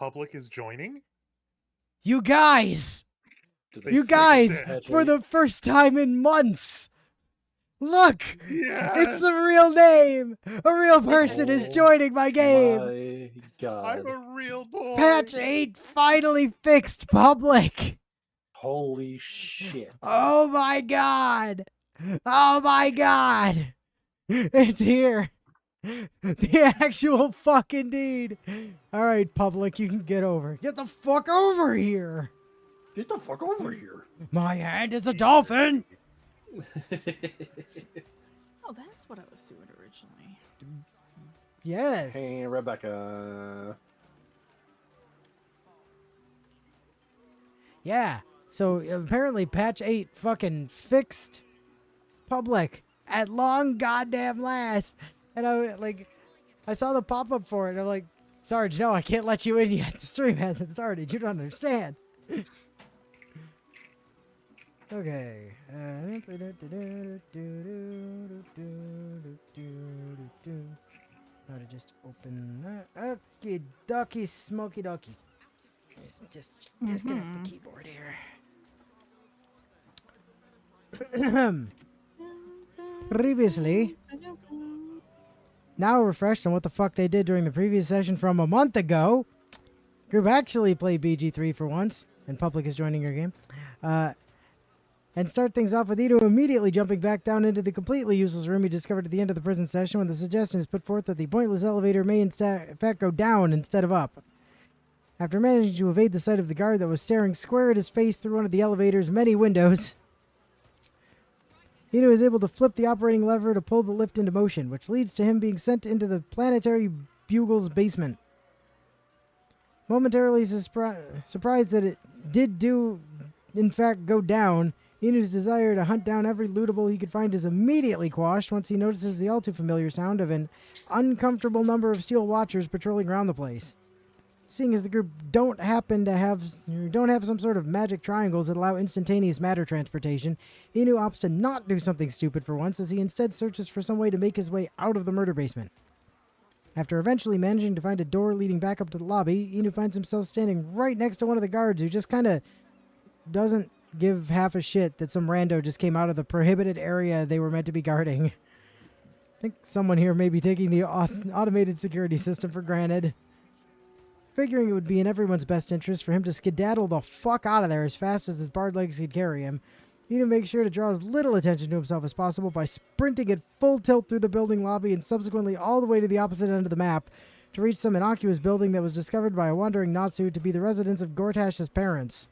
Public is joining? You guys! Do they You fix guys! Patch For 8? the first time in months! Look! Yes! It's a real name! A real person is Oh joining my game! My God. I'm a real boy! Patch 8 finally fixed Public! Holy shit. Oh my god! Oh my god! It's here! The actual fucking deed! Alright, Public, you can get over. Get the fuck over here! Get the fuck over here. My hand is a dolphin! Oh, that's what I was doing originally. Yes. Hey, Rebecca. Yeah. So apparently Patch 8 fucking fixed Public at long goddamn last. And I saw the pop-up for it. And I'm like, Sarge, no, I can't let you in yet. The stream hasn't started. You don't understand. Okay. How to just open that. Okie dokie, smoky dokie. Just disconnect the keyboard here. Previously, now refreshed on what the fuck they did during the previous session from a month ago. Group actually played BG3 for once, and Public is joining your game. And start things off with Ito immediately jumping back down into the completely useless room he discovered at the end of the prison session when the suggestion is put forth that the pointless elevator may in fact go down instead of up. After managing to evade the sight of the guard that was staring square at his face through one of the elevator's many windows, Ito is able to flip the operating lever to pull the lift into motion, which leads to him being sent into the planetary bugle's basement. Momentarily surprised that it did in fact go down, Inu's desire to hunt down every lootable he could find is immediately quashed once he notices the all too familiar sound of an uncomfortable number of steel watchers patrolling around the place. Seeing as the group don't have some sort of magic triangles that allow instantaneous matter transportation, Inu opts to not do something stupid for once as he instead searches for some way to make his way out of the murder basement. After eventually managing to find a door leading back up to the lobby, Inu finds himself standing right next to one of the guards who just kind of doesn't give half a shit that some rando just came out of the prohibited area they were meant to be guarding. I think someone here may be taking the automated security system for granted. Figuring it would be in everyone's best interest for him to skedaddle the fuck out of there as fast as his barred legs could carry him, Inu makes sure to draw as little attention to himself as possible by sprinting at full tilt through the building lobby and subsequently all the way to the opposite end of the map to reach some innocuous building that was discovered by a wandering Natsu to be the residence of Gortash's parents.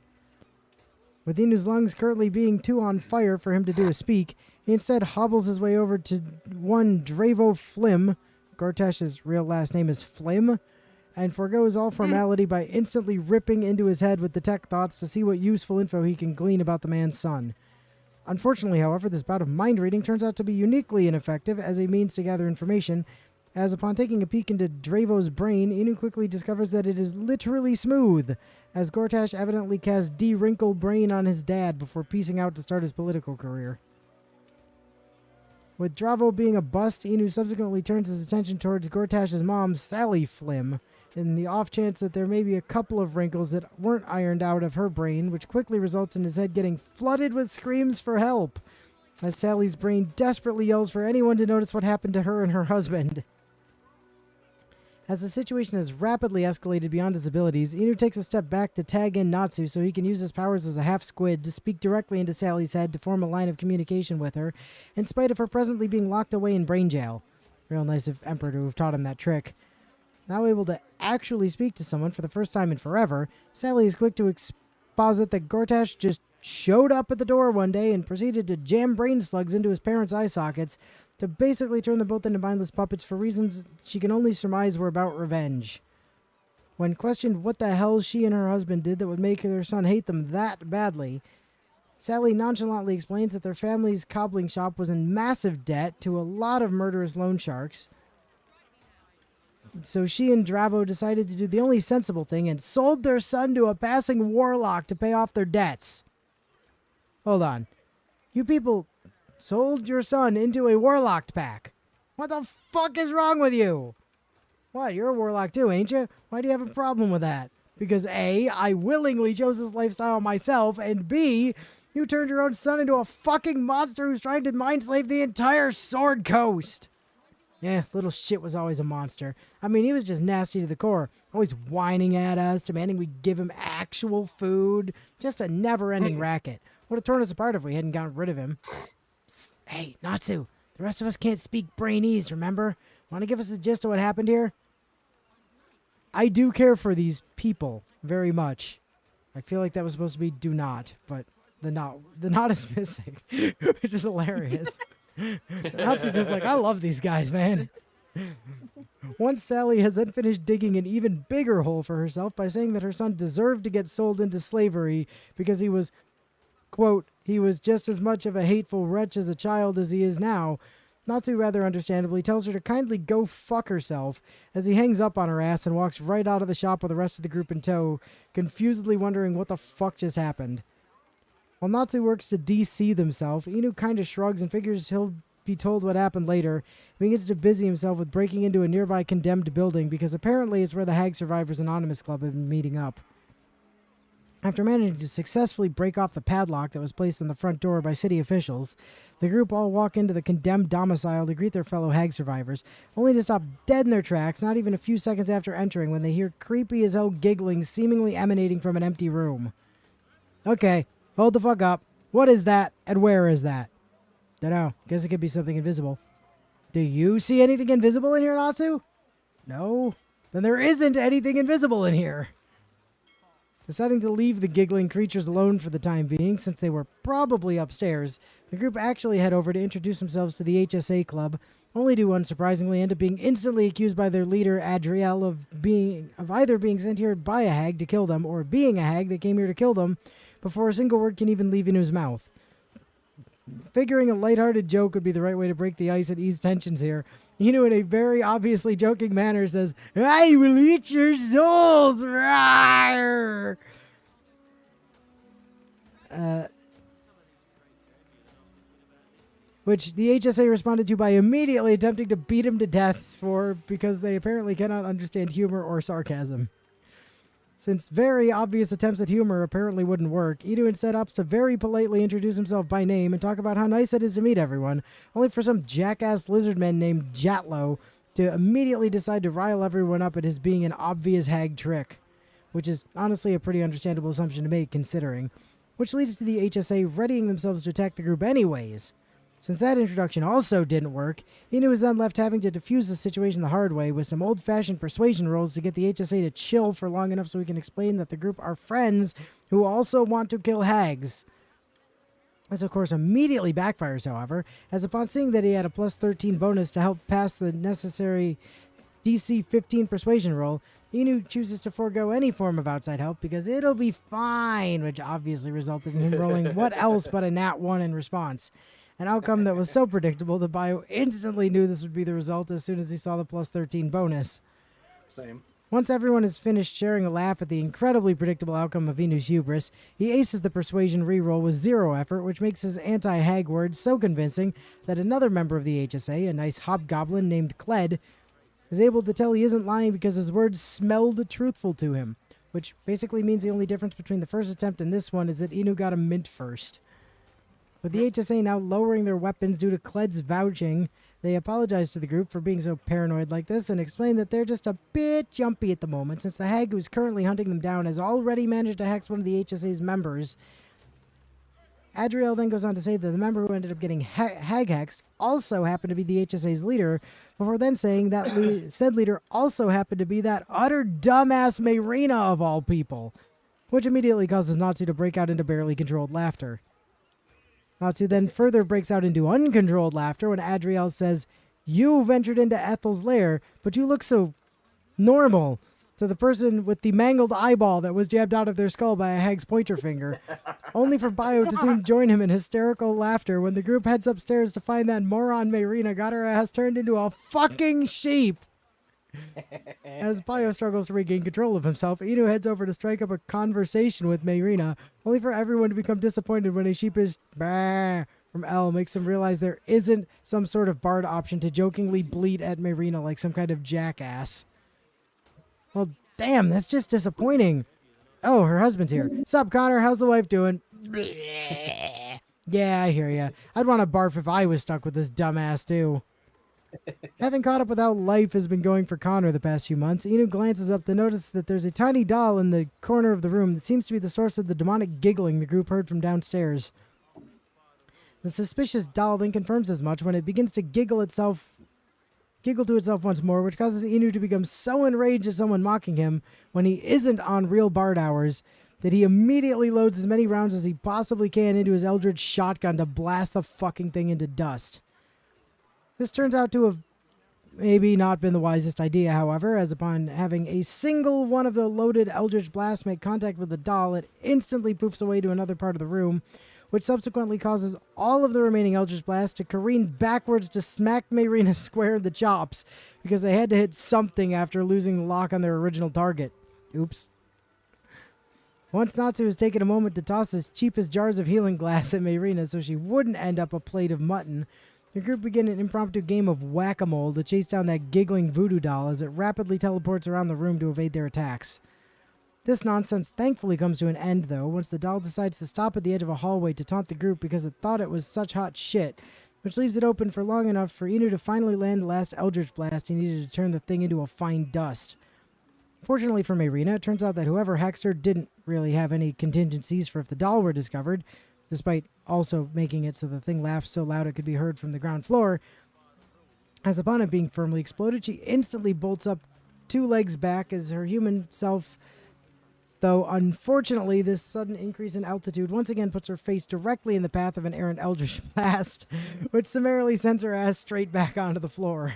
With Inu's lungs currently being too on fire for him to do a speak, he instead hobbles his way over to one Dravo Flim, Gortash's real last name is Flim, and forgoes all formality by instantly ripping into his head with the tech thoughts to see what useful info he can glean about the man's son. Unfortunately, however, this bout of mind reading turns out to be uniquely ineffective as a means to gather information, as upon taking a peek into Dravo's brain, Inu quickly discovers that it is literally smooth, as Gortash evidently cast de-wrinkle brain on his dad before piecing out to start his political career. With Dravo being a bust, Inu subsequently turns his attention towards Gortash's mom, Sally Flim, in the off chance that there may be a couple of wrinkles that weren't ironed out of her brain, which quickly results in his head getting flooded with screams for help, as Sally's brain desperately yells for anyone to notice what happened to her and her husband. As the situation has rapidly escalated beyond his abilities, Inu takes a step back to tag in Natsu so he can use his powers as a half-squid to speak directly into Sally's head to form a line of communication with her, in spite of her presently being locked away in brain jail. Real nice of Emperor to have taught him that trick. Now able to actually speak to someone for the first time in forever, Sally is quick to exposit that Gortash just showed up at the door one day and proceeded to jam brain slugs into his parents' eye sockets, to basically turn them both into mindless puppets for reasons she can only surmise were about revenge. When questioned what the hell she and her husband did that would make their son hate them that badly, Sally nonchalantly explains that their family's cobbling shop was in massive debt to a lot of murderous loan sharks. So she and Dravo decided to do the only sensible thing and sold their son to a passing warlock to pay off their debts. Hold on. You people sold your son into a warlock pack. What the fuck is wrong with you? What, you're a warlock too, ain't you? Why do you have a problem with that? Because A, I willingly chose this lifestyle myself, and B, you turned your own son into a fucking monster who's trying to mindslave the entire Sword Coast. Yeah, little shit was always a monster. I mean, he was just nasty to the core, always whining at us, demanding we give him actual food. Just a never-ending racket. Would have torn us apart if we hadn't gotten rid of him. Psst, hey, Natsu, the rest of us can't speak Brainese, remember? Want to give us a gist of what happened here? I do care for these people very much. I feel like that was supposed to be do not, but the not is missing, which is hilarious. Natsu just like, I love these guys, man. Once Sally has then finished digging an even bigger hole for herself by saying that her son deserved to get sold into slavery because he was, quote, he was just as much of a hateful wretch as a child as he is now, Natsu rather understandably tells her to kindly go fuck herself as he hangs up on her ass and walks right out of the shop with the rest of the group in tow, confusedly wondering what the fuck just happened. While Natsu works to de-seethe himself, Inu kind of shrugs and figures he'll be told what happened later. He begins to busy himself with breaking into a nearby condemned building because apparently it's where the Hag Survivors Anonymous Club have been meeting up. After managing to successfully break off the padlock that was placed on the front door by city officials, the group all walk into the condemned domicile to greet their fellow Hag survivors, only to stop dead in their tracks not even a few seconds after entering when they hear creepy as hell giggling seemingly emanating from an empty room. Okay, hold the fuck up. What is that, and where is that? Dunno. Guess it could be something invisible. Do you see anything invisible in here, Natsu? No? Then there isn't anything invisible in here. Deciding to leave the giggling creatures alone for the time being, since they were probably upstairs, the group actually head over to introduce themselves to the HSA club, only to unsurprisingly end up being instantly accused by their leader, Adriel, of either being sent here by a hag to kill them, or being a hag that came here to kill them, before a single word can even leave Inu's mouth. Figuring a lighthearted joke would be the right way to break the ice and ease tensions here, Inu, in a very obviously joking manner, says, I will eat your souls! Rawr! Which the HSA responded to by immediately attempting to beat him to death because they apparently cannot understand humor or sarcasm. Since very obvious attempts at humor apparently wouldn't work, Inu instead opts to very politely introduce himself by name and talk about how nice it is to meet everyone, only for some jackass lizardman named Jatlo to immediately decide to rile everyone up at his being an obvious hag trick, which is honestly a pretty understandable assumption to make considering, which leads to the HSA readying themselves to attack the group anyways. Since that introduction also didn't work, Inu is then left having to defuse the situation the hard way with some old-fashioned persuasion rolls to get the HSA to chill for long enough so we can explain that the group are friends who also want to kill hags. This, of course, immediately backfires, however, as upon seeing that he had a plus 13 bonus to help pass the necessary DC 15 persuasion roll, Inu chooses to forego any form of outside help because it'll be fine, which obviously resulted in him rolling what else but a nat 1 in response. An outcome that was so predictable that Bio instantly knew this would be the result as soon as he saw the plus 13 bonus. Same. Once everyone has finished sharing a laugh at the incredibly predictable outcome of Inu's hubris, he aces the persuasion reroll with 0 effort, which makes his anti-hag words so convincing that another member of the HSA, a nice hobgoblin named Kled, is able to tell he isn't lying because his words smelled truthful to him, which basically means the only difference between the first attempt and this one is that Inu got a mint first. With the HSA now lowering their weapons due to Kled's vouching, they apologize to the group for being so paranoid like this and explain that they're just a bit jumpy at the moment since the hag who's currently hunting them down has already managed to hex one of the HSA's members. Adriel then goes on to say that the member who ended up getting hag hexed also happened to be the HSA's leader, before then saying that said leader also happened to be that utter dumbass Mayrina of all people, which immediately causes Natsu to break out into barely controlled laughter. Natsu then further breaks out into uncontrolled laughter when Adriel says, You ventured into Ethel's lair, but you look so normal, to the person with the mangled eyeball that was jabbed out of their skull by a hag's pointer finger, only for Bio to soon join him in hysterical laughter when the group heads upstairs to find that moron Mayrina got her ass turned into a fucking sheep. As Bio struggles to regain control of himself, Inu heads over to strike up a conversation with Mayrina, only for everyone to become disappointed when a sheepish "bah" from Elle makes him realize there isn't some sort of bard option to jokingly bleat at Mayrina like some kind of jackass. Well, Damn, that's just disappointing. Oh, her husband's here. Sup, Connor? How's the wife doing? Yeah, I hear ya. I'd want to barf if I was stuck with this dumbass, too. Having caught up with how life has been going for Connor the past few months, Inu glances up to notice that there's a tiny doll in the corner of the room that seems to be the source of the demonic giggling the group heard from downstairs. The suspicious doll then confirms as much when it begins to giggle to itself once more, which causes Inu to become so enraged at someone mocking him when he isn't on real Bard hours that he immediately loads as many rounds as he possibly can into his Eldritch shotgun to blast the fucking thing into dust. This turns out to have maybe not been the wisest idea, however, as upon having a single one of the loaded Eldritch blasts make contact with the doll, it instantly poofs away to another part of the room, which subsequently causes all of the remaining Eldritch blasts to careen backwards to smack Mayrina square in the chops, because they had to hit something after losing the lock on their original target. Oops. Once Natsu has taken a moment to toss as cheap as jars of healing glass at Mayrina so she wouldn't end up a plate of mutton, the group begin an impromptu game of whack-a-mole to chase down that giggling voodoo doll as it rapidly teleports around the room to evade their attacks. This nonsense thankfully comes to an end, though, once the doll decides to stop at the edge of a hallway to taunt the group because it thought it was such hot shit, which leaves it open for long enough for Inu to finally land the last Eldritch blast he needed to turn the thing into a fine dust. Fortunately for Mayrina, it turns out that whoever hexed her didn't really have any contingencies for if the doll were discovered, despite also making it so the thing laughed so loud it could be heard from the ground floor. As upon it being firmly exploded, she instantly bolts up 2 legs back as her human self, though unfortunately this sudden increase in altitude once again puts her face directly in the path of an errant Eldritch blast, which summarily sends her ass straight back onto the floor.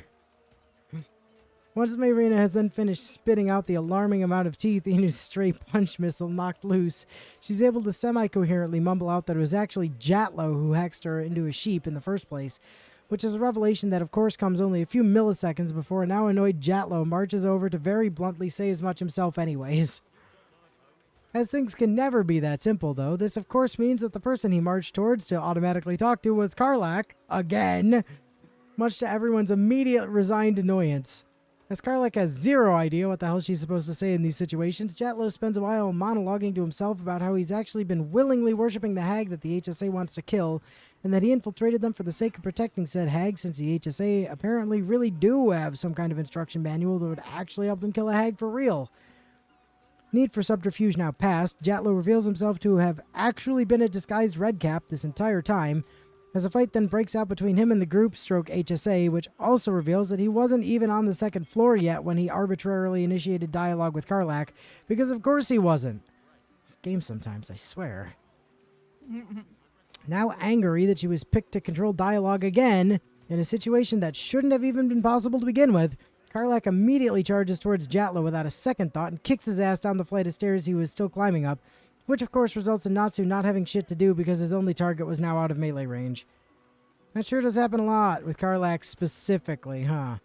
Once Mayrina has then finished spitting out the alarming amount of teeth Inu's stray punch missile knocked loose, she's able to semi-coherently mumble out that it was actually Jatlo who hexed her into a sheep in the first place, which is a revelation that of course comes only a few milliseconds before a now annoyed Jatlo marches over to very bluntly say as much himself anyways. As things can never be that simple, though, this of course means that the person he marched towards to automatically talk to was Karlak, again, much to everyone's immediate resigned annoyance. As Karlak has zero idea what the hell she's supposed to say in these situations, Jatlo spends a while monologuing to himself about how he's actually been willingly worshipping the hag that the HSA wants to kill, and that he infiltrated them for the sake of protecting said hag, since the HSA apparently really do have some kind of instruction manual that would actually help them kill a hag for real. Need for subterfuge now past, Jatlo reveals himself to have actually been a disguised redcap this entire time, as a fight then breaks out between him and the group stroke HSA, which also reveals that he wasn't even on the second floor yet when he arbitrarily initiated dialogue with Karlak, because of course he wasn't. This game sometimes, I swear. Now angry that she was picked to control dialogue again, in a situation that shouldn't have even been possible to begin with, Karlak immediately charges towards Jatlo without a second thought and kicks his ass down the flight of stairs he was still climbing up, which of course results in Natsu not having shit to do because his only target was now out of melee range. That sure does happen a lot, with Karlak specifically, huh?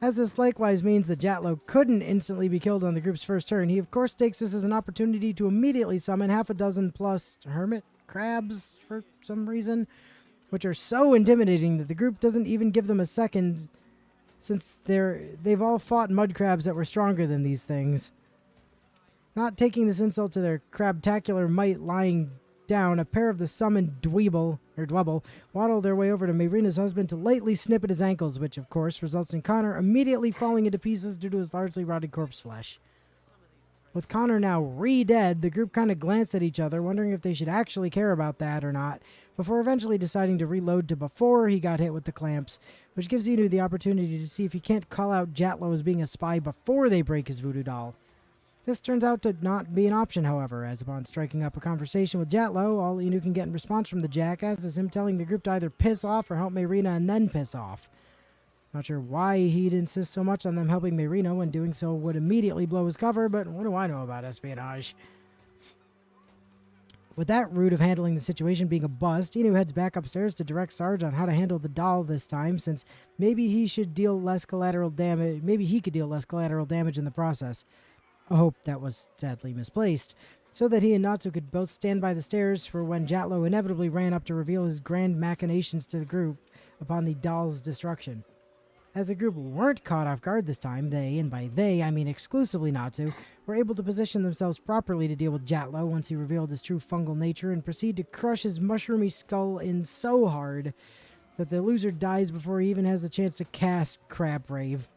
As this likewise means that Jatlo couldn't instantly be killed on the group's first turn, he of course takes this as an opportunity to immediately summon half a dozen plus hermit crabs for some reason, which are so intimidating that the group doesn't even give them a second, since they've all fought mud crabs that were stronger than these things. Not taking this insult to their crabtacular might lying down, a pair of the summoned dwebble waddle their way over to Mayrina's husband to lightly snip at his ankles, which of course results in Connor immediately falling into pieces due to his largely rotted corpse flesh. With Connor now re-dead, the group kind of glance at each other, wondering if they should actually care about that or not, before eventually deciding to reload to before he got hit with the clamps, which gives Inu the opportunity to see if he can't call out Jatlo as being a spy before they break his voodoo doll. This turns out to not be an option, however, as upon striking up a conversation with Jatlo, all Inu can get in response from the jackass is him telling the group to either piss off or help Mayrina and then piss off. Not sure why he'd insist so much on them helping Mayrina when doing so would immediately blow his cover, but what do I know about espionage? With that route of handling the situation being a bust, Inu heads back upstairs to direct Sarge on how to handle the doll this time, since maybe he should deal less collateral damage. Maybe he could deal less collateral damage in the process. A hope that was sadly misplaced, so that he and Natsu could both stand by the stairs for when Jatlo inevitably ran up to reveal his grand machinations to the group upon the doll's destruction. As the group weren't caught off guard this time, they, and by they I mean exclusively Natsu, were able to position themselves properly to deal with Jatlo once he revealed his true fungal nature and proceed to crush his mushroomy skull in so hard that the loser dies before he even has the chance to cast Crab Rave.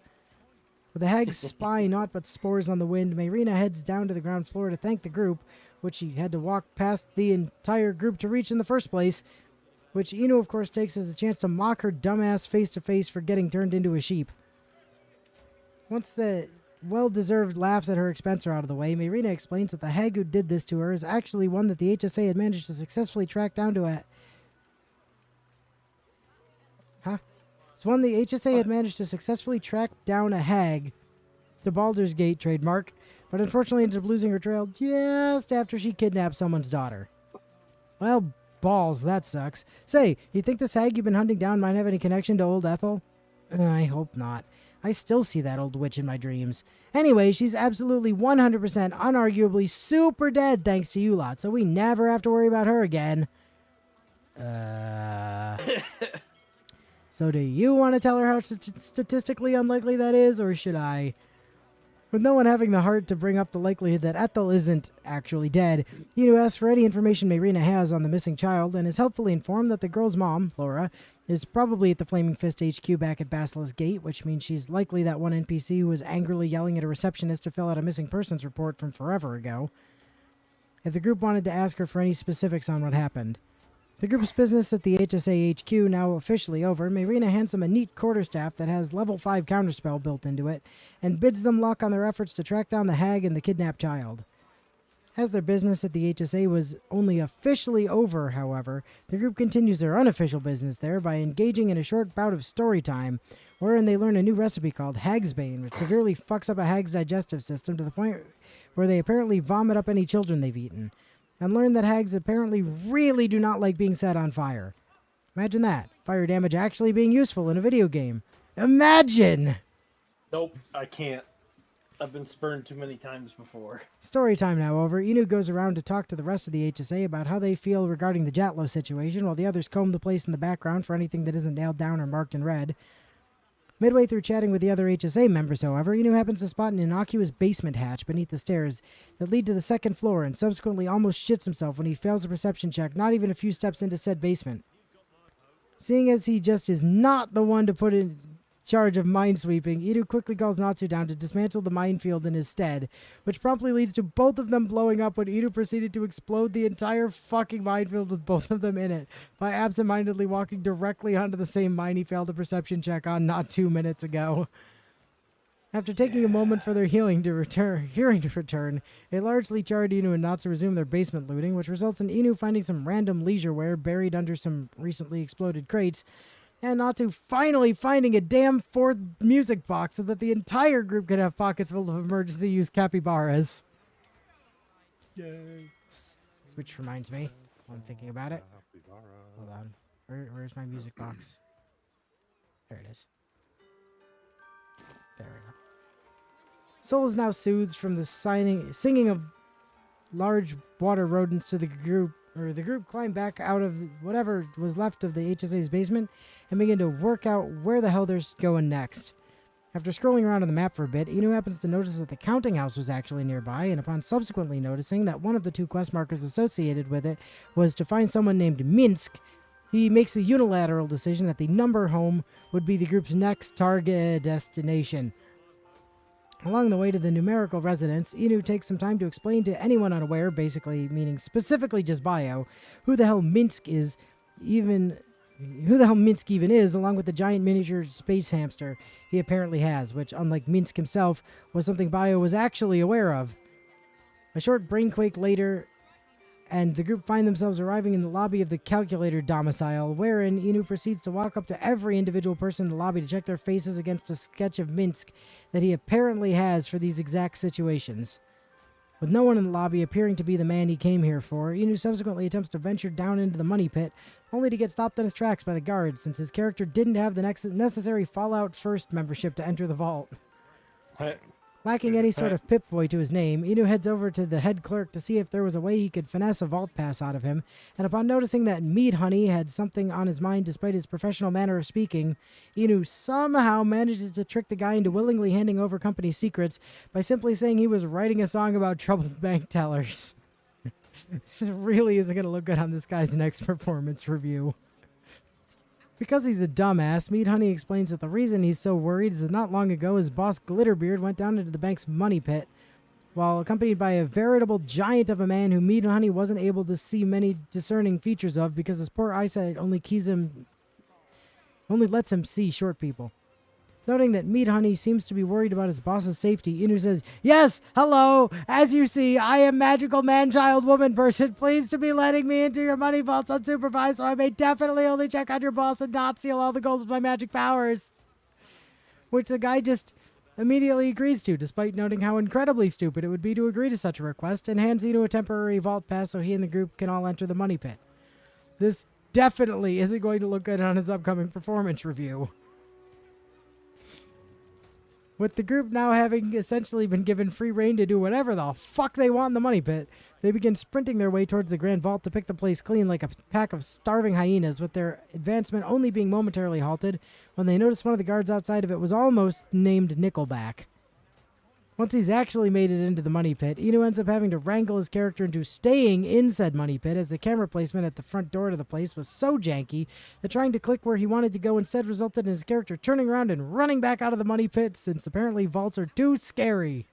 With the hag's spy naught but spores on the wind, Mayrina heads down to the ground floor to thank the group, which she had to walk past the entire group to reach in the first place, which Inu, of course, takes as a chance to mock her dumbass face-to-face for getting turned into a sheep. Once the well-deserved laughs at her expense are out of the way, Mayrina explains that the hag who did this to her is actually one that the HSA had managed to successfully track down to a... It's one the HSA had managed to successfully track down a hag to Baldur's Gate trademark, but unfortunately ended up losing her trail just after she kidnapped someone's daughter. Well, balls, that sucks. Say, you think this hag you've been hunting down might have any connection to old Ethel? I hope not. I still see that old witch in my dreams. Anyway, she's absolutely 100% unarguably super dead thanks to you lot, so we never have to worry about her again. So do you want to tell her how statistically unlikely that is, or should I? With no one having the heart to bring up the likelihood that Ethel isn't actually dead, Inu asks for any information Mayrina has on the missing child and is helpfully informed that the girl's mom, Laura, is probably at the Flaming Fist HQ back at Basilisk Gate, which means she's likely that one NPC who was angrily yelling at a receptionist to fill out a missing persons report from forever ago. If the group wanted to ask her for any specifics on what happened. The group's business at the HSA HQ now officially over, Mayrina hands them a neat quarterstaff that has level 5 counterspell built into it, and bids them luck on their efforts to track down the hag and the kidnapped child. As their business at the HSA was only officially over, however, the group continues their unofficial business there by engaging in a short bout of story time, wherein they learn a new recipe called Hagsbane, which severely fucks up a hag's digestive system to the point where they apparently vomit up any children they've eaten, and learn that hags apparently really do not like being set on fire. Imagine that. Fire damage actually being useful in a video game. Imagine! Nope, I can't. I've been spurned too many times before. Story time now over. Inu goes around to talk to the rest of the HSA about how they feel regarding the Jatlo situation, while the others comb the place in the background for anything that isn't nailed down or marked in red. Midway through chatting with the other HSA members, however, Inu happens to spot an innocuous basement hatch beneath the stairs that lead to the second floor and subsequently almost shits himself when he fails a perception check not even a few steps into said basement. Seeing as he just is not the one to put in charge of minesweeping, Inu quickly calls Natsu down to dismantle the minefield in his stead, which promptly leads to both of them blowing up when Inu proceeded to explode the entire fucking minefield with both of them in it by absentmindedly walking directly onto the same mine he failed a perception check on not 2 minutes ago. After taking a moment for their hearing to return, a largely charred Inu and Natsu resume their basement looting, which results in Inu finding some random leisureware buried under some recently exploded crates, and Natsu finally finding a damn fourth music box so that the entire group could have pockets full of emergency use capybaras. Yay. Which reminds me, while I'm thinking about it. Hold on. Where's my music box? There it is. There we go. Soul is now soothed from the singing of large water rodents to the group. The group climbed back out of whatever was left of the HSA's basement and began to work out where the hell they're going next. After scrolling around on the map for a bit, Inu happens to notice that the counting house was actually nearby, and upon subsequently noticing that one of the 2 quest markers associated with it was to find someone named Minsk, he makes the unilateral decision that the number home would be the group's next target destination. Along the way to the numerical residence, Inu takes some time to explain to anyone unaware, basically meaning specifically just Bio, who the hell Minsk even is, along with the giant miniature space hamster he apparently has, which, unlike Minsk himself, was something Bio was actually aware of. A short brainquake later, and the group find themselves arriving in the lobby of the calculator domicile, wherein Inu proceeds to walk up to every individual person in the lobby to check their faces against a sketch of Minsk that he apparently has for these exact situations. With no one in the lobby appearing to be the man he came here for, Inu subsequently attempts to venture down into the money pit, only to get stopped in his tracks by the guards, since his character didn't have the necessary Fallout First membership to enter the vault. Lacking Dude, any if sort that- of Pip-Boy to his name, Inu heads over to the head clerk to see if there was a way he could finesse a vault pass out of him, and upon noticing that Mead Honey had something on his mind despite his professional manner of speaking, Inu somehow manages to trick the guy into willingly handing over company secrets by simply saying he was writing a song about troubled bank tellers. This really isn't going to look good on this guy's next performance review. Because he's a dumbass, Mead Honey explains that the reason he's so worried is that not long ago his boss Glitterbeard went down into the bank's money pit, while accompanied by a veritable giant of a man who Mead Honey wasn't able to see many discerning features of because his poor eyesight only lets him see short people. Noting that Mead Honey seems to be worried about his boss's safety, Inu says, "Yes, hello. As you see, I am magical man-child woman person. Pleased to be letting me into your money vaults unsupervised, so I may definitely only check on your boss and not steal all the gold with my magic powers." Which the guy just immediately agrees to, despite noting how incredibly stupid it would be to agree to such a request, and hands Inu a temporary vault pass so he and the group can all enter the money pit. This definitely isn't going to look good on his upcoming performance review. With the group now having essentially been given free rein to do whatever the fuck they want in the money pit, they begin sprinting their way towards the grand vault to pick the place clean like a pack of starving hyenas, with their advancement only being momentarily halted when they noticed one of the guards outside of it was almost named Nickelback. Once he's actually made it into the money pit, Inu ends up having to wrangle his character into staying in said money pit, as the camera placement at the front door to the place was so janky that trying to click where he wanted to go instead resulted in his character turning around and running back out of the money pit, since apparently vaults are too scary.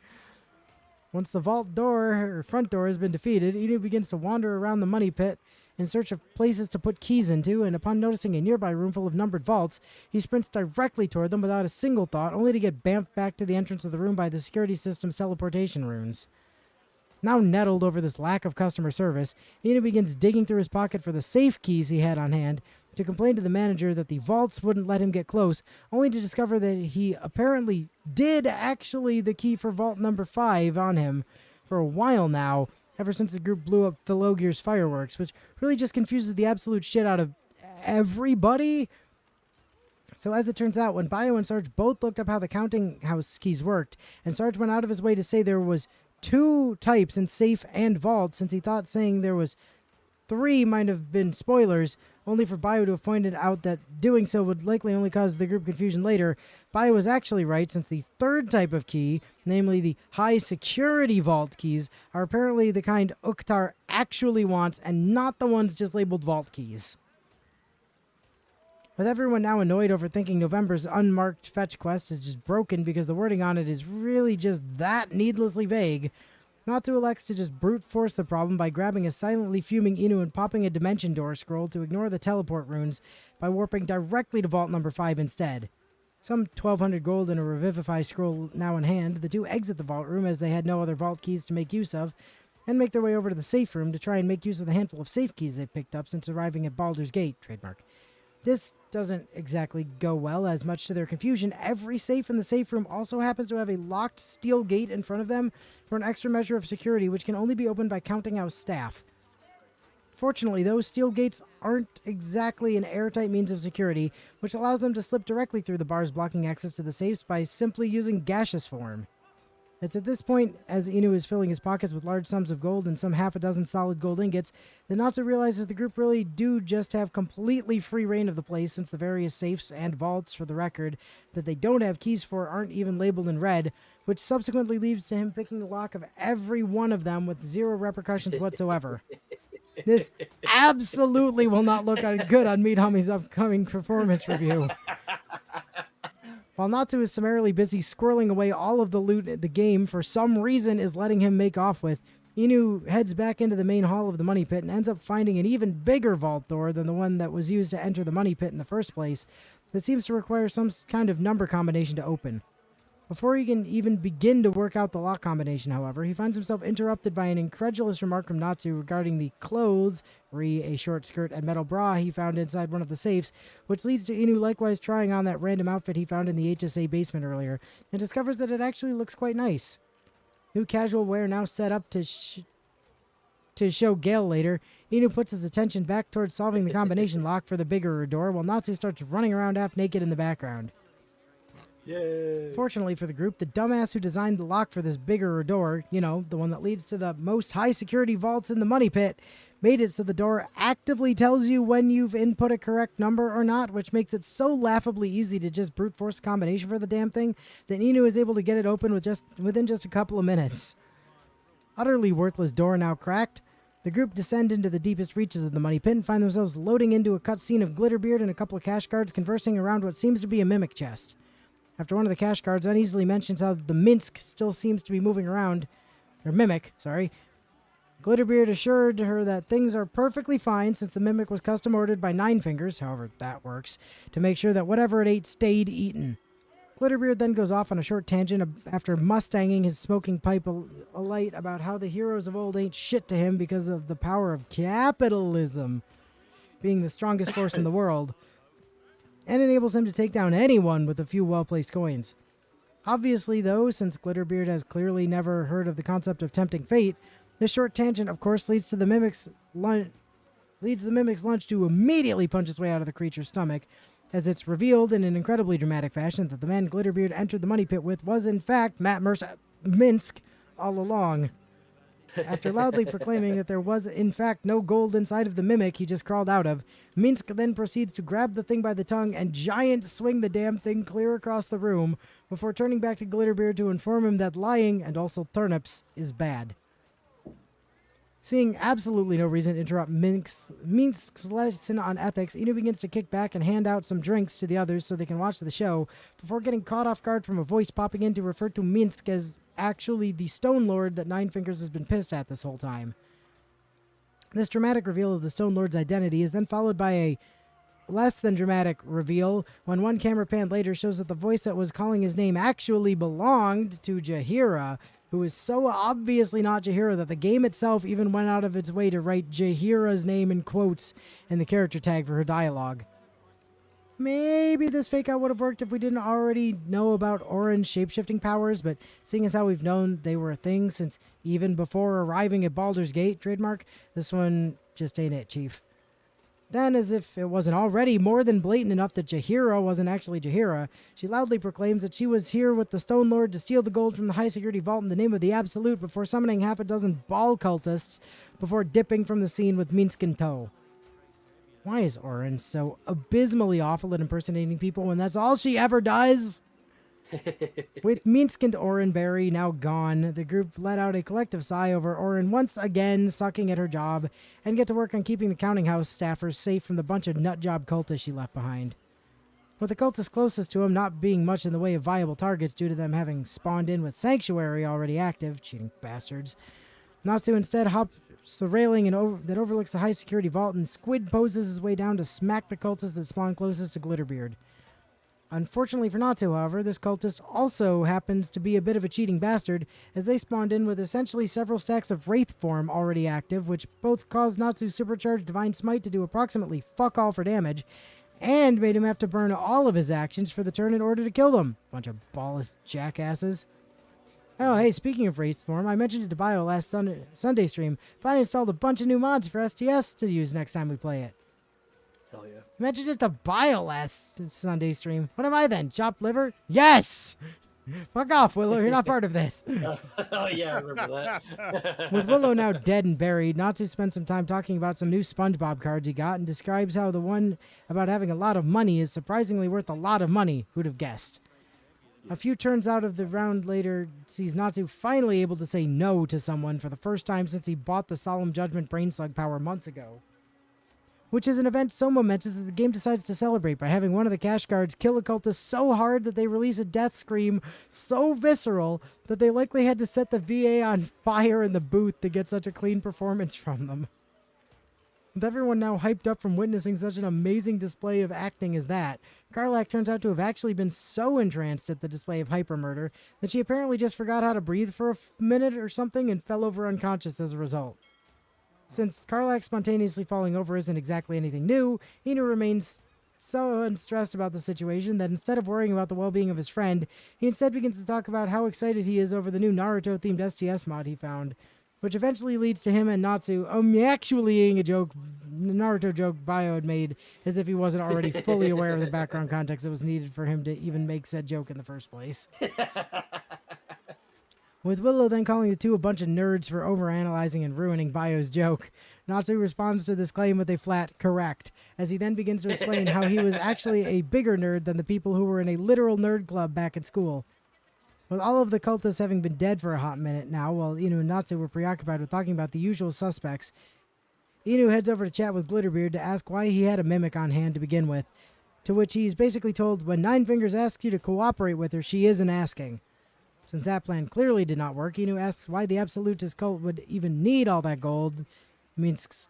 Once the vault door, or front door, has been defeated, Inu begins to wander around the money pit in search of places to put keys into, and upon noticing a nearby room full of numbered vaults, he sprints directly toward them without a single thought, only to get bamfed back to the entrance of the room by the security system's teleportation runes. Now nettled over this lack of customer service, Inu begins digging through his pocket for the safe keys he had on hand to complain to the manager that the vaults wouldn't let him get close, only to discover that he apparently did actually the key for vault number 5 on him for a while now, ever since the group blew up Philogir's fireworks, which really just confuses the absolute shit out of everybody. So as it turns out, when Bio and Sarge both looked up how the counting house keys worked, and Sarge went out of his way to say there was 2 types in safe and vault, since he thought saying there was 3 might have been spoilers, only for Bio to have pointed out that doing so would likely only cause the group confusion later. Bio was actually right, since the 3rd type of key, namely the high security vault keys, are apparently the kind Uktar actually wants and not the ones just labeled vault keys. With everyone now annoyed over thinking November's unmarked fetch quest is just broken because the wording on it is really just that needlessly vague, Natsu elects to just brute force the problem by grabbing a silently fuming Inu and popping a dimension door scroll to ignore the teleport runes by warping directly to vault number 5 instead. Some 1,200 gold and a revivify scroll now in hand, the two exit the vault room as they had no other vault keys to make use of, and make their way over to the safe room to try and make use of the handful of safe keys they've picked up since arriving at Baldur's Gate, trademark. This doesn't exactly go well, as much to their confusion, every safe in the safe room also happens to have a locked steel gate in front of them for an extra measure of security, which can only be opened by counting house staff. Fortunately, those steel gates aren't exactly an airtight means of security, which allows them to slip directly through the bars blocking access to the safes by simply using gaseous form. It's at this point, as Inu is filling his pockets with large sums of gold and some half a dozen solid gold ingots, that Natsu realizes the group really do just have completely free reign of the place, since the various safes and vaults, for the record, that they don't have keys for aren't even labeled in red, which subsequently leads to him picking the lock of every one of them with zero repercussions whatsoever. This absolutely will not look good on Meat Hummy's upcoming performance review. While Natsu is summarily busy squirreling away all of the loot the game for some reason is letting him make off with, Inu heads back into the main hall of the money pit and ends up finding an even bigger vault door than the one that was used to enter the money pit in the first place that seems to require some kind of number combination to open. Before he can even begin to work out the lock combination, however, he finds himself interrupted by an incredulous remark from Natsu regarding the clothes, a short skirt and metal bra he found inside one of the safes, which leads to Inu likewise trying on that random outfit he found in the HSA basement earlier, and discovers that it actually looks quite nice. New casual wear now set up to show Gale later, Inu puts his attention back towards solving the combination lock for the bigger door, while Natsu starts running around half naked in the background. Yay! Fortunately for the group, the dumbass who designed the lock for this bigger door, the one that leads to the most high-security vaults in the money pit, made it so the door actively tells you when you've input a correct number or not, which makes it so laughably easy to just brute force a combination for the damn thing that Inu is able to get it open within just a couple of minutes. Utterly worthless door now cracked, the group descend into the deepest reaches of the money pit and find themselves loading into a cutscene of Glitterbeard and a couple of cash guards conversing around what seems to be a mimic chest. After one of the cash guards uneasily mentions how the Minsk still seems to be moving around, or Mimic, sorry, Glitterbeard assured her that things are perfectly fine since the Mimic was custom ordered by Nine Fingers, however that works, to make sure that whatever it ate stayed eaten. Glitterbeard then goes off on a short tangent after mustanging his smoking pipe alight about how the heroes of old ain't shit to him because of the power of capitalism being the strongest force in the world, and enables him to take down anyone with a few well-placed coins. Obviously, though, since Glitterbeard has clearly never heard of the concept of tempting fate, this short tangent, of course, leads the Mimic's lunch to immediately punch its way out of the creature's stomach, as it's revealed in an incredibly dramatic fashion that the man Glitterbeard entered the money pit with was, in fact, Matt Minsk all along. After loudly proclaiming that there was, in fact, no gold inside of the Mimic he just crawled out of, Minsk then proceeds to grab the thing by the tongue and giant swing the damn thing clear across the room before turning back to Glitterbeard to inform him that lying, and also turnips, is bad. Seeing absolutely no reason to interrupt Minsk's lesson on ethics, Inu begins to kick back and hand out some drinks to the others so they can watch the show, before getting caught off guard from a voice popping in to refer to Minsk as actually the Stone Lord that Nine Fingers has been pissed at this whole time. This dramatic reveal of the Stone Lord's identity is then followed by a less than dramatic reveal when one camera pan later shows that the voice that was calling his name actually belonged to Jaheira, who is so obviously not Jaheira that the game itself even went out of its way to write Jaheira's name in quotes in the character tag for her dialogue. Maybe this fake out would have worked if we didn't already know about Auron's shapeshifting powers, but seeing as how we've known they were a thing since even before arriving at Baldur's Gate, trademark, this one just ain't it, Chief. Then, as if it wasn't already more than blatant enough that Jaheira wasn't actually Jaheira, she loudly proclaims that she was here with the Stone Lord to steal the gold from the high-security vault in the name of the Absolute before summoning half a dozen ball cultists before dipping from the scene with Minsk in tow. Why is Auron so abysmally awful at impersonating people when that's all she ever does? With Minsk and Orenberry now gone, the group let out a collective sigh over Auron once again sucking at her job and get to work on keeping the counting house staffers safe from the bunch of nutjob cultists she left behind. With the cultists closest to him not being much in the way of viable targets due to them having spawned in with Sanctuary already active, cheating bastards, Natsu instead hops the railing that overlooks the high-security vault and Squid poses his way down to smack the cultists that spawn closest to Glitterbeard. Unfortunately for Natsu, however, this cultist also happens to be a bit of a cheating bastard, as they spawned in with essentially several stacks of Wraith form already active, which both caused Natsu's supercharged Divine Smite to do approximately fuck all for damage, and made him have to burn all of his actions for the turn in order to kill them. Bunch of ballless jackasses. Oh, hey, speaking of Wraith form, I mentioned it to Bio last Sunday stream, but I installed a bunch of new mods for STS to use next time we play it. Hell yeah. Mentioned it to Bio last Sunday stream. What am I then? Chopped liver? Yes! Fuck off, Willow. You're not part of this. Oh, yeah, I remember that. With Willow now dead and buried, Natsu spent some time talking about some new SpongeBob cards he got and describes how the one about having a lot of money is surprisingly worth a lot of money. Who'd have guessed? A few turns out of the round later sees Natsu finally able to say no to someone for the first time since he bought the Solemn Judgment Brain Slug power months ago. Which is an event so momentous that the game decides to celebrate by having one of the cash guards kill a cultist so hard that they release a death scream so visceral that they likely had to set the VA on fire in the booth to get such a clean performance from them. With everyone now hyped up from witnessing such an amazing display of acting as that, Karlak turns out to have actually been so entranced at the display of hyper-murder that she apparently just forgot how to breathe for a minute or something and fell over unconscious as a result. Since Karlak spontaneously falling over isn't exactly anything new, Inu remains so unstressed about the situation that instead of worrying about the well-being of his friend, he instead begins to talk about how excited he is over the new Naruto-themed STS mod he found, which eventually leads to him and Natsu actuallying a joke Naruto joke Bio had made, as if he wasn't already fully aware of the background context that was needed for him to even make said joke in the first place. With Willow then calling the two a bunch of nerds for overanalyzing and ruining Bio's joke, Natsu responds to this claim with a flat correct, as he then begins to explain how he was actually a bigger nerd than the people who were in a literal nerd club back at school. With all of the cultists having been dead for a hot minute now, while Inu and Natsu were preoccupied with talking about the usual suspects, Inu heads over to chat with Glitterbeard to ask why he had a mimic on hand to begin with, to which he's basically told when Nine Fingers asks you to cooperate with her, she isn't asking. Since that plan clearly did not work, Inu asks why the Absolutist cult would even need all that gold,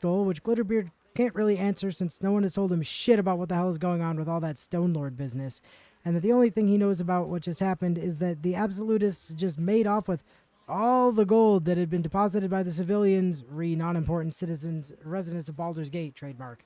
gold, which Glitterbeard can't really answer since no one has told him shit about what the hell is going on with all that Stone Lord business, and that the only thing he knows about what just happened is that the Absolutists just made off with all the gold that had been deposited by the civilians, non-important citizens, residents of Baldur's Gate trademark.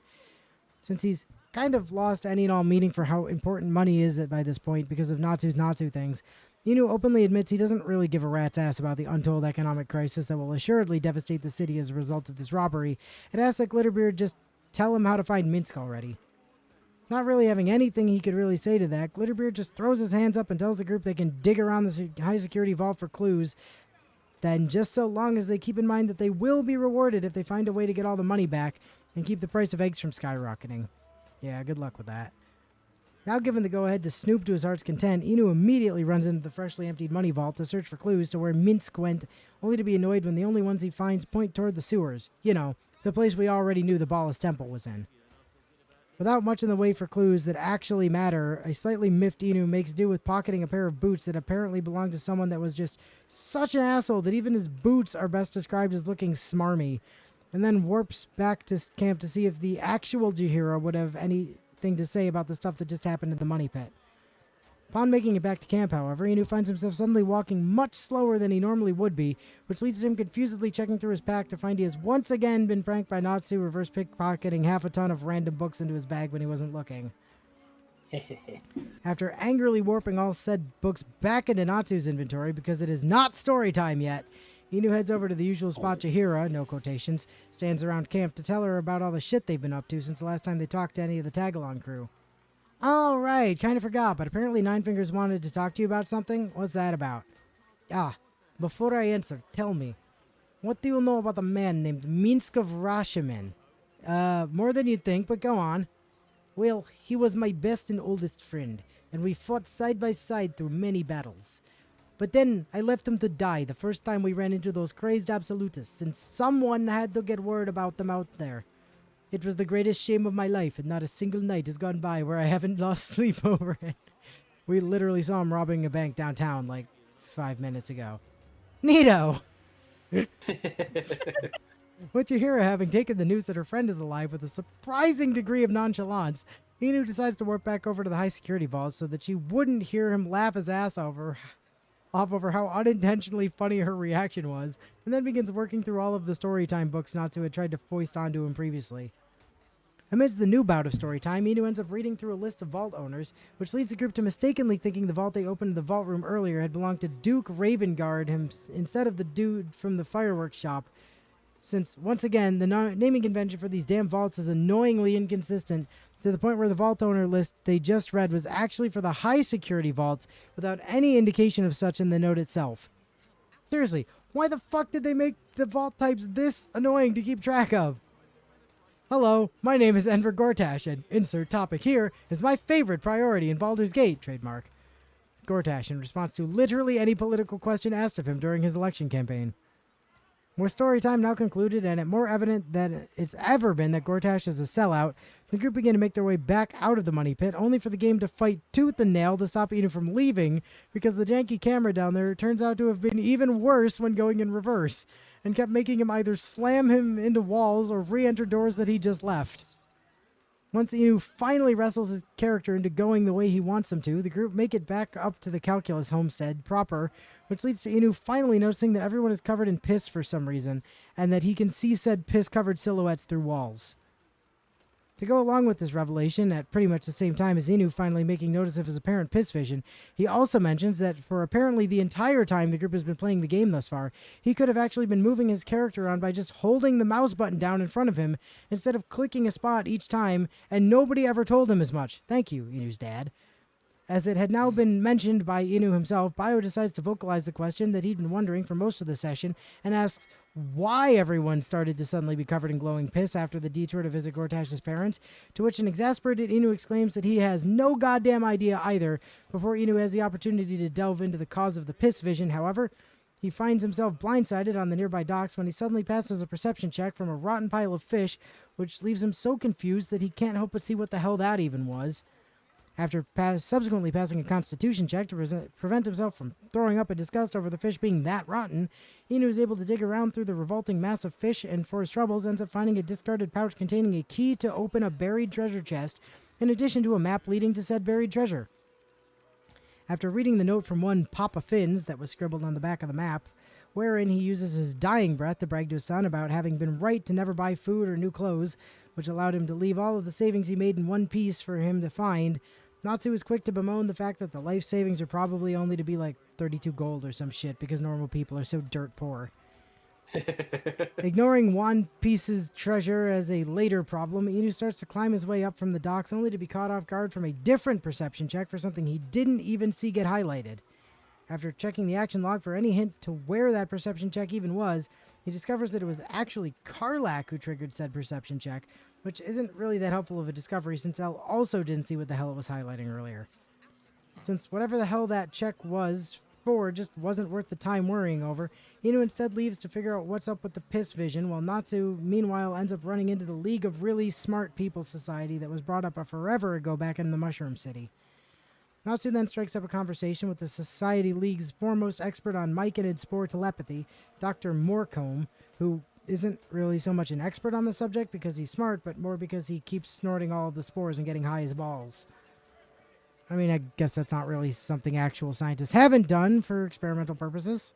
Since he's kind of lost any and all meaning for how important money is by this point because of Natsu's Natsu things, Inu openly admits he doesn't really give a rat's ass about the untold economic crisis that will assuredly devastate the city as a result of this robbery, and asks that Glitterbeard just tell him how to find Minsk already. Not really having anything he could really say to that, Glitterbeard just throws his hands up and tells the group they can dig around the high-security vault for clues, then just so long as they keep in mind that they will be rewarded if they find a way to get all the money back and keep the price of eggs from skyrocketing. Yeah, good luck with that. Now given the go-ahead to snoop to his heart's content, Inu immediately runs into the freshly emptied money vault to search for clues to where Minsk went, only to be annoyed when the only ones he finds point toward the sewers. You know, the place we already knew the Ballas Temple was in. Without much in the way for clues that actually matter, a slightly miffed Inu makes do with pocketing a pair of boots that apparently belonged to someone that was just such an asshole that even his boots are best described as looking smarmy, and then warps back to camp to see if the actual Jihira would have anything to say about the stuff that just happened in the money pit. Upon making it back to camp, however, Inu finds himself suddenly walking much slower than he normally would be, which leads to him confusedly checking through his pack to find he has once again been pranked by Natsu, reverse pickpocketing half a ton of random books into his bag when he wasn't looking. After angrily warping all said books back into Natsu's inventory because it is not story time yet, Inu heads over to the usual spot Jahira, no quotations, stands around camp to tell her about all the shit they've been up to since the last time they talked to any of the tag-along crew. All right, kind of forgot, but apparently Nine Fingers wanted to talk to you about something. What's that about? Ah, before I answer, tell me, what do you know about a man named Minsk of Rashimin? More than you'd think, but go on. Well, he was my best and oldest friend, and we fought side by side through many battles. But then I left him to die the first time we ran into those crazed absolutists, since someone had to get word about them out there. It was the greatest shame of my life, and not a single night has gone by where I haven't lost sleep over it. We literally saw him robbing a bank downtown like 5 minutes ago. Neato! With Jahira having taken the news that her friend is alive with a surprising degree of nonchalance, Inu decides to warp back over to the high security vault so that she wouldn't hear him laugh his ass off over how unintentionally funny her reaction was, and then begins working through all of the storytime books Natsu had tried to foist onto him previously. Amidst the new bout of storytime, Inu ends up reading through a list of vault owners, which leads the group to mistakenly thinking the vault they opened in the vault room earlier had belonged to Duke Ravengard instead of the dude from the fireworks shop, since, once again, the naming convention for these damn vaults is annoyingly inconsistent, to the point where the vault owner list they just read was actually for the high security vaults without any indication of such in the note itself. Seriously, why the fuck did they make the vault types this annoying to keep track of? Hello, my name is Enver Gortash, and insert topic here is my favorite priority in Baldur's Gate, trademark. Gortash in response to literally any political question asked of him during his election campaign. With storytime now concluded and it more evident than it's ever been that Gortash is a sellout, the group begin to make their way back out of the money pit, only for the game to fight tooth and nail to stop Inu from leaving, because the janky camera down there turns out to have been even worse when going in reverse, and kept making him either slam him into walls or re-enter doors that he just left. Once Inu finally wrestles his character into going the way he wants him to, the group make it back up to the Calculus homestead proper, which leads to Inu finally noticing that everyone is covered in piss for some reason, and that he can see said piss-covered silhouettes through walls. To go along with this revelation, at pretty much the same time as Inu finally making notice of his apparent piss vision, he also mentions that for apparently the entire time the group has been playing the game thus far, he could have actually been moving his character around by just holding the mouse button down in front of him instead of clicking a spot each time, and nobody ever told him as much. Thank you, Inu's dad. As it had now been mentioned by Inu himself, Bio decides to vocalize the question that he'd been wondering for most of the session and asks why everyone started to suddenly be covered in glowing piss after the detour to visit Gortash's parents, to which an exasperated Inu exclaims that he has no goddamn idea either. Before Inu has the opportunity to delve into the cause of the piss vision, however, he finds himself blindsided on the nearby docks when he suddenly passes a perception check from a rotten pile of fish, which leaves him so confused that he can't help but see what the hell that even was. After subsequently passing a constitution check to prevent himself from throwing up in disgust over the fish being that rotten, Inu is able to dig around through the revolting mass of fish and, for his troubles, ends up finding a discarded pouch containing a key to open a buried treasure chest, in addition to a map leading to said buried treasure. After reading the note from one Papa Fins that was scribbled on the back of the map, wherein he uses his dying breath to brag to his son about having been right to never buy food or new clothes, which allowed him to leave all of the savings he made in one piece for him to find, Natsu is quick to bemoan the fact that the life savings are probably only to be like 32 gold or some shit because normal people are so dirt poor. Ignoring One Piece's treasure as a later problem, Inu starts to climb his way up from the docks only to be caught off guard from a different perception check for something he didn't even see get highlighted. After checking the action log for any hint to where that perception check even was, he discovers that it was actually Karlak who triggered said perception check, which isn't really that helpful of a discovery since Elle also didn't see what the hell it was highlighting earlier. Since whatever the hell that check was for just wasn't worth the time worrying over, Inu instead leaves to figure out what's up with the piss vision, while Natsu meanwhile ends up running into the League of Really Smart People Society that was brought up a forever ago back in the Mushroom City. Natsu then strikes up a conversation with the Society League's foremost expert on myconid spore telepathy, Dr. Morecombe, who isn't really so much an expert on the subject because he's smart, but more because he keeps snorting all of the spores and getting high as balls. I mean, I guess that's not really something actual scientists haven't done for experimental purposes.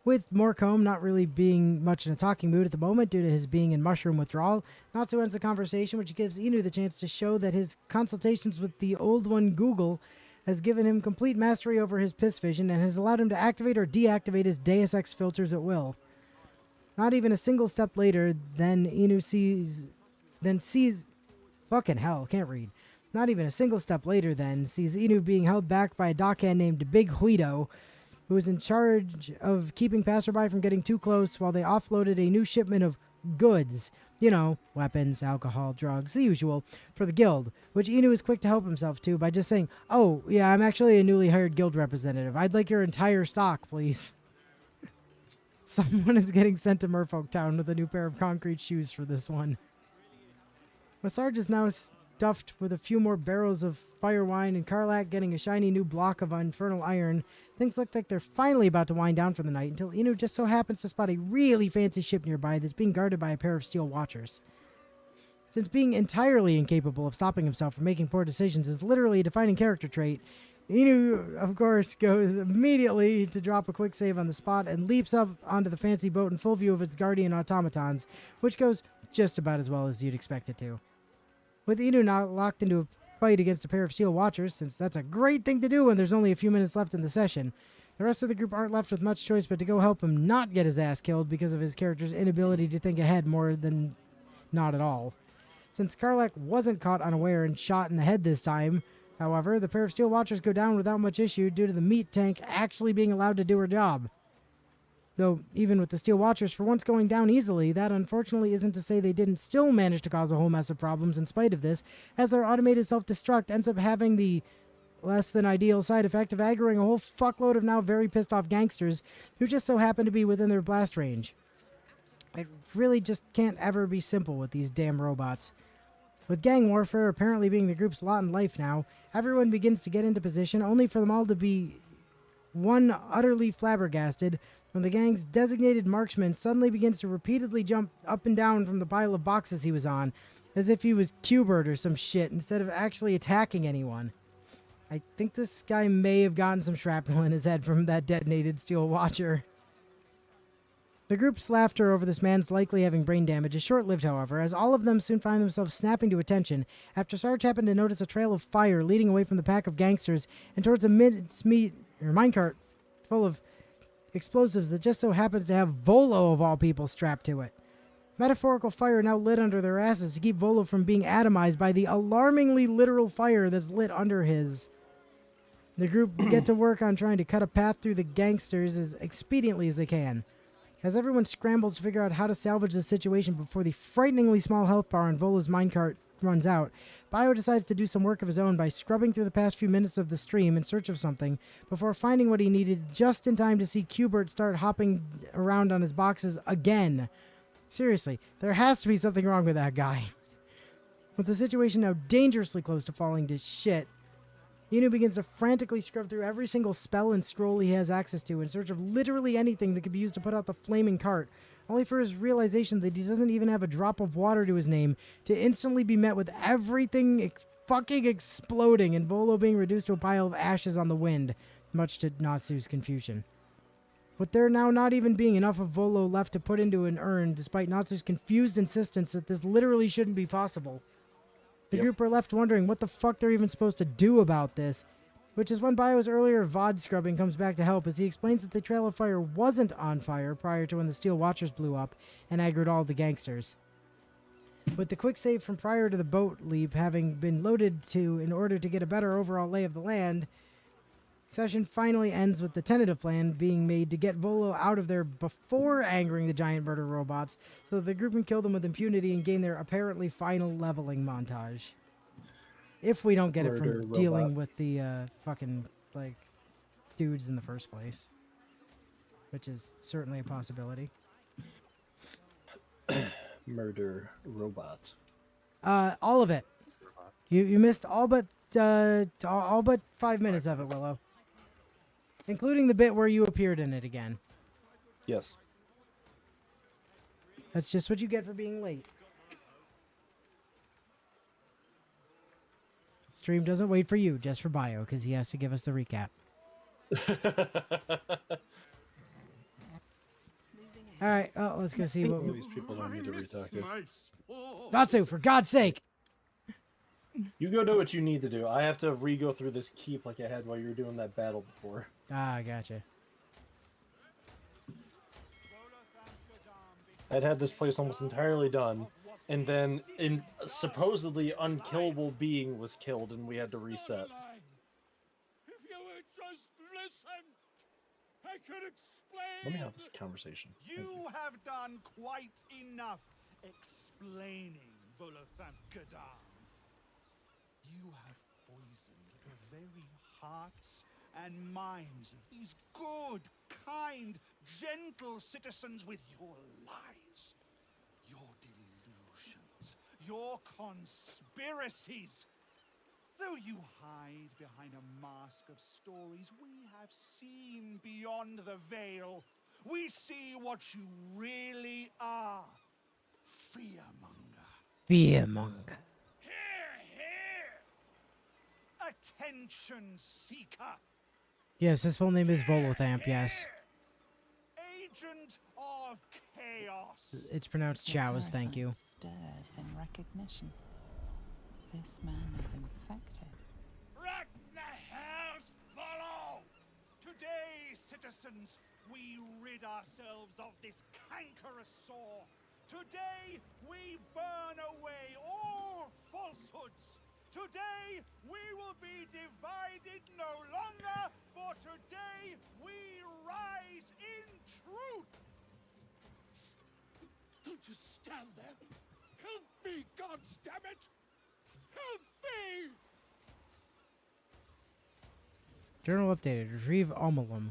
With Morecombe not really being much in a talking mood at the moment due to his being in mushroom withdrawal, Natsu ends the conversation, which gives Inu the chance to show that his consultations with the old one Google has given him complete mastery over his piss vision and has allowed him to activate or deactivate his Deus Ex filters at will. Not even a single step later, then Inu sees fucking hell, can't read. Not even a single step later then, sees Inu being held back by a dockhand named Big Huido, who was in charge of keeping passerby from getting too close while they offloaded a new shipment of goods, you know, weapons, alcohol, drugs, the usual, for the guild, which Inu is quick to help himself to by just saying, "Oh, yeah, I'm actually a newly hired guild representative. I'd like your entire stock, please." Someone is getting sent to Merfolk Town with a new pair of concrete shoes for this one. Massarge is now stuffed with a few more barrels of fire wine, and Karlak getting a shiny new block of infernal iron. Things look like they're finally about to wind down for the night until Inu just so happens to spot a really fancy ship nearby that's being guarded by a pair of steel watchers. Since being entirely incapable of stopping himself from making poor decisions is literally a defining character trait, Inu, of course, goes immediately to drop a quick save on the spot and leaps up onto the fancy boat in full view of its guardian automatons, which goes just about as well as you'd expect it to. With Inu now locked into a fight against a pair of steel watchers, since that's a great thing to do when there's only a few minutes left in the session, the rest of the group aren't left with much choice but to go help him not get his ass killed because of his character's inability to think ahead more than not at all. Since Karlak wasn't caught unaware and shot in the head this time, however, the pair of steel watchers go down without much issue due to the meat tank actually being allowed to do her job. Though, even with the steel watchers for once going down easily, that unfortunately isn't to say they didn't still manage to cause a whole mess of problems in spite of this, as their automated self-destruct ends up having the less than ideal side effect of aggroing a whole fuckload of now very pissed off gangsters who just so happen to be within their blast range. It really just can't ever be simple with these damn robots. With gang warfare apparently being the group's lot in life now, everyone begins to get into position only for them all to be one utterly flabbergasted when the gang's designated marksman suddenly begins to repeatedly jump up and down from the pile of boxes he was on, as if he was Q-Bert or some shit, instead of actually attacking anyone. I think this guy may have gotten some shrapnel in his head from that detonated steel watcher. The group's laughter over this man's likely having brain damage is short-lived, however, as all of them soon find themselves snapping to attention after Sarge happened to notice a trail of fire leading away from the pack of gangsters and towards a minecart full of explosives that just so happens to have Volo, of all people, strapped to it. Metaphorical fire now lit under their asses to keep Volo from being atomized by the alarmingly literal fire that's lit under his. The group get to work on trying to cut a path through the gangsters as expediently as they can. As everyone scrambles to figure out how to salvage the situation before the frighteningly small health bar on Volo's minecart runs out, Bio decides to do some work of his own by scrubbing through the past few minutes of the stream in search of something, before finding what he needed just in time to see Qbert start hopping around on his boxes again. Seriously, there has to be something wrong with that guy. With the situation now dangerously close to falling to shit, Inu begins to frantically scrub through every single spell and scroll he has access to in search of literally anything that could be used to put out the flaming cart, only for his realization that he doesn't even have a drop of water to his name to instantly be met with everything fucking exploding and Volo being reduced to a pile of ashes on the wind, much to Natsu's confusion. With there now not even being enough of Volo left to put into an urn, despite Natsu's confused insistence that this literally shouldn't be possible, the group are left wondering what the fuck they're even supposed to do about this, which is when Bio's earlier VOD scrubbing comes back to help as he explains that the trail of fire wasn't on fire prior to when the Steel Watchers blew up and aggroed all the gangsters. With the quick save from prior to the boat leap having been loaded to in order to get a better overall lay of the land, session finally ends with the tentative plan being made to get Volo out of there before angering the giant murder robots so that the group can kill them with impunity and gain their apparently final leveling montage. If we don't get it from dealing with the fucking, like, dudes in the first place. Which is certainly a possibility. Murder robot. All of it. You missed all but 5 minutes of it, Willow. Including the bit where you appeared in it again. Yes. That's just what you get for being late. Stream doesn't wait for you, just for Bio, because he has to give us the recap. Alright, oh, let's go see what... These people don't need to retalk it. Natsu, for God's sake! You go do what you need to do. I have to re-go through this keep like I had while you were doing that battle before. Ah, gotcha. I'd had this place almost entirely done, and then a supposedly unkillable being was killed, and we had to reset. If you would just listen, I could explain. Let me have this conversation. You have done quite enough explaining, Volothamp Gadar. You have poisoned the very hearts and minds of these good, kind, gentle citizens with your lies, your delusions, your conspiracies. Though you hide behind a mask of stories, we have seen beyond the veil. We see what you really are. Fearmonger. Fearmonger. Attention seeker. Yes, his full name is Volothamp, yes. Agent of chaos. It's pronounced Chow's, thank you. Stirs in recognition. This man is infected. Ragnahells follow. Today, citizens, we rid ourselves of this cankerous sore. Today, we burn away all falsehoods. Today, we will be divided no longer, for today, we rise in truth! Don't just stand there! Help me, goddammit! Help me! Journal updated. Retrieve Omalum.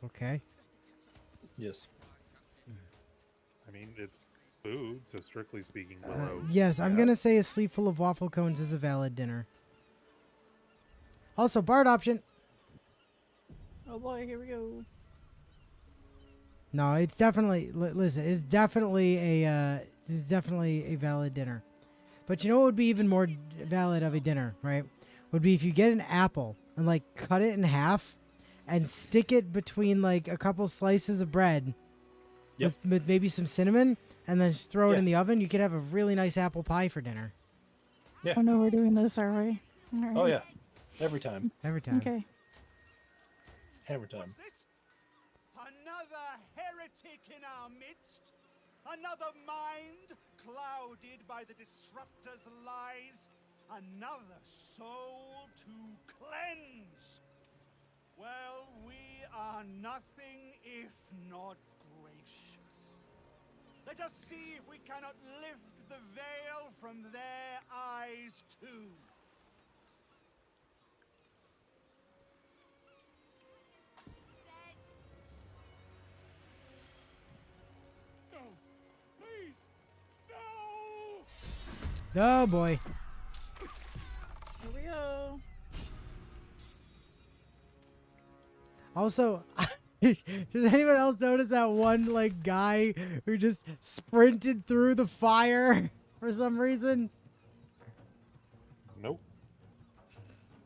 Okay. Yes. I mean, it's food, so strictly speaking, Willow. Yes, I'm going to say a sleeve full of waffle cones is a valid dinner. Also, Bard option. Oh boy, here we go. No, it's definitely, listen, it's definitely a valid dinner. But you know what would be even more valid of a dinner, right? Would be if you get an apple and, like, cut it in half and stick it between like a couple slices of bread Yep. with maybe some cinnamon, and then just throw it Yeah. in the oven. You could have a really nice apple pie for dinner Oh no, we're doing this, are we? All right. Oh yeah, every time, every time. Okay. hammer time. What's this? Another heretic in our midst? Another mind clouded by the disruptor's lies? Another soul to cleanse? Well, we are nothing if not gracious. Let us see if we cannot lift the veil from their eyes too. No, please, no! Oh boy. Here we go. Also, does anyone else notice that one like guy who just sprinted through the fire for some reason? Nope.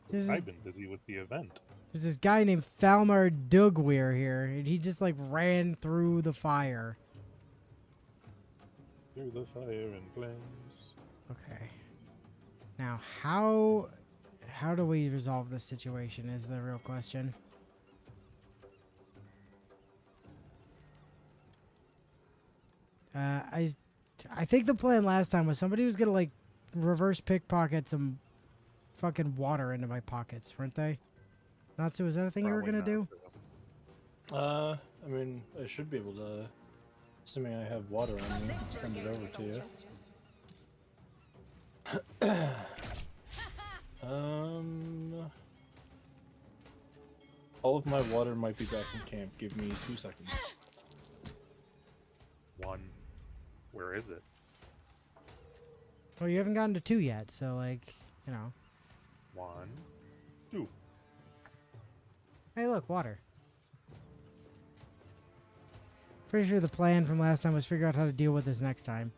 There's this, I've been busy with the event. there's this guy named Falmar Dugweir here, and he just like ran through the fire. Through the fire and flames. Okay. Now, how do we resolve this situation is the real question. I think the plan last time was somebody was gonna like reverse pickpocket some fucking water into my pockets, weren't they? Natsu, is that a thing you were Probably gonna not, do? though. I mean, I should be able to, assuming I have water on me, send it over to you. All of my water might be back in camp. Give me 2 seconds. One. Where is it? Well, you haven't gotten to 2 yet, so like, you know. 1, 2. Hey, look, water. Pretty sure the plan from last time was figure out how to deal with this next time.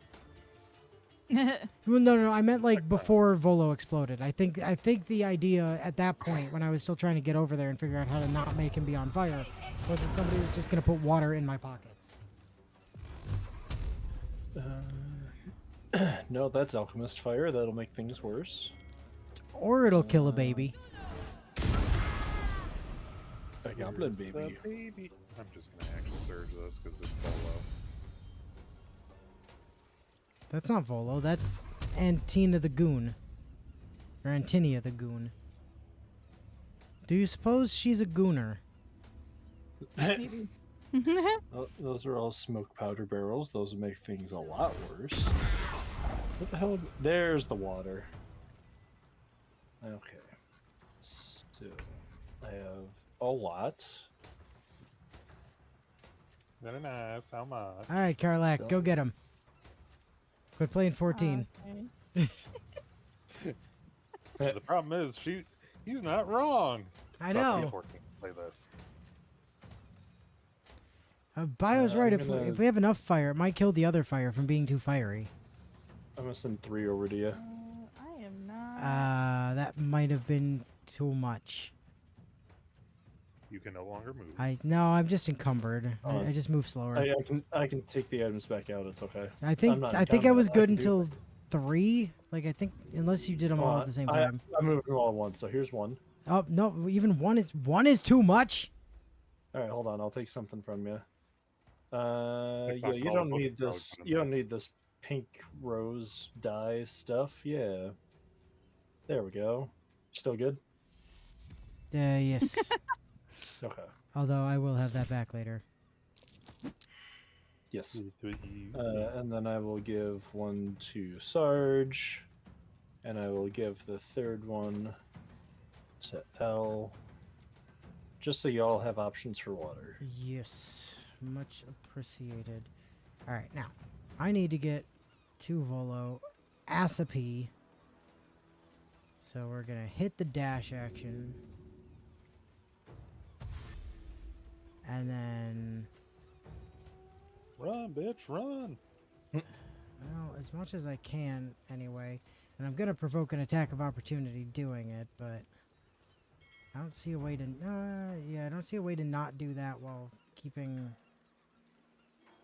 Well, no, I meant like before Volo exploded. I think the idea at that point, when I was still trying to get over there and figure out how to not make him be on fire, was that somebody was just gonna put water in my pockets. No, that's alchemist fire. That'll make things worse. Or it'll kill a baby. A goblin Where's baby. the baby. I'm just gonna actually surge this because it's Volo. That's not Volo. That's Antina the Goon. Or Antinia the Goon. Do you suppose she's a gooner? Maybe. Those are all smoke powder barrels. Those would make things a lot worse. What the hell? There's the water. Okay. So, I have a lot. Very nice. How much? All right, Karlak, go get him. Quit playing 14. Okay. The problem is, he's not wrong. I About know. 14 to play this. Bio's right. I'm If gonna- if we have enough fire, it might kill the other fire from being too fiery. I'm gonna send 3 over to you. I am not. That might have been too much. You can no longer move. I'm just encumbered. Oh. I just move slower. I can take the items back out. It's okay. I think I'm not I think I encumbered, was I good can do until 3. Like I think unless you did them all at the same time. I'm moving them all at once. So here's one. Oh no, even one is too much. All right, hold on. I'll take something from you. Yeah, not you called don't book need drugs, this. but You don't need this pink rose dye stuff. Yeah. There we go. Still good. Yes. Okay. Although I will have that back later. Yes. Mm-hmm. And then I will give one to Sarge, and I will give the third one to L. Just so y'all have options for water. Yes, much appreciated. All right, now I need to get to Volo ASAP. So we're gonna hit the dash action, and then Run, bitch, run! well, as much as I can anyway. And I'm gonna provoke an attack of opportunity doing it, but I don't see a way to. Yeah, I don't see a way to not do that while keeping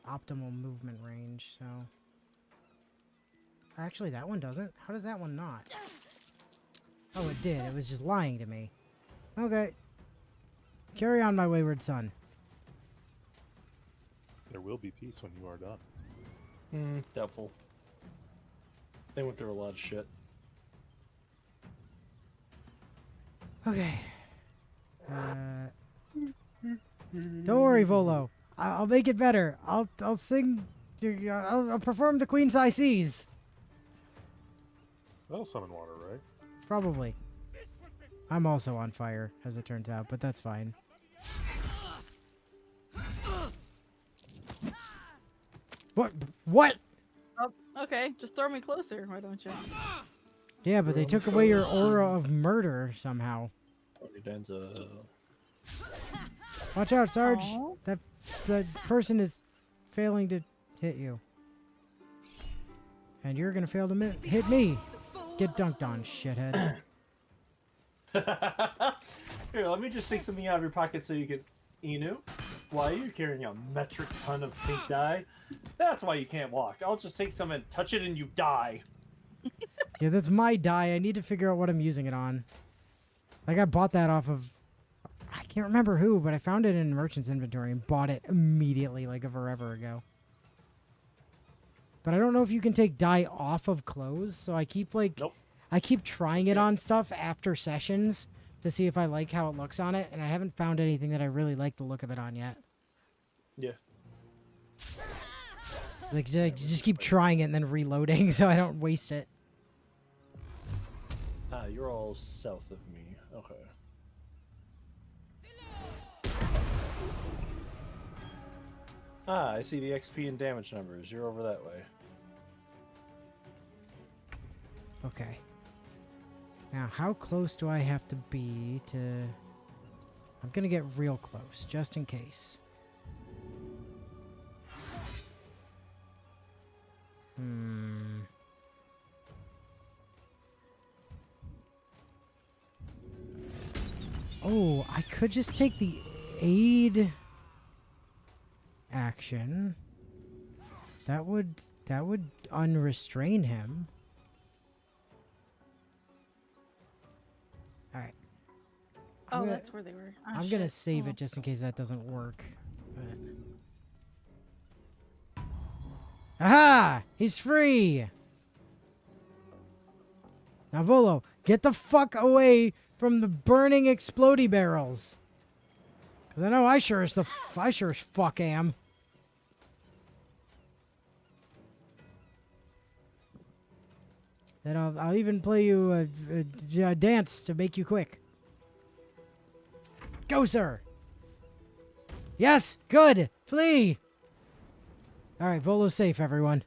optimal movement range. So, actually, that one doesn't. How does that one not? Oh, it did. It was just lying to me. Okay. Carry on, my wayward son. There will be peace when you are done. Doubtful. They went through a lot of shit. Okay. Don't worry, Volo. I'll make it better. I'll sing. I'll perform the Queen's High Seas. That'll summon water, right? Probably. I'm also on fire, as it turns out, but that's fine. What? What? Oh, okay. Just throw me closer. Why don't you? Yeah, but they took away your aura of murder somehow. Watch out, Sarge. Aw. That person is failing to hit you. And you're gonna fail to hit me. Get dunked on, shithead. Here, let me just take something out of your pocket so you can... Inu, why are you carrying a metric ton of pink dye? That's why you can't walk. I'll just take some and touch it and you die. Yeah, that's my dye. I need to figure out what I'm using it on. Like, I bought that off of... I can't remember who, but I found it in Merchant's inventory and bought it immediately, like forever ago. But I don't know if you can take dye off of clothes, so I keep, like... Nope. I keep trying it on stuff after sessions to see if I like how it looks on it, and I haven't found anything that I really like the look of it on yet. Yeah. It's like, just keep trying it and then reloading so I don't waste it. Ah, you're all south of me. Okay. Ah, I see the XP and damage numbers. You're over that way. Okay. Now, how close do I have to be to... I'm gonna get real close, just in case. Oh, I could just take the aid action. That would unrestrain him. All right. Oh, that's where they were. Ah, I'm gonna shit. save Oh. it just in case that doesn't work. But... Aha! He's free! Now, Volo, get the fuck away from the burning explodey barrels. Because I know I sure as fuck am. Then I'll even play you a dance to make you quick. Go, sir! Yes! Good! Flee! Alright, Volo's safe, everyone.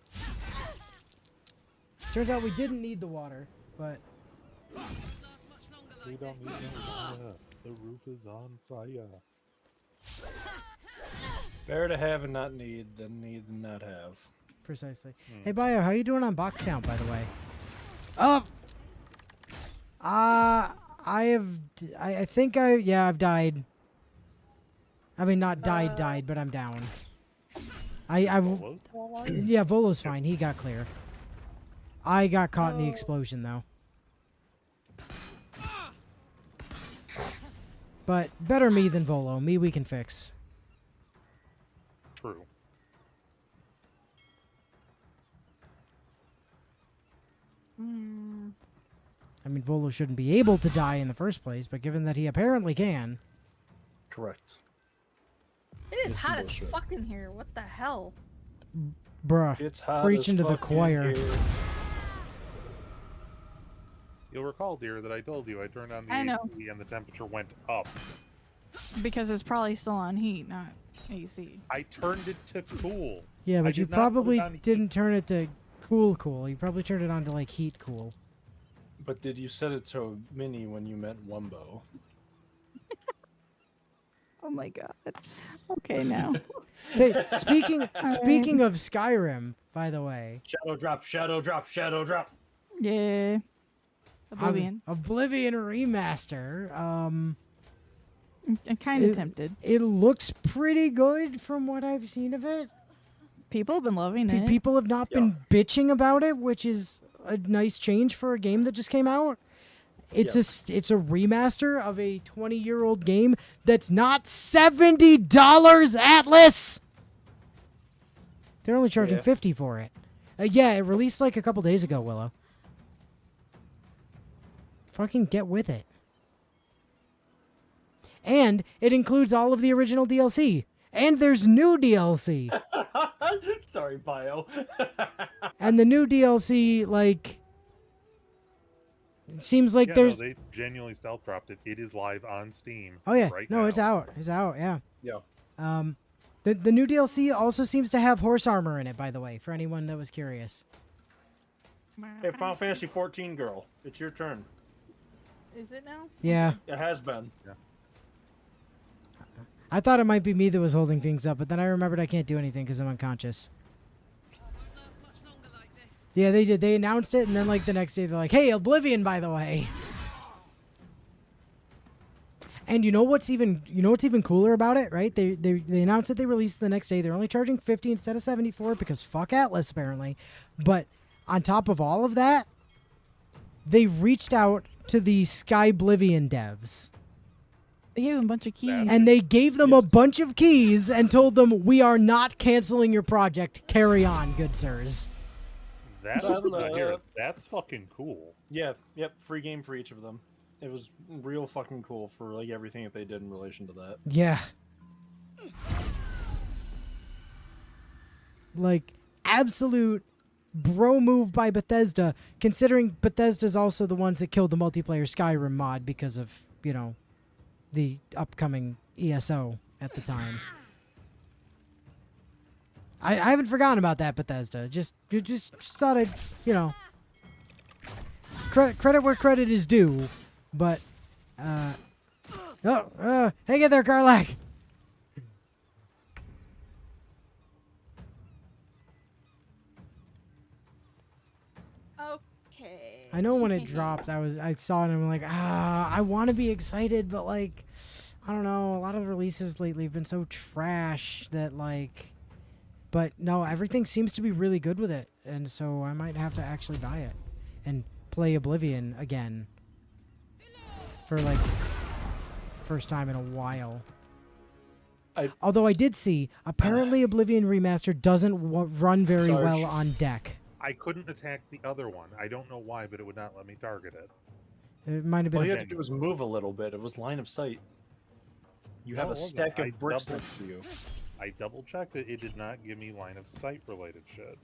Turns out we didn't need the water, but... We don't need no fire. The roof is on fire. Better to have and not need than need and not have. Precisely. Hey, Bio, how you doing on box count, by the way? Oh! I think I've died. I mean, not died, but I'm down. Yeah, Volo's fine. He got clear. I got caught in the explosion, though. But better me than Volo. Me we can fix. True. I mean, Volo shouldn't be able to die in the first place, but given that he apparently can... Correct. It is Yes, hot as bullshit. fuck in here. What the hell? Bruh. It's hot Preach as into the fuck in choir. here. You'll recall, dear, that I told you I turned on the I know. AC and the temperature went up. Because it's probably still on heat, not AC. I turned it to cool. Yeah, I but you did not put it probably on heat. didn't turn it to cool. You probably turned it on to, like, heat cool. But did you set it to mini when you meant Wumbo? Oh my god. Okay, now. Okay, speaking of Skyrim, by the way, Shadow drop, shadow drop, shadow drop. Yeah. Oblivion. Oblivion Remaster. I'm kind of tempted. It looks pretty good from what I've seen of it. People have been loving it. People have not been bitching about it, which is a nice change for a game that just came out. It's it's a remaster of a 20-year-old game that's not $70, Atlas. They're only charging $50 for it. Yeah, it released like a couple days ago, Willow. Fucking get with it. And it includes all of the original DLC. And there's new DLC. Sorry, Bio. And the new DLC, like, it seems like there's... No, they genuinely stealth dropped it. It is live on Steam. Oh, yeah. Right No, now. it's out. It's out, yeah. Yeah. The new DLC also seems to have horse armor in it, by the way, for anyone that was curious. Hey, Final Fantasy 14 girl, it's your turn. Is it now? Yeah. It has been. Yeah. I thought it might be me that was holding things up, but then I remembered I can't do anything because I'm unconscious. Yeah, they did. They announced it, and then like the next day they're like, "Hey, Oblivion, by the way." And you know what's even cooler about it, right? They announced that they released the next day. They're only charging 50 instead of 74 because fuck Atlas apparently. But on top of all of that, they reached out to the Skyblivion devs. They gave them a bunch of keys. And they gave them a bunch of keys and told them, "We are not canceling your project. Carry on, good sirs." That's not here. That's fucking cool. Yeah, yep, free game for each of them. It was real fucking cool for like everything that they did in relation to that. Yeah. Like, absolute bro move by Bethesda, considering Bethesda's also the ones that killed the multiplayer Skyrim mod because of, you know, the upcoming ESO at the time. I haven't forgotten about that, Bethesda. Just thought I'd, you know, credit where credit is due, but hey, get there, Karlak. Okay. I know when it dropped, I saw it and I'm like, I want to be excited, but like, I don't know. A lot of the releases lately have been so trash that like, but no, everything seems to be really good with it, and so I might have to actually buy it and play Oblivion again for like first time in a while. Although I did see, apparently Oblivion Remaster doesn't run very well on deck. I couldn't attack the other one. I don't know why, but it would not let me target it. It might have been. All you had to do was move a little bit. It was line of sight. You have a stack of bricks next to you. I double checked it. It did not give me line of sight related shit.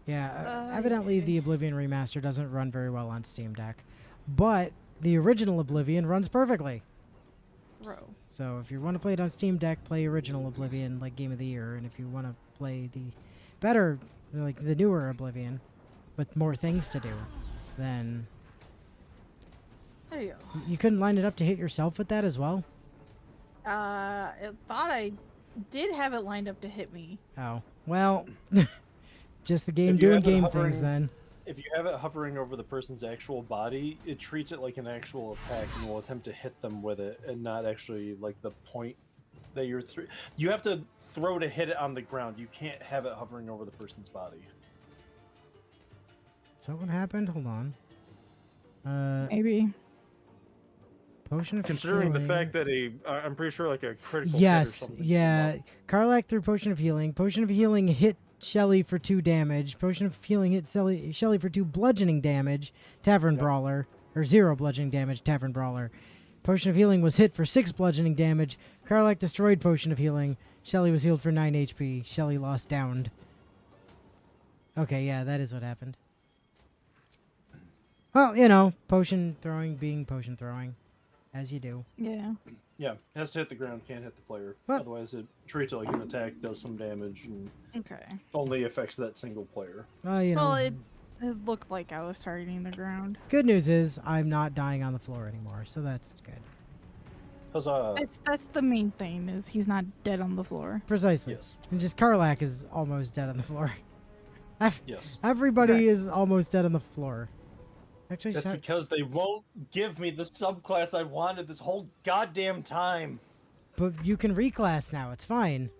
Yeah, evidently the Oblivion Remaster doesn't run very well on Steam Deck, but the original Oblivion runs perfectly. Bro. So if you want to play it on Steam Deck, play original Oblivion like Game of the Year, and if you want to play the better, like the newer Oblivion, with more things to do, then There you go. you couldn't line it up to hit yourself with that as well? I thought I did have it lined up to hit me. Oh, well, just the game If you doing have it game hovering- things then. If you have it hovering over the person's actual body, it treats it like an actual attack and will attempt to hit them with it, and not actually like the point that you're you have to throw to hit it on the ground. You can't have it hovering over the person's body. Is that what happened? Hold on. Maybe. Potion of Considering the healing. fact that I'm pretty sure like a critical hit or Yes, something. yeah. Karlak threw Potion of Healing. Potion of Healing hit Shelly for 2 damage. Potion of Healing hit Shelly for 2 bludgeoning damage. Tavern Brawler. Or 0 bludgeoning damage, Tavern Brawler. Potion of Healing was hit for 6 bludgeoning damage. Karlak destroyed Potion of Healing. Shelly was healed for 9 HP. Shelly lost downed. Okay, yeah, that is what happened. Well, you know, potion throwing being potion throwing. As you do. Yeah. Yeah, it has to hit the ground, can't hit the player. What? Otherwise, it treats it like an attack, does some damage, and Okay. only affects that single player. Well, you know. Well, it looked like I was targeting the ground. Good news is I'm not dying on the floor anymore, so that's good. Huzzah! That's the main thing, is he's not dead on the floor. Precisely. Yes. And just Karlak is almost dead on the floor. Yes. Everybody Right. is almost dead on the floor. Actually, That's because they won't give me the subclass I wanted this whole goddamn time. but you can reclass now. It's fine.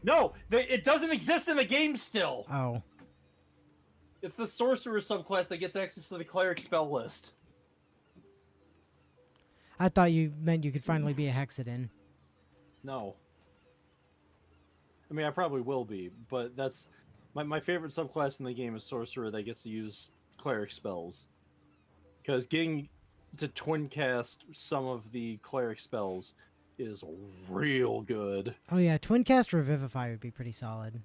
No, it doesn't exist in the game still. Oh. It's the sorcerer subclass that gets access to the cleric spell list. I thought you meant you could finally be a Hexadin. No. I mean, I probably will be, but that's my favorite subclass in the game is sorcerer that gets to use cleric spells. Because getting to twin cast some of the cleric spells is real good. Oh yeah, Twin Cast Revivify would be pretty solid.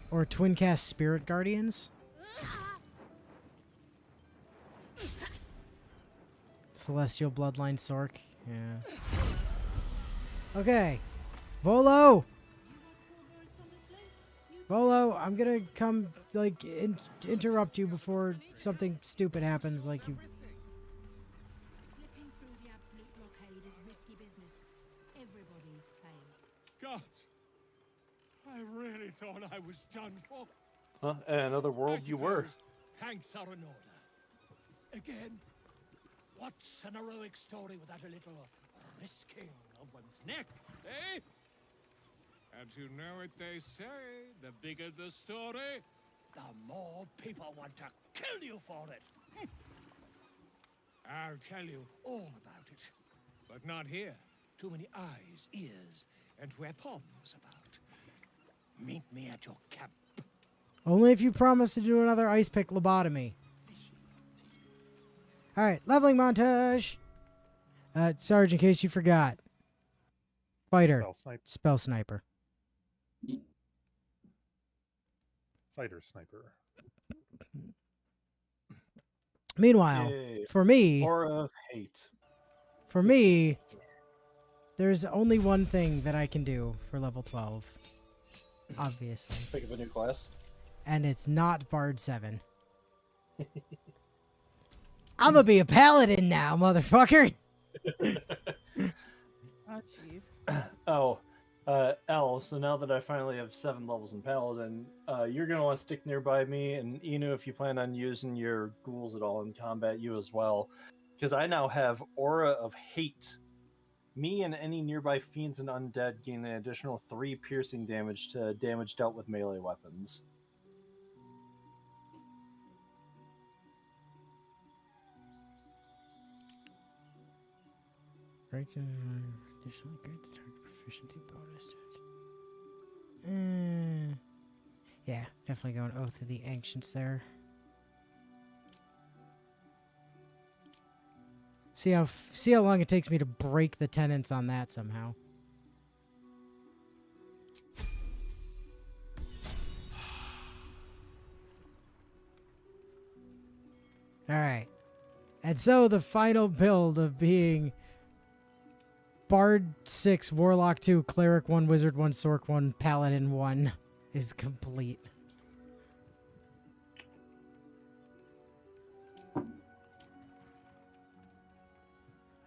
Or Twin Cast Spirit Guardians. Celestial Bloodline Sork. Yeah. Okay. Volo! Volo, I'm gonna come, like, interrupt you before something stupid happens, like you... Slipping through the absolute blockade is risky business. Everybody pays. Gods, I really thought I was done for. Huh? In another world, I you were. suppose thanks are in order. Again, what's an heroic story without a little risking of one's neck, eh? And you know what they say, the bigger the story, the more people want to kill you for it. I'll tell you all about it, but not here. Too many eyes, ears, and weapons about. Meet me at your camp. Only if you promise to do another ice pick lobotomy. Alright, leveling montage! Sarge, in case you forgot. Fighter. Spell sniper. Spell sniper. Fighter sniper. Meanwhile, Yay. for me, Aura of hate. for me, there's only one thing that I can do for level 12. Obviously. Pick up a new class. And it's not Bard 7. I'm gonna be a paladin now, motherfucker! Oh, jeez. Oh, L, so now that I finally have 7 levels in Paladin, you're going to want to stick nearby me, and Inu, if you plan on using your ghouls at all in combat, you as well. Because I now have Aura of Hate. Me and any nearby fiends and undead gain an additional 3 piercing damage to damage dealt with melee weapons. Additionally, grant the target proficiency bonus. Yeah, definitely going Oath of the Ancients there. See how long it takes me to break the tenants on that somehow. All right, and so the final build of being Bard 6, Warlock 2, Cleric 1, Wizard 1, Sork 1, Paladin 1 is complete. I'm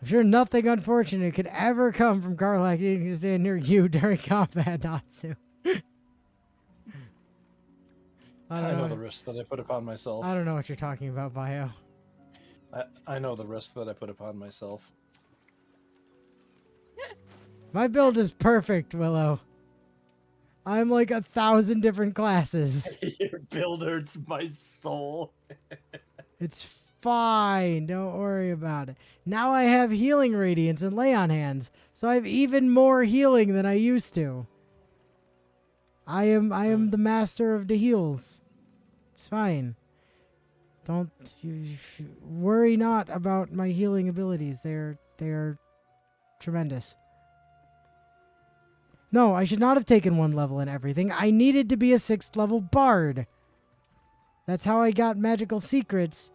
sure nothing unfortunate could ever come from Karlak needing to stand near you during combat, Natsu. I know the risk that I put upon myself. I don't know what you're talking about, Bio. I know the risk that I put upon myself. My build is perfect, Willow. I'm like 1,000 different classes. Your build hurts my soul. It's fine. Don't worry about it. Now I have healing radiance and lay on hands, so I have even more healing than I used to. I am the master of the heals. It's fine. Don't worry not about my healing abilities. They are tremendous. No, I should not have taken 1 level in everything. I needed to be a 6th level bard. That's how I got magical secrets.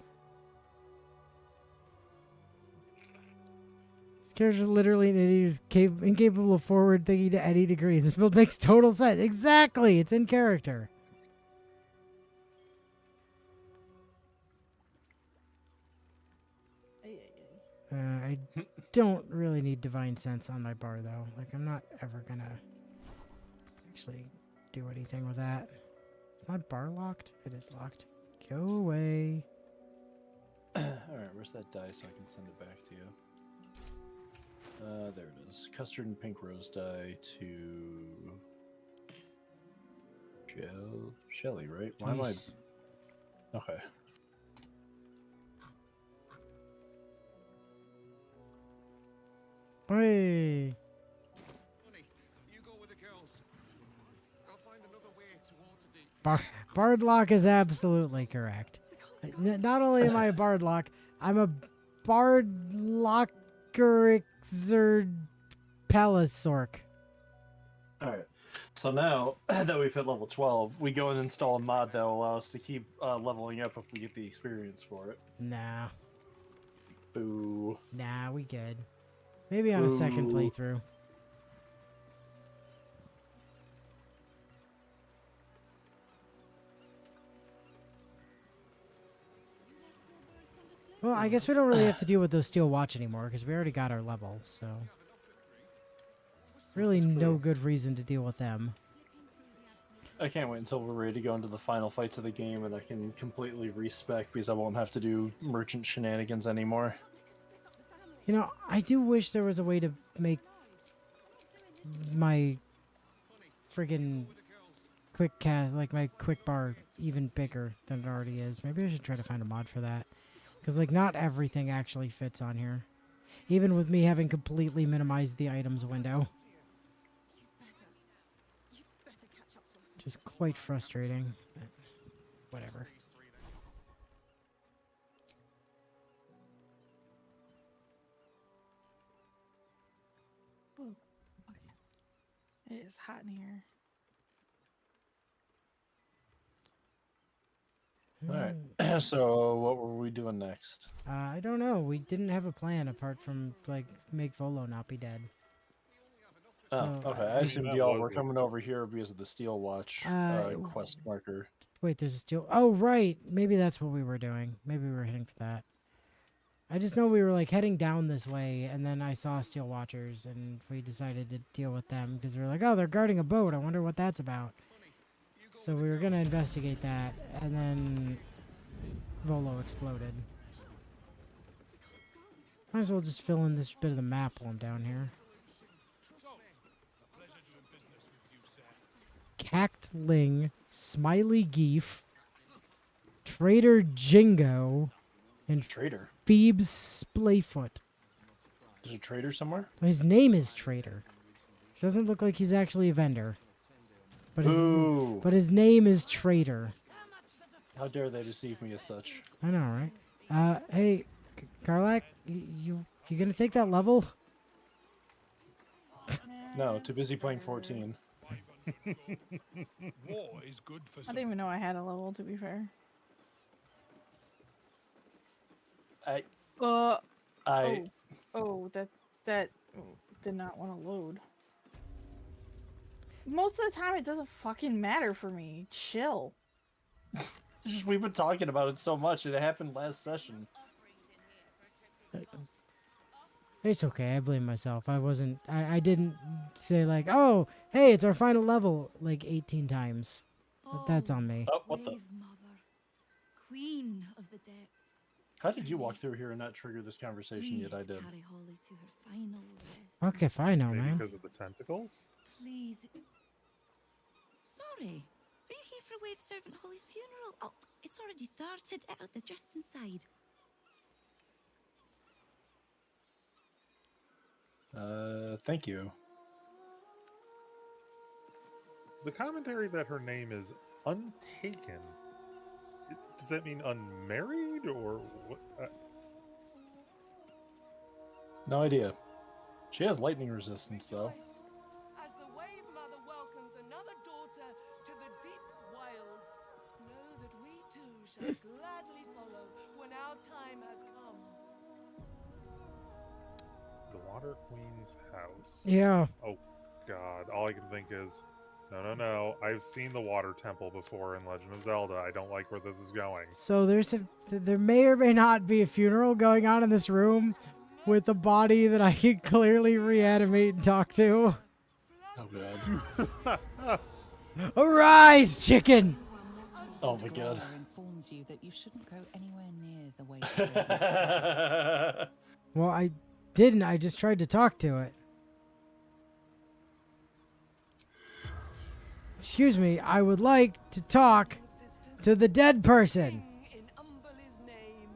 This character's literally an idiot who's incapable of forward thinking to any degree. This build makes total sense. Exactly, it's in character. I don't really need Divine Sense on my bar, though. Like, I'm not ever gonna actually do anything with that. Is my bar locked? It is locked. Go away. Alright, where's that die so I can send it back to you? There it is. Custard and pink rose die to Shelly, right? Why am I? Jeez. Okay. Hey. Honey, you go with the girls. I'll find another way towards a deep. Bard lock is absolutely correct. Not only am I a Bard lock, I'm a Bard lockerixerd palasork. Alright. So now that we've hit level 12, we go and install a mod that will allow us to keep leveling up if we get the experience for it. Nah. Boo. Nah, we good. Maybe on a second Boo. playthrough. Well, I guess we don't really have to deal with those steel watch anymore because we already got our level, so really no good reason to deal with them. I can't wait until we're ready to go into the final fights of the game and I can completely respec because I won't have to do merchant shenanigans anymore. You know, I do wish there was a way to make my friggin' quick cast, like my quick bar, even bigger than it already is. Maybe I should try to find a mod for that. Because, like, not everything actually fits on here. Even with me having completely minimized the items window. Which is quite frustrating. But whatever. Ooh, okay. It is hot in here. Alright, so what were we doing next? I don't know. We didn't have a plan apart from, like, make Volo not be dead. Oh, So, okay. I mean, assumed that y'all was were it. coming over here because of the Steel Watch quest marker. Wait, there's a steel... Oh, right. Maybe that's what we were doing. Maybe we were heading for that. I just know we were, like, heading down this way, and then I saw Steel Watchers, and we decided to deal with them, because we were like, oh, they're guarding a boat. I wonder what that's about. So we were going to investigate that, and then Volo exploded. Might as well just fill in this bit of the map while I'm down here. Cactling, Smiley Geef, Trader Jingo, and Traitor. Phoebes Splayfoot. There's a traitor somewhere? His name is Trader. Doesn't look like he's actually a vendor. Ooh. But his name is Trader. How dare they deceive me as such? I know, right? Hey, Karlak, you gonna take that level? No, too busy playing 14. War is good for I some. didn't even know I had a level, to be fair. Oh, that did not want to load. Most of the time, it doesn't fucking matter for me. Chill. We've been talking about it so much, and it happened last session. It's okay. I blame myself. I didn't say like, oh, hey, it's our final level like 18 times. But that's on me. Oh, what the? Brave mother, queen of the depths. How did you walk through here and not trigger this conversation yet? I Please did. carry Holly to her final rest. Okay, fine now, Maybe man. because of the tentacles? Please. Sorry. Are you here for Wave Servant Holly's funeral? Oh, it's already started. Out the just inside. Thank you. The commentary that her name is Untaken. Does that mean unmarried or what? No idea. She has lightning resistance, though. As the Wave Mother welcomes another daughter to the deep wilds, know that we too shall gladly follow when our time has come. The Water Queen's house. Yeah. Oh, God. All I can think is, no. I've seen the Water Temple before in Legend of Zelda. I don't like where this is going. So there may or may not be a funeral going on in this room. with a body that I could clearly reanimate and talk to. Oh god. Arise, chicken! Oh my god. Informs you that you shouldn't go anywhere near the wave serpent's body. Well, I didn't. I just tried to talk to it. Excuse me, I would like to talk to the dead person. In Umberly's name.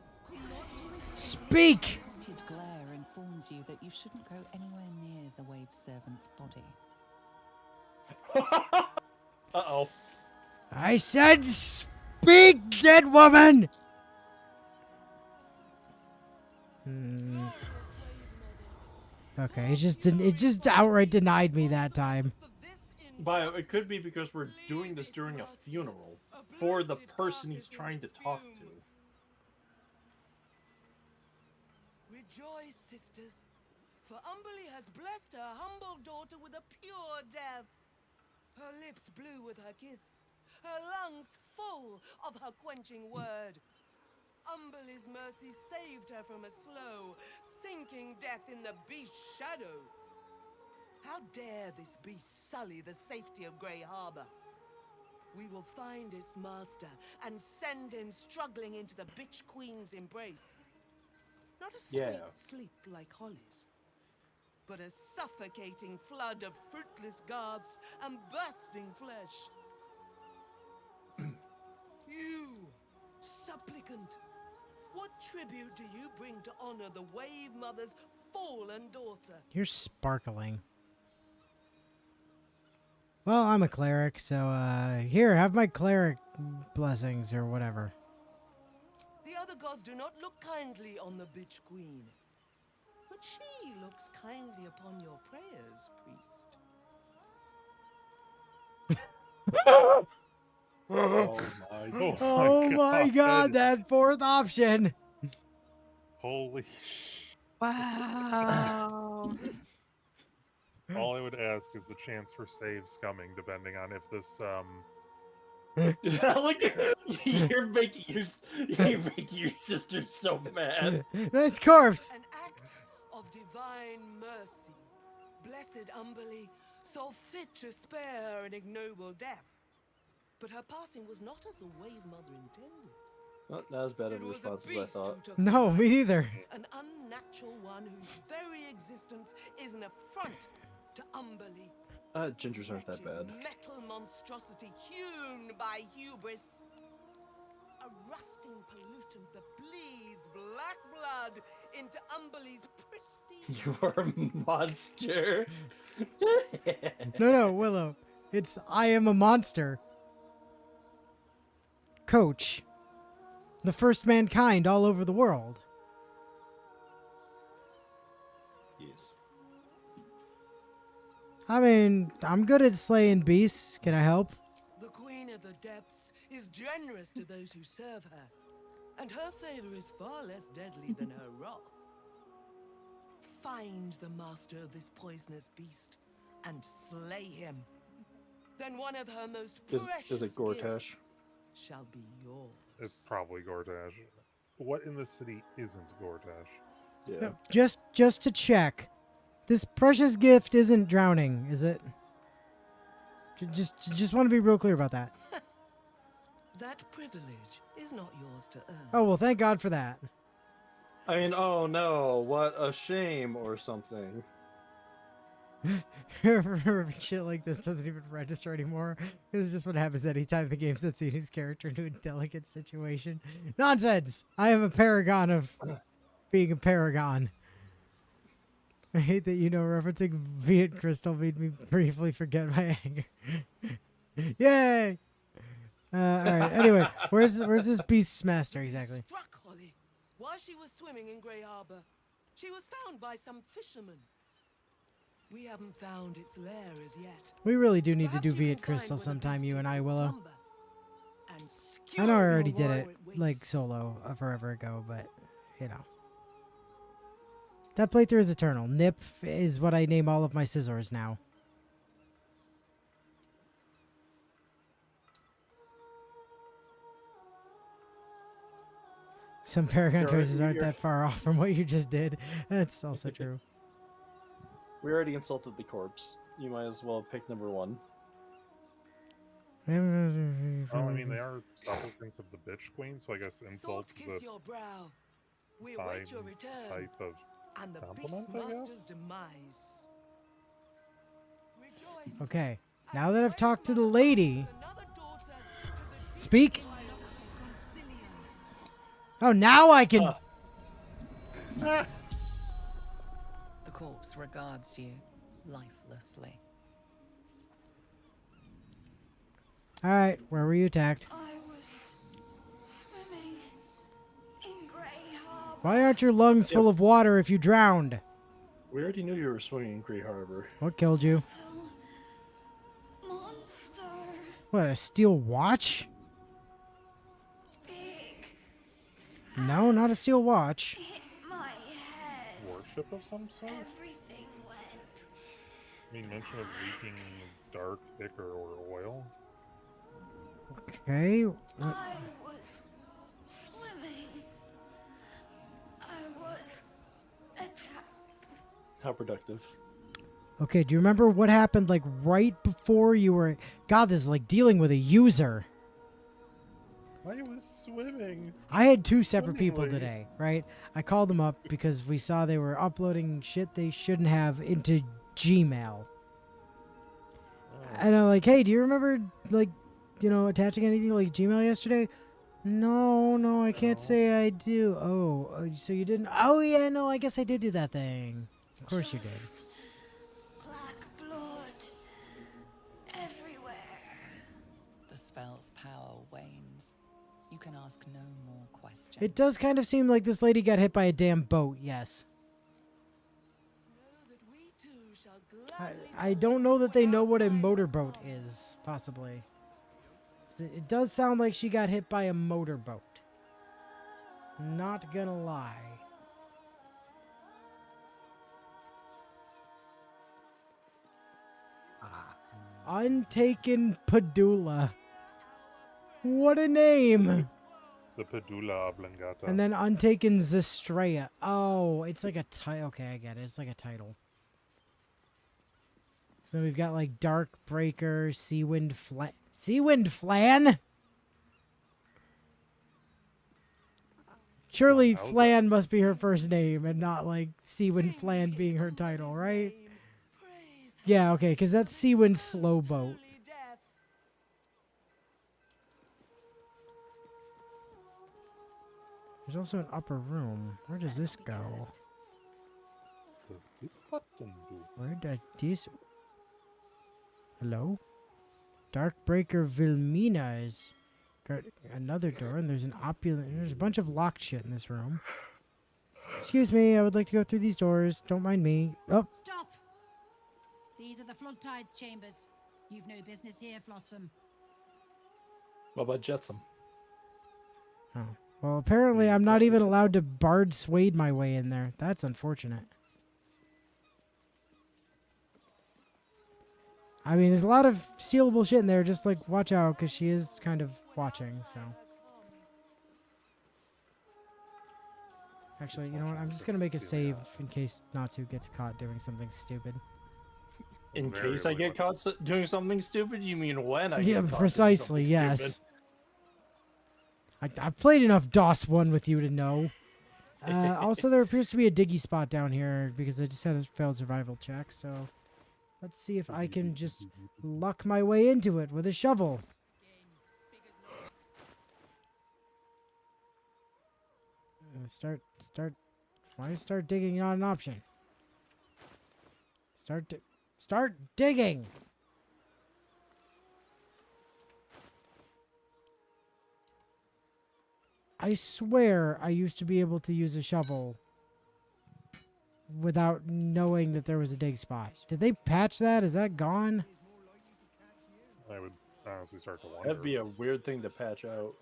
Speak! Tinted glare informs you that you shouldn't go anywhere near the wave servant's body. Uh-oh. I said speak, dead woman! Okay, it just outright denied me that time. Bio, it could be because we're doing this during a funeral for the person he's trying to talk to. Rejoice, sisters, for Umberly has blessed her humble daughter with a pure death. Her lips blue with her kiss, her lungs full of her quenching word. Umberly's mercy saved her from a slow, sinking death in the beast's shadow. How dare this beast sully the safety of Grey Harbor? We will find its master and send him struggling into the bitch queen's embrace. Not a sweet Yeah. sleep like Holly's, but a suffocating flood of fruitless garbs and bursting flesh. You, supplicant, what tribute do you bring to honor the Wave Mother's fallen daughter? You're sparkling. Well, I'm a cleric, so here, have my cleric blessings or whatever. The other gods do not look kindly on the bitch queen, but she looks kindly upon your prayers, priest. Oh my Oh my god, that fourth option! Holy Wow. All I would ask is the chance for saves coming, depending on if this Look, you're making your sister so mad. Nice corpse! An act of divine mercy. Blessed Umberly saw fit to spare her an ignoble death. But her passing was not as the Wave Mother intended. Not as bad of It a was response as I beast who thought. took No, her me life. neither. An unnatural one whose very existence is an affront to Umberly. Gingers aren't that bad. Wretched metal monstrosity hewn by hubris. A rusting pollutant that bleeds black blood into Umberly's pristine. You are a monster. No, Willow. It's I am a monster. Coach. The first mankind all over the world. Yes. I mean, I'm good at slaying beasts. Can I help? The Queen of the Depths is generous to those who serve her, and her favor is far less deadly than her wrath. Find the master of this poisonous beast and slay him. Then one of her most precious Is it Gortash? gifts shall be yours. it's probably Gortash. What in the city isn't Gortash? Yeah. No, just to check. This precious gift isn't drowning, is it? Just want to be real clear about that. That privilege is not yours to earn. Oh, well, thank God for that. I mean, oh no, what a shame or something. Shit like this doesn't even register anymore. This is just what happens anytime the game sets a his character into a delicate situation. Nonsense! I am a paragon of being a paragon. I hate that referencing Viet Crystal made me briefly forget my anger. Yay! Alright, anyway, where's this beast's master exactly? Struck Holly while she was swimming in Grey Harbor. She was found by some fishermen. We haven't found its lair as yet. We really do need to Perhaps do you can Viet find Crystal where the sometime, beast you and takes I, its Willow. slumber and I skewer know I your already did while it, waits. like, solo forever ago, but, That playthrough is eternal. Nip is what I name all of my scissors now. Some Paragon You're- choices aren't you're- that far off from what you just did. That's also true. We already insulted the corpse. You might as well pick number 1. Oh, I mean, they are supplicants of the bitch queen, so I guess insults Thoughts is kiss a your brow. We fine await your return type of and the compliment, I Beastmaster's guess? demise. Rejoice. Okay, as now the that I've brave talked to the mother lady, offers another daughter to the deep speak. wilds. Oh, now I can. Ah. The corpse regards you lifelessly. All right, where were you attacked? I was swimming in Grey Harbor. Why aren't your lungs full of water if you drowned? We already knew you were swimming in Grey Harbor. What killed you? Little monster. What, a steel watch? Big. No, not a steel watch. Hit my head. worship of some sort? Everything went. I mean, mention of leaking dark, ichor, or oil? Okay. I was swimming. I was attacked. How productive. Okay, do you remember what happened like right before you were... God, this is like dealing with a user. I was swimming. I had 2 separate people Swimmingly. today, right? I called them up because we saw they were uploading shit they shouldn't have into Gmail. And I'm like, hey, do you remember, like, you know, attaching anything like Gmail yesterday? No, I can't No. say I do. Oh, so you didn't? Oh, yeah, no, I guess I did do that thing. Of course you did. Just black blood everywhere. The spell's power wanes. You can ask no more questions. It does kind of seem like this lady got hit by a damn boat, yes. Know that we too shall gladly I go don't know that they where know our what a time has motorboat come. is, possibly. It does sound like she got hit by a motorboat. Not gonna lie. Untaken Padula. What a name! The Pedula oblongata. And then Untaken Zestrea. Oh, it's like a title. Okay, I get it. It's like a title. So we've got like Dark Breaker, Seawind Flan. Seawind Flan? Surely Wow, how's Flan must be her first name and not like Seawind Flan being her title, right? Praise Yeah, okay, because that's Seawind Slowboat. holy death. There's also an upper room. Where does this go? Does this button do? Where does this... Hello? Darkbreaker Vilmina is... Got another door, and there's an opulent... There's a bunch of locked shit in this room. Excuse me, I would like to go through these doors. Don't mind me. Oh, Stop! These are the flood tides chambers. You've no business here, Flotsam. What about Jetsam? oh. Well, apparently I'm not even allowed to bard swade my way in there. That's unfortunate. I mean, there's a lot of stealable shit in there. Just, like, watch out, because she is kind of watching, so... Actually, you know what? I'm just gonna make a save in case Natsu gets caught doing something stupid. In Very case I get caught doing something stupid, you mean when I get Yeah, caught doing precisely, something yes. stupid? I've played enough DOS 1 with you to know. Also, there appears to be a diggy spot down here because I just had a failed survival check, so... Let's see if I can just luck my way into it with a shovel. Start. Why is start digging not an option? Start digging! I swear I used to be able to use a shovel without knowing that there was a dig spot. Did they patch that? Is that gone? I would honestly start to wonder. That'd be a weird thing to patch out.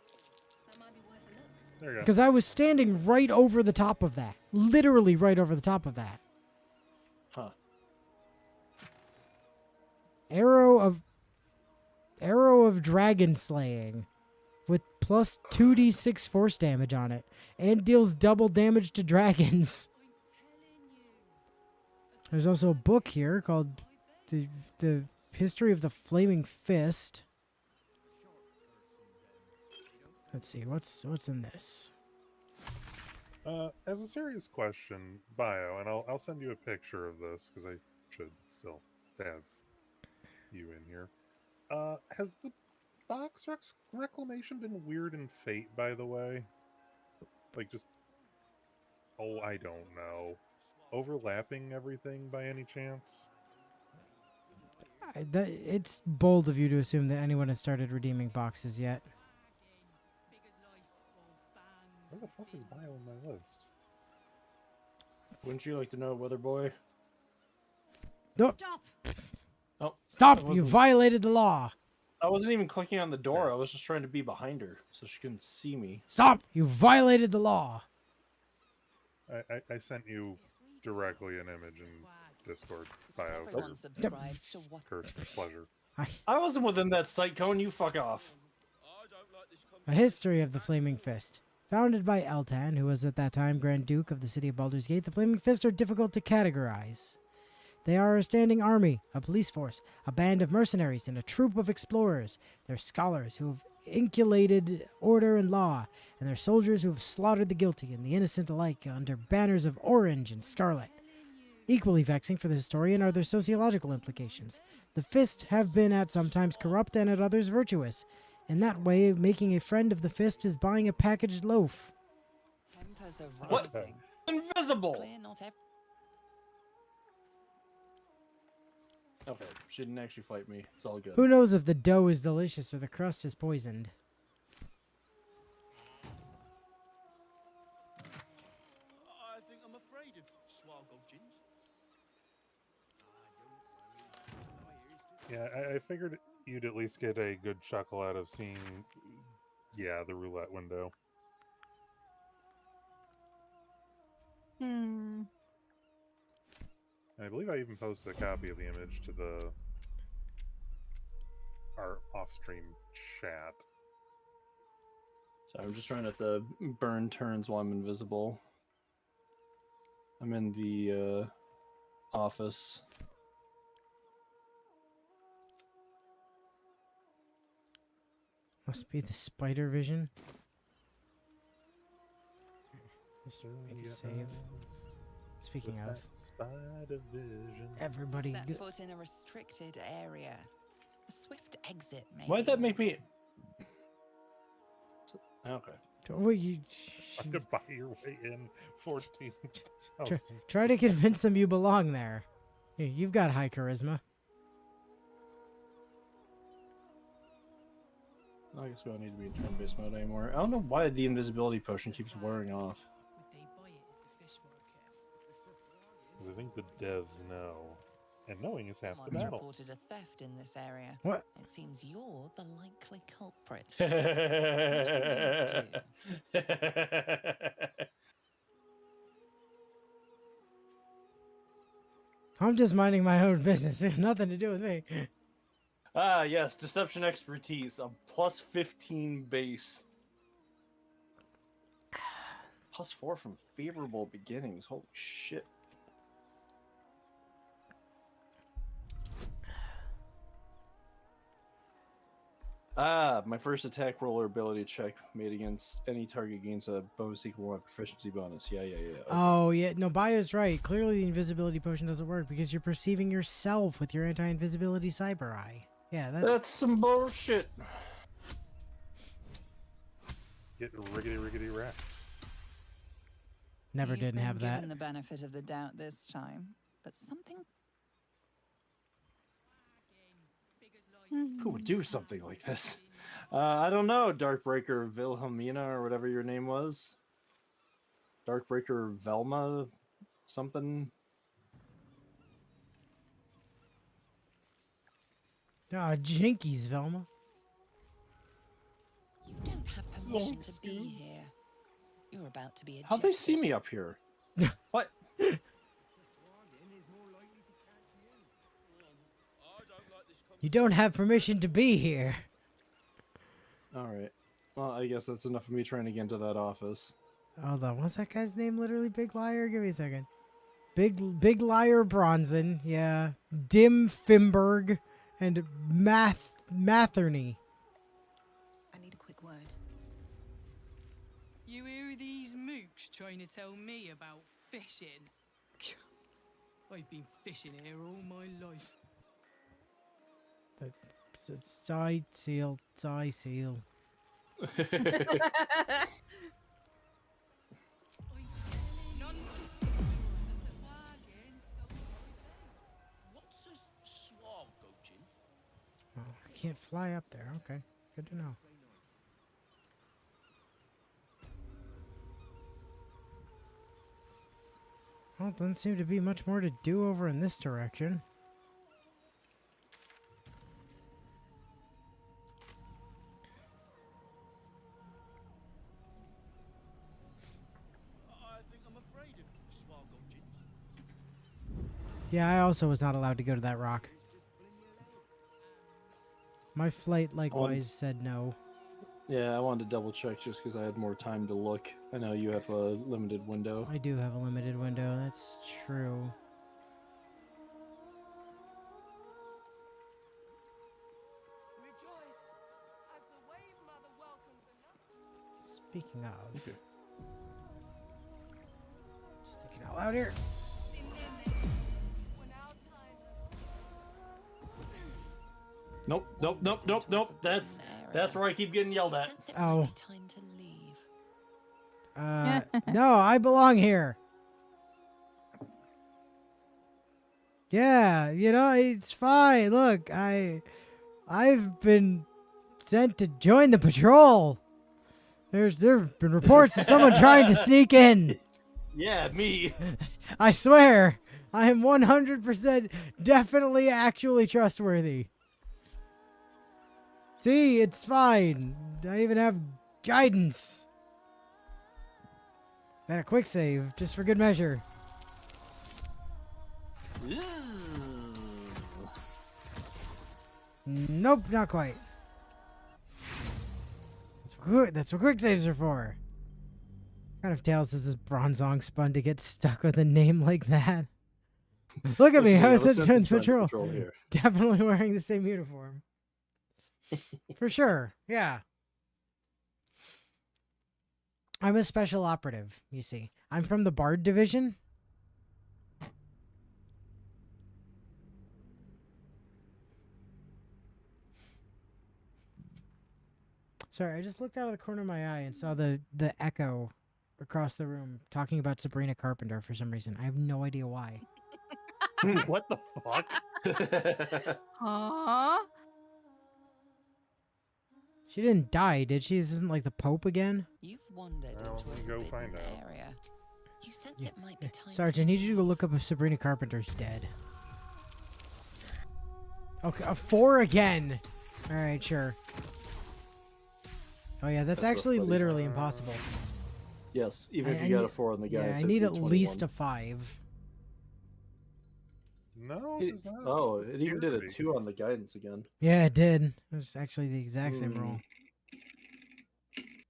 There you go. Because I was standing right over the top of that. Literally right over the top of that. Huh. Arrow of dragon slaying. with plus 2d6 force damage on it, and deals double damage to dragons. There's also a book here called the History of the Flaming Fist. Let's see, what's in this? As a serious question, Bio, and I'll send you a picture of this because I should still have you in here. Has the box reclamation been weird in Fate, by the way? Like just, oh, I don't know, overlapping everything by any chance? It's bold of you to assume that anyone has started redeeming boxes yet. Where the fuck is Bio on my list? Wouldn't you like to know, Weather Boy? No. Stop! Oh, Stop! I You wasn't- violated the law! I wasn't even clicking on the door. I was just trying to be behind her so she couldn't see me. Stop! You violated the law! I sent you directly an image in Discord. Bio. Everyone subscribes to what? Curse pleasure. I wasn't within that sight cone. You fuck off. A History of the Flaming Fist. Founded by Eltan, who was at that time Grand Duke of the city of Baldur's Gate, the Flaming Fist are difficult to categorize. They are a standing army, a police force, a band of mercenaries, and a troop of explorers. They're scholars who have inculcated order and law, and they're soldiers who have slaughtered the guilty and the innocent alike under banners of orange and scarlet. Equally vexing for the historian are their sociological implications. The Fist have been at sometimes corrupt and at others virtuous. In that way, making a friend of the Fist is buying a packaged loaf. Tempers are What? rising. Invisible. It's clear not Okay, she didn't actually fight me. It's all good. Who knows if the dough is delicious or the crust is poisoned? I think I'm afraid of Swalgoggins. Yeah, I figured you'd at least get a good chuckle out of seeing, yeah, the roulette window. Hmm. And I believe I even posted a copy of the image to our off-stream chat. So I'm just trying not to burn turns while I'm invisible. I'm in the office. Must be the spider vision. Just make a save. Speaking of, Spider vision. everybody. set foot in a restricted area. A swift exit, maybe. Why'd that make me? Okay. Well, you To buy your way in 14,000. try to convince them you belong there. You've got high charisma. I guess we don't need to be in turn-based mode anymore. I don't know why the invisibility potion keeps wearing off. Because I think the devs know. And knowing is half the Someone's battle. reported a theft in this area. What? It seems you're the likely culprit. I'm just minding my own business. Nothing to do with me. Ah, yes, deception expertise, a plus 15 base. Plus 4 from favorable beginnings. Holy shit. Ah, my first attack roller ability check made against any target gains a bonus equal to 1 proficiency bonus. Yeah. Oh, yeah. No, Baya's right. Clearly, the invisibility potion doesn't work because you're perceiving yourself with your anti-invisibility cyber eye. Yeah, That's some bullshit. Get riggedy wrapped. Never You've didn't been have that. given the benefit of the doubt this time, but something. Who would do something like this? I don't know, Darkbreaker Wilhelmina or whatever your name was. Darkbreaker Velma something. Ah, jinkies, Velma. You don't have permission to be here. You're about to be ejected. How'd they see me up here? What? You don't have permission to be here. Alright. Well, I guess that's enough of me trying to get into that office. Hold on, what's that guy's name? Literally, Big Liar. Give me a second. Big Liar Bronson. Yeah, Dim Fimberg and Matherney. I need a quick word. You hear these mooks trying to tell me about fishing? I've been fishing here all my life. Side seal, side seal. What's a swag gouging? Oh, I can't fly up there. Okay, good to know. Well, doesn't seem to be much more to do over in this direction. I think I'm afraid of swag gougings. Yeah, I also was not allowed to go to that rock. My flight likewise said no. Yeah, I wanted to double check just because I had more time to look. I know you have a limited window. I do have a limited window, that's true. Rejoice as the wave mother welcomes another. Speaking of... Just thinking out loud here. Nope. That's where I keep getting yelled at. Sense it Oh. might be time to leave. No, I belong here. Yeah, you know, it's fine. Look, I've been sent to join the patrol. There've been reports of someone trying to sneak in. Yeah, me. I swear, I am 100% definitely actually trustworthy. See, it's fine. I even have guidance. And a quick save, just for good measure. Nope, not quite. That's what quick saves are for. What kind of tales does this Bronzong spun to get stuck with a name like that? Look at me, I was sent to the patrol. Here. Definitely wearing the same uniform. For sure, yeah. I'm a special operative, you see. I'm from the Bard division. Sorry, I just looked out of the corner of my eye and saw the echo across the room talking about Sabrina Carpenter for some reason. I have no idea why. What the fuck? Huh? She didn't die, did she? This isn't like the Pope again? You've wandered Well, into a we go forbidden find out. area. You sense Yeah, it might be time Sarge, I need you to go look up if Sabrina Carpenter's dead. Okay, a 4 again. All right, sure. Oh yeah, that's That's actually funny. literally impossible. Yes, even if I you got need- a 4 on the guy. Yeah, it's I need a at least 21. a 5. No, It- it's not. oh, it even did a Purity. 2 on the guidance again. Yeah, it did. It was actually the exact same roll.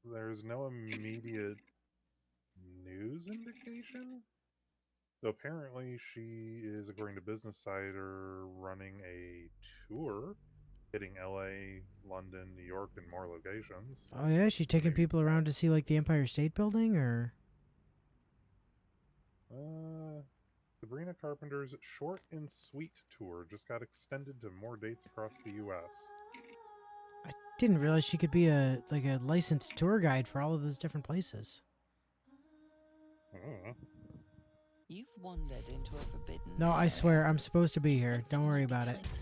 There's no immediate news indication. So apparently she is, according to Business Cider, running a tour, hitting LA, London, New York, and more locations. Oh yeah, she's taking people around to see like the Empire State Building, or Sabrina Carpenter's short and sweet tour just got extended to more dates across the U.S. I didn't realize she could be a licensed tour guide for all of those different places. You've wandered into a forbidden No, I area. swear, I'm supposed to be You here. sense Don't it worry might be about it. time to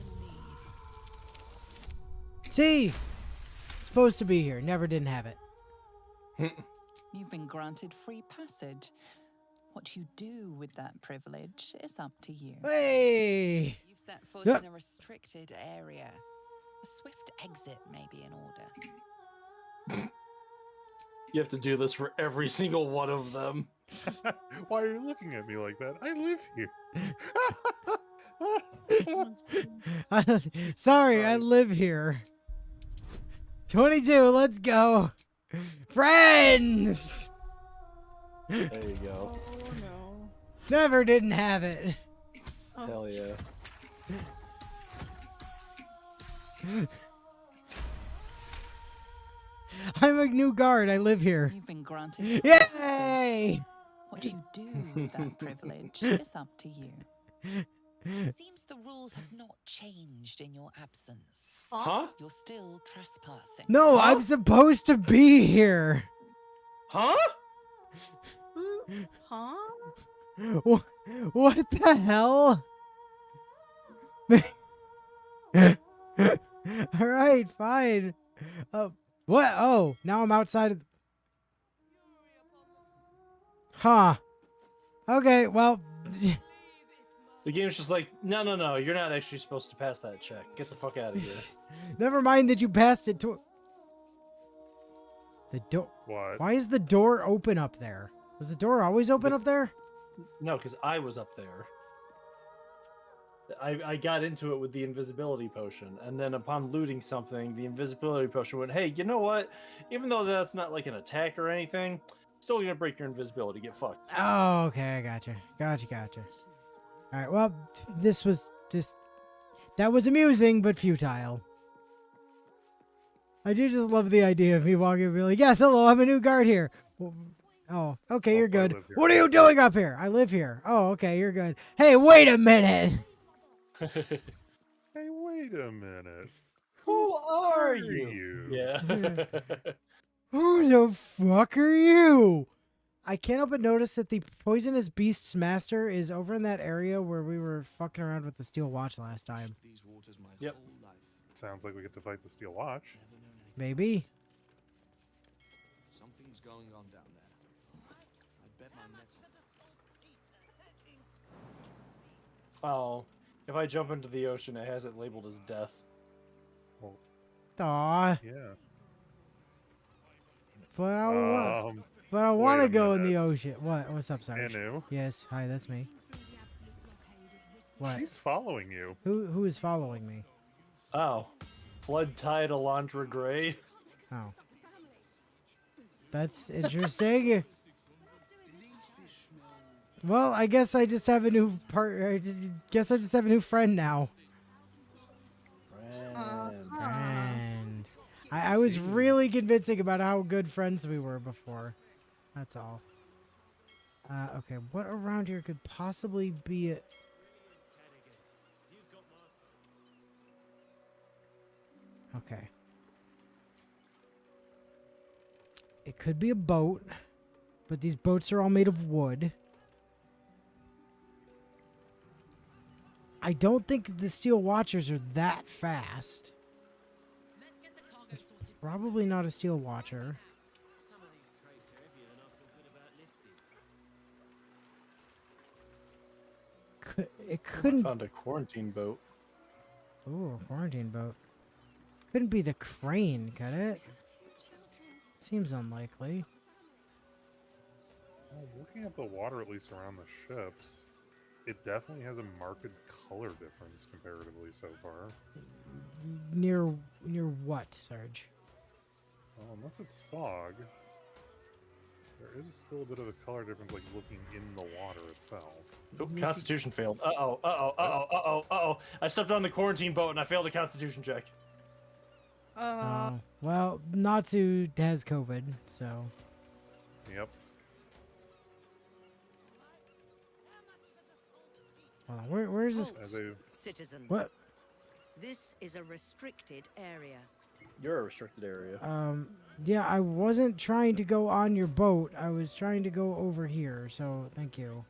leave. See, supposed to be here. Never didn't have it. You've been granted free passage. What you do with that privilege is up to you. Hey. You've set foot Yeah. in a restricted area. A swift exit may be in order. You have to do this for every single one of them. Why are you looking at me like that? I live here. Sorry, I Christ. live here. 22, let's go. Friends! There you go. Oh no. Never didn't have it. Oh, Hell yeah. I'm a new guard. I live here. You've been granted free passage. Yay! What you do with that privilege is up to you. Seems the rules have not changed in your absence. Huh? You're still trespassing. No, Huh? I'm supposed to be here. Huh? Huh? What the hell? All right, fine. What? Oh, now I'm outside of. Huh. Okay, well. The game's just like, no, you're not actually supposed to pass that check. Get the fuck out of here. Never mind that you passed it to. The door. What? Why is the door open up there? Was the door always open This- up there? No, because I was up there. I got into it with the invisibility potion, and then upon looting something, the invisibility potion went, hey, you know what? Even though that's not like an attack or anything, still gonna break your invisibility. Get fucked. Oh, okay, I gotcha. Gotcha. All right, well, that was amusing, but futile. I do just love the idea of me walking and being like, yes, hello, I'm a new guard here. Oh, okay, you're Also, I good. live here. What are you doing up here? I live here. Oh, okay, you're good. Hey, wait a minute. Hey, wait a minute. Who are are you? you? Yeah. Who the fuck are you? I can't help but notice that the poisonous beast's master is over in that area where we were fucking around with the steel watch last time. These waters my Yep. whole life. Sounds like we get to fight the Steel Watch. Never known anything. Maybe. Something's going on down there. I bet my next. Oh, if I jump into the ocean, it has it labeled as death. Well, Aw, yeah. but I want, Um, but I wait want to a go in the minute. ocean. What? What's up, Sarge? Anu, Yes. Hi, that's me. What? she's following you. Who is following me? Oh, Flood Tide Alondra Gray. Oh, that's interesting. Well, I guess I just have a new guess I just have a new friend now. Friend. I was really convincing about how good friends we were before. That's all. Okay, what around here could possibly be a... Okay. It could be a boat, but these boats are all made of wood. I don't think the Steel Watchers are that fast. It's probably not a Steel Watcher. It couldn't... Found a quarantine boat. Ooh, a quarantine boat. Couldn't be the crane, could it? Seems unlikely. Well, looking at the water, at least around the ships, it definitely has a marked color difference comparatively so far. Near what, Sarge? Well, unless it's fog, there is still a bit of a color difference, like looking in the water itself. Oh, Constitution failed. Uh-oh. I stepped on the quarantine boat and I failed a Constitution check. Well, Natsu has COVID, so... Yep. Hold on, where's this? As a, Citizen. What? This is a restricted area. You're a restricted area. Yeah, I wasn't trying to go on your boat. I was trying to go over here, so thank you.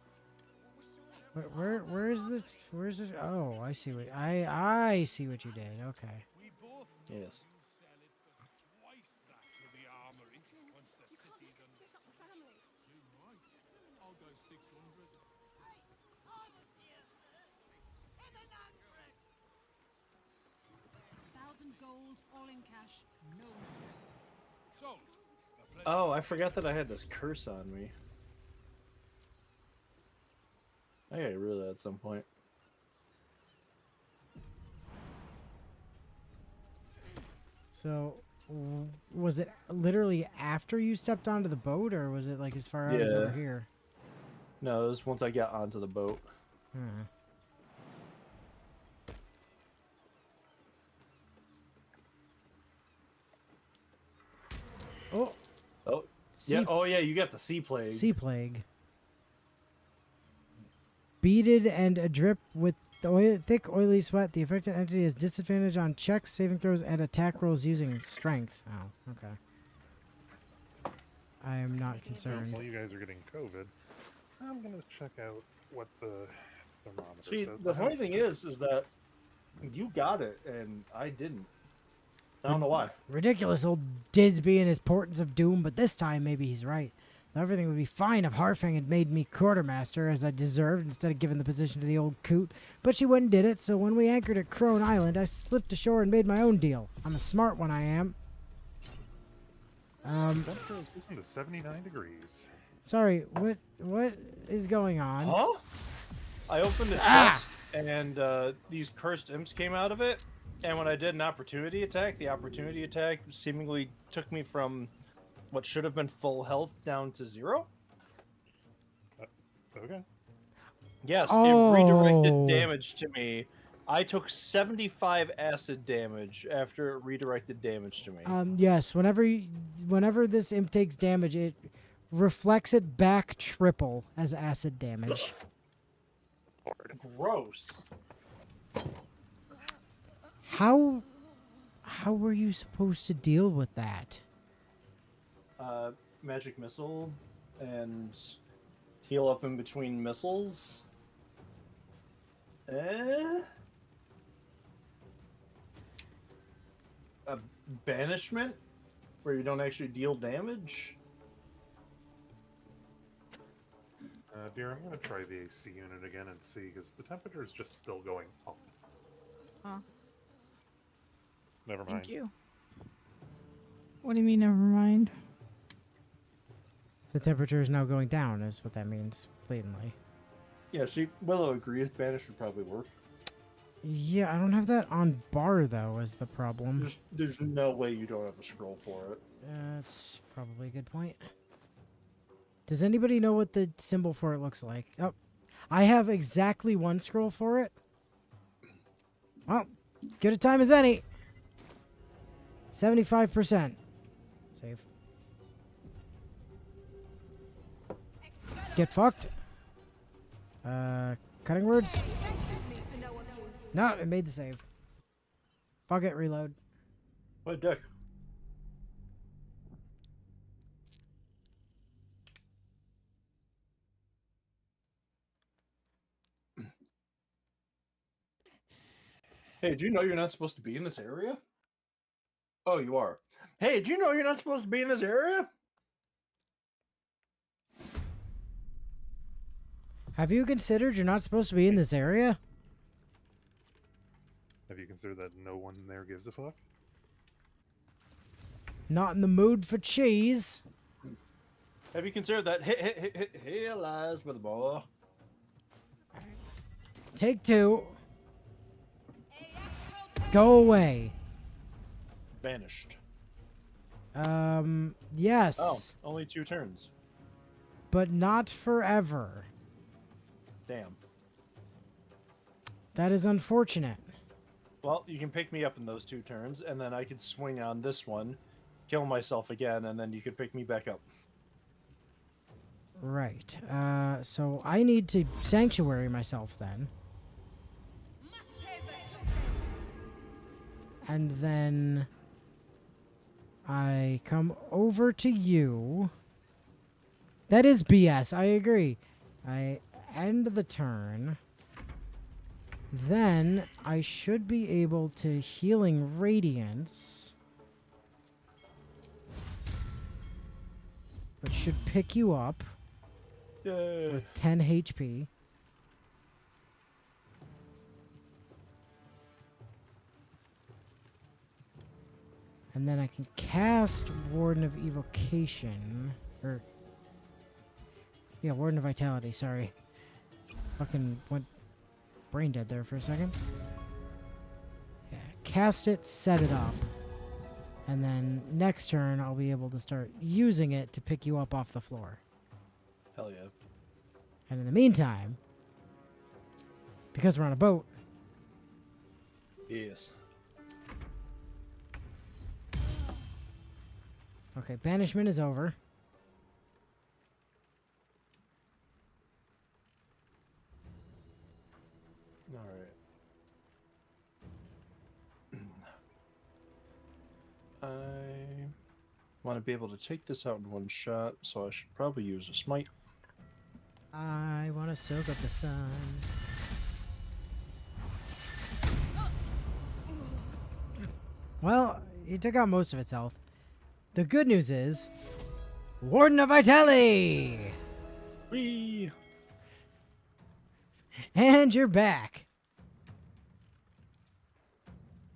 Where's this? Where's this? Oh, I see what I see what you did. Okay. Yes. Gold, all in cash, no use. Sold. Oh, I forgot that I had this curse on me. I gotta get rid of that at some point. So Was it literally after you stepped onto the boat, or was it like as far out as over Yeah. here? No, it was once I got onto the boat. Hmm. Oh, Oh, yeah. Oh, yeah. You got the sea plague. sea plague. Beaded and adrip with the thick, oily sweat. The affected entity has disadvantage on checks, saving throws, and attack rolls using strength. Oh, okay. I am not concerned. While you guys are getting COVID, I'm gonna check out what the thermometer See, says. the funny thing is that you got it and I didn't. I don't know why. Ridiculous old Disby and his portents of doom, but this time maybe he's right. Everything would be fine if Harfang had made me quartermaster, as I deserved, instead of giving the position to the old coot. But she went and did it, so when we anchored at Crone Island, I slipped ashore and made my own deal. I'm a smart one, I am. Temperature is risen to 79 degrees. Sorry, what is going on? Huh? I opened the chest and these cursed imps came out of it. And when I did an opportunity attack, the opportunity attack seemingly took me from what should have been full health down to 0. Okay. Yes, Oh. it redirected damage to me. I took 75 acid damage after it redirected damage to me. Yes, whenever this imp takes damage, it reflects it back triple as acid damage. Gross. How were you supposed to deal with that? Magic missile and heal up in between missiles. A banishment where you don't actually deal damage. Dear, I'm gonna try the AC unit again and see, because the temperature is just still going up. Huh. Never mind. Thank you. What do you mean, never mind? The temperature is now going down, is what that means, blatantly. Yeah, Willow agrees. Banish would probably work. Yeah, I don't have that on bar, though, is the problem. There's no way you don't have a scroll for it. That's probably a good point. Does anybody know what the symbol for it looks like? Oh, I have exactly one scroll for it. Well, good a time as any. 75%. Save. Get fucked. Cutting words? No, it made the save. Fuck it, reload. What deck? Hey, did you know you're not supposed to be in this area? Oh, you are. Hey, did you know you're not supposed to be in this area? Have you considered you're not supposed to be in this area? Have you considered that no one there gives a fuck? Not in the mood for cheese. Have you considered that? Hey, lies with a boy. Take 2. Go away. Banished. Yes. Oh, only 2 turns. But not forever. Damn. That is unfortunate. Well, you can pick me up in those 2 turns, and then I could swing on this one, kill myself again, and then you could pick me back up. Right. So I need to sanctuary myself then. And then I come over to you. That is BS. I agree. I end the turn. Then I should be able to Healing Radiance. Which should pick you up. Yay. With 10 HP. And then I can cast Warden of Evocation. Or... yeah, Warden of Vitality, sorry. Fucking went brain dead there for a second. Yeah, cast it, set it up. And then next turn, I'll be able to start using it to pick you up off the floor. Hell yeah. And in the meantime, because we're on a boat, Yes. okay, banishment is over. All right. I want to be able to take this out in one shot, so I should probably use a smite. I want to soak up the sun. Well, he took out most of its health. The good news is, Warden of Vitelli! Whee! And you're back.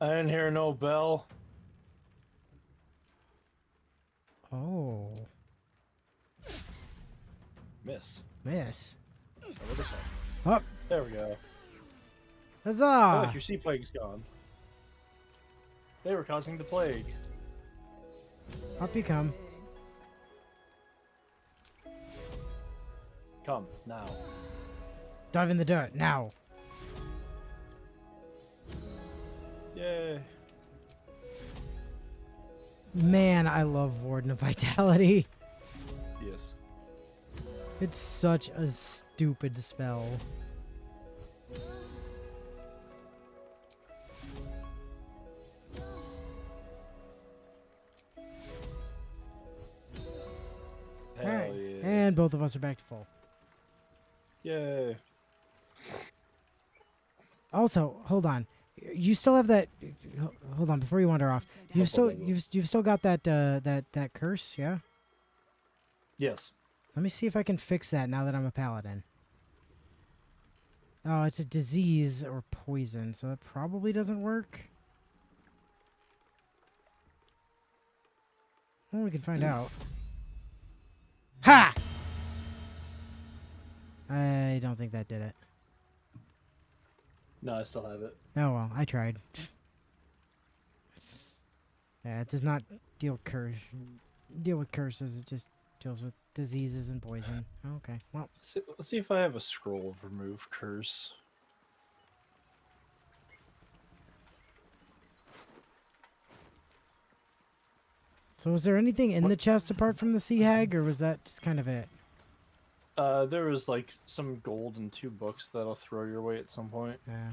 I didn't hear no bell. Oh, Miss. miss. Over the sun. Oh, There we go. Oh, huzzah! look, your sea plague's gone. They were causing the plague. Up you come. Come, now. Dive in the dirt, now. Yay. Man, I love Warden of Vitality. Yes. It's such a stupid spell. Hell Alright, yeah. and both of us are back to full. Yay. Also, hold on. You still have that. Hold on, before you wander off. You've still got that that curse, yeah? Yes. Let me see if I can fix that now that I'm a paladin. Oh, it's a disease or poison, so that probably doesn't work. Well, we can find out. Ha! I don't think that did it. No, I still have it. Oh well, I tried. Yeah, it does not deal with curses. It just deals with diseases and poison. Okay, well. Let's see if I have a scroll of remove curse. So was there anything in the chest apart from the sea hag, or was that just kind of it? There was like some gold and 2 books that'll throw your way at some point. Yeah.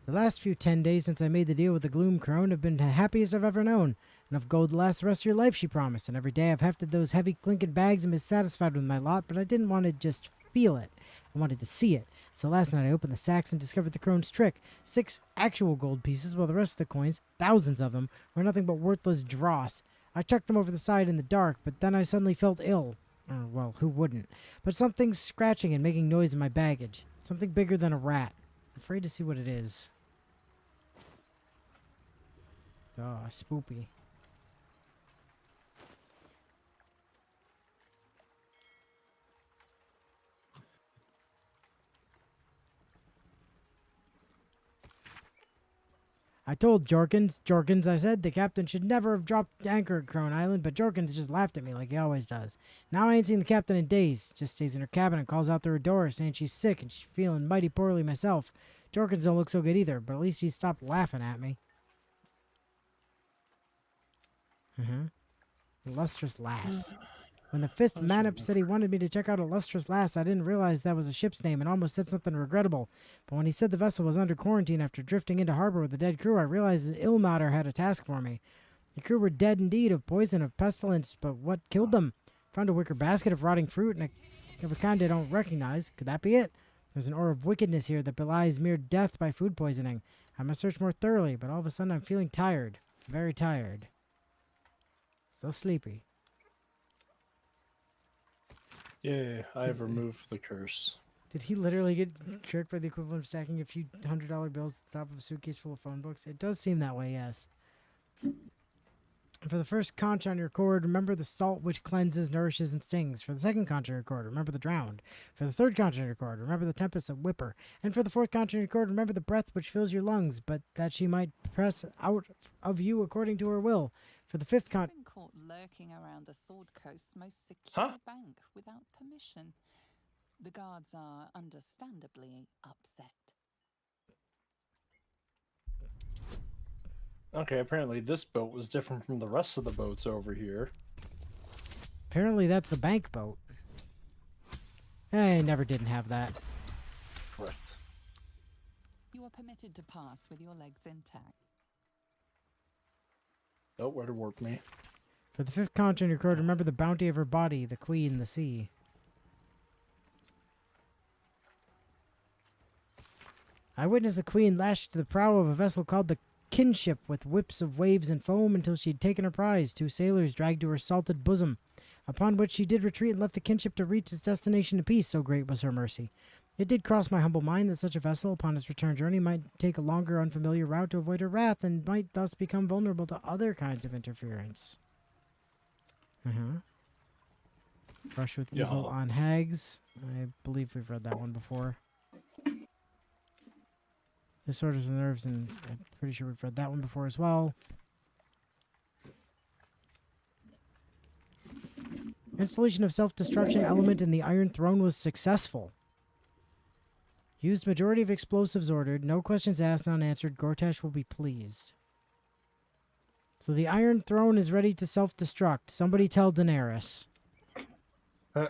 The last few 10 days since I made the deal with the Gloom Crone have been the happiest I've ever known. Enough gold to last the rest of your life, she promised, and every day I've hefted those heavy clinking bags and been satisfied with my lot, but I didn't want to just feel it. I wanted to see it. So last night I opened the sacks and discovered the Crone's trick. 6 actual gold pieces, while the rest of the coins, thousands of them, were nothing but worthless dross. I chucked them over the side in the dark, but then I suddenly felt ill. Well, who wouldn't? But something's scratching and making noise in my baggage. Something bigger than a rat. I'm afraid to see what it is. Oh, spoopy. I told Jorkins, I said, the captain should never have dropped anchor at Crone Island, but Jorkins just laughed at me like he always does. Now I ain't seen the captain in days. Just stays in her cabin and calls out through her door, saying she's sick and she's feeling mighty poorly myself. Jorkins don't look so good either, but at least he stopped laughing at me. Lustrous Lass. When the Fist man-up said he wanted me to check out a Lustrous Lass, I didn't realize that was a ship's name and almost said something regrettable. But when he said the vessel was under quarantine after drifting into harbor with a dead crew, I realized that Ilmater had a task for me. The crew were dead indeed, of poison, of pestilence, but what killed them? Found a wicker basket of rotting fruit and of a kind I don't recognize. Could that be it? There's an aura of wickedness here that belies mere death by food poisoning. I must search more thoroughly, but all of a sudden I'm feeling tired. Very tired. So sleepy. Yeah, I have removed the curse. Did he literally get tricked by the equivalent of stacking a few $100 bills at the top of a suitcase full of phone books? It does seem that way, yes. For the first conch on your cord, remember the salt which cleanses, nourishes, and stings. For the second conch on your cord, remember the drowned. For the third conch on your cord, remember the tempest of Whipper. And for the fourth conch on your cord, remember the breath which fills your lungs, but that she might press out of you according to her will. For the fifth conch... Been caught lurking around the Sword Coast's most secure bank without permission. The guards are understandably upset. Okay, apparently this boat was different from the rest of the boats over here. Apparently that's the bank boat. I never didn't have that. Correct. You are permitted to pass with your legs intact. Oh, where to warp me? For the fifth conch on your cord, remember the bounty of her body, the queen, the sea. I witnessed the queen lash to the prow of a vessel called the Kinship with whips of waves and foam until she had taken her prize. 2 sailors dragged to her salted bosom, upon which she did retreat and left the Kinship to reach its destination in peace, so great was her mercy. It did cross my humble mind that such a vessel, upon its return journey, might take a longer, unfamiliar route to avoid her wrath, and might thus become vulnerable to other kinds of interference. Brush with evil on hags. I believe we've read that one before. Disorders of the nerves, and I'm pretty sure we've read that one before as well. Installation of self-destruction element in the Iron Throne was successful. Used majority of explosives ordered. No questions asked, unanswered. Gortash will be pleased. So the Iron Throne is ready to self-destruct. Somebody tell Daenerys. There's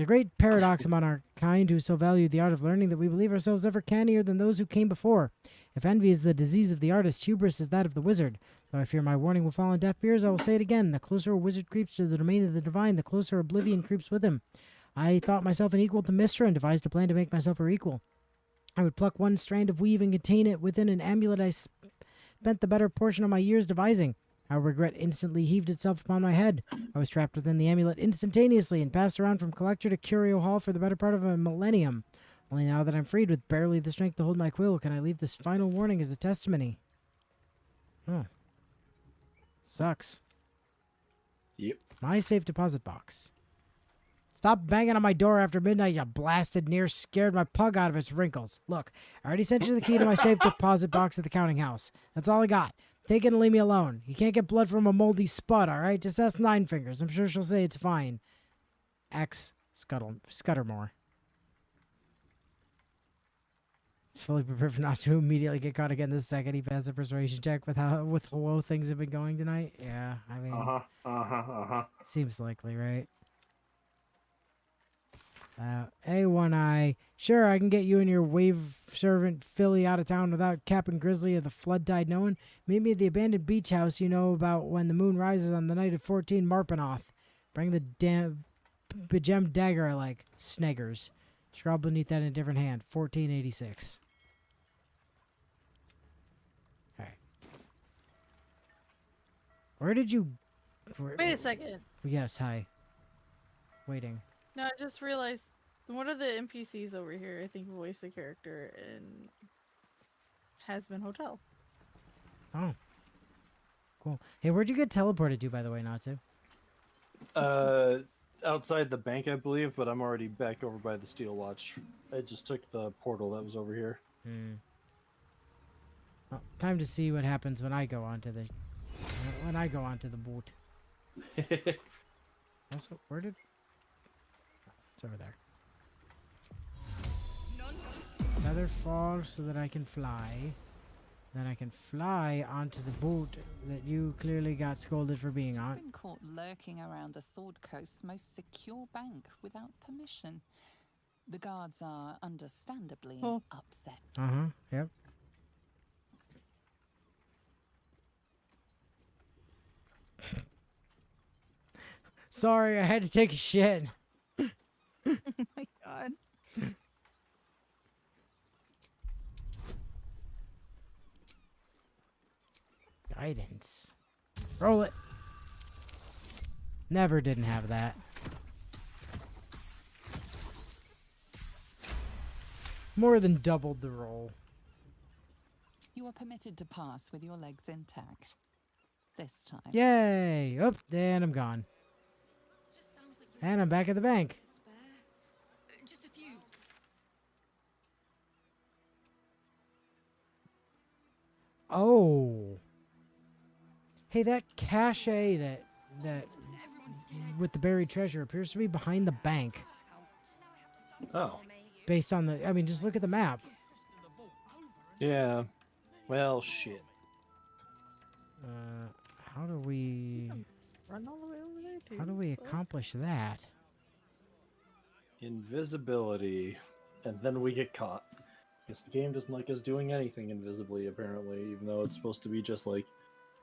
a great paradox among our kind who so value the art of learning that we believe ourselves ever cannier than those who came before. If envy is the disease of the artist, hubris is that of the wizard. Though I fear my warning will fall on deaf ears, I will say it again. The closer a wizard creeps to the domain of the divine, the closer oblivion creeps with him. I thought myself an equal to Mystra and devised a plan to make myself her equal. I would pluck one strand of weave and contain it within an amulet I spent the better portion of my years devising. How regret instantly heaved itself upon my head. I was trapped within the amulet instantaneously and passed around from collector to curio hall for the better part of a millennium. Only now that I'm freed with barely the strength to hold my quill, can I leave this final warning as a testimony. Oh. Sucks. Yep. My safe deposit box. Stop banging on my door after midnight, you blasted near scared my pug out of its wrinkles. Look, I already sent you the key to my safe deposit box at the counting house. That's all I got. Take it and leave me alone. You can't get blood from a moldy spud, all right? Just ask Nine Fingers. I'm sure she'll say it's fine. X Scuttermore. Fully prepared for not to immediately get caught again the second he passed the persuasion check with how things have been going tonight. Yeah, I mean, seems likely, right? A1I. Sure, I can get you and your wave servant Philly out of town without Captain Grizzly of the Flood Tide knowing. Meet me at the abandoned beach house you know about when the moon rises on the night of 14 Marpenoth. Bring the damn gemmed dagger I like. Sneggers. Scrawled beneath that in a different hand. 1486. Alright. Where did you... Wait a second. Yes, hi. Waiting. No, I just realized one of the NPCs over here, I think, voiced a character in Hasbin Hotel. Oh. Cool. Hey, where'd you get teleported to, by the way, Natsu? Outside the bank, I believe, but I'm already back over by the Steel Watch. I just took the portal that was over here. Well, time to see what happens when I go onto the boat. Also, where did... It's over there. Feather fall so that I can fly. Then I can fly onto the boat that you clearly got scolded for being on. Been caught lurking around the Sword Coast's most secure bank without permission. The guards are understandably upset. Yep. Sorry, I had to take a shit. Oh my god. Guidance. Roll it. Never didn't have that. More than doubled the roll. You are permitted to pass with your legs intact. This time. Yay! Oop, and I'm gone. And I'm back at the bank. Just a few. Oh. Hey, that cache that with the buried treasure appears to be behind the bank. Oh. Based on the, I mean, just look at the map. Yeah. Well, shit. How do we Run all the way over there too. how do we accomplish that? Invisibility. And then we get caught. Guess the game doesn't like us doing anything invisibly, apparently, even though it's supposed to be just like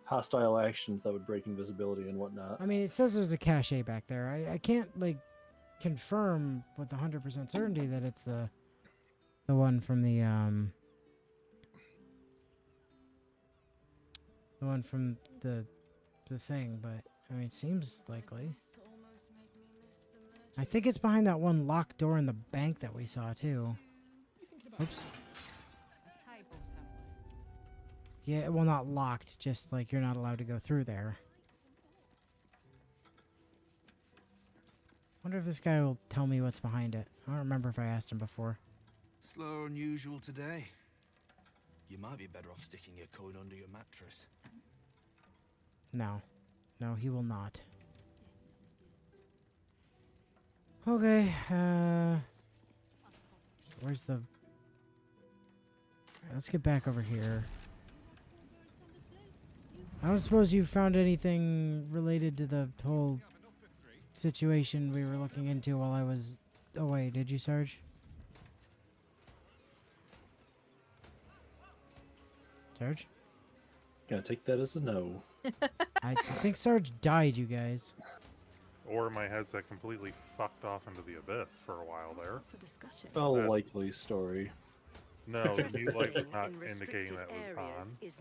hostile actions that would break invisibility and whatnot. I mean, it says there's a cache back there. I can't like confirm with 100% certainty that it's the one from the one from the thing, but I mean, it seems likely. I think it's behind that one locked door in the bank that we saw too. Oops. Yeah, well, not locked, just like you're not allowed to go through there. Wonder if this guy will tell me what's behind it. I don't remember if I asked him before. Slower than usual today. You might be better off sticking your coin under your mattress. No. No, he will not. Okay, where's the... Let's get back over here. I don't suppose you found anything related to the whole situation we were looking into while I was away, did you, Sarge? Sarge? Gonna take that as a no. I think Sarge died, you guys. Or my headset completely fucked off into the abyss for a while there. A likely story. No, the mute light was not indicating that it was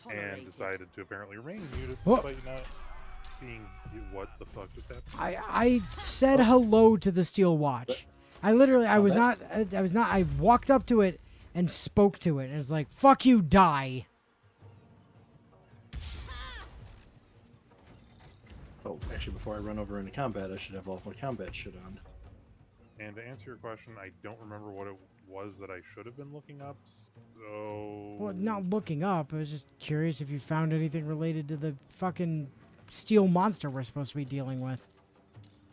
on, and decided to apparently ring you despite not seeing you. What the fuck just happened? I said hello to the steel watch. I literally, I walked up to it and spoke to it, and it's like, fuck you, die. Oh, actually, before I run over into combat, I should have all my combat shit on. And to answer your question, I don't remember what it was that I should have been looking up, so... Well, not looking up. I was just curious if you found anything related to the fucking steel monster we're supposed to be dealing with.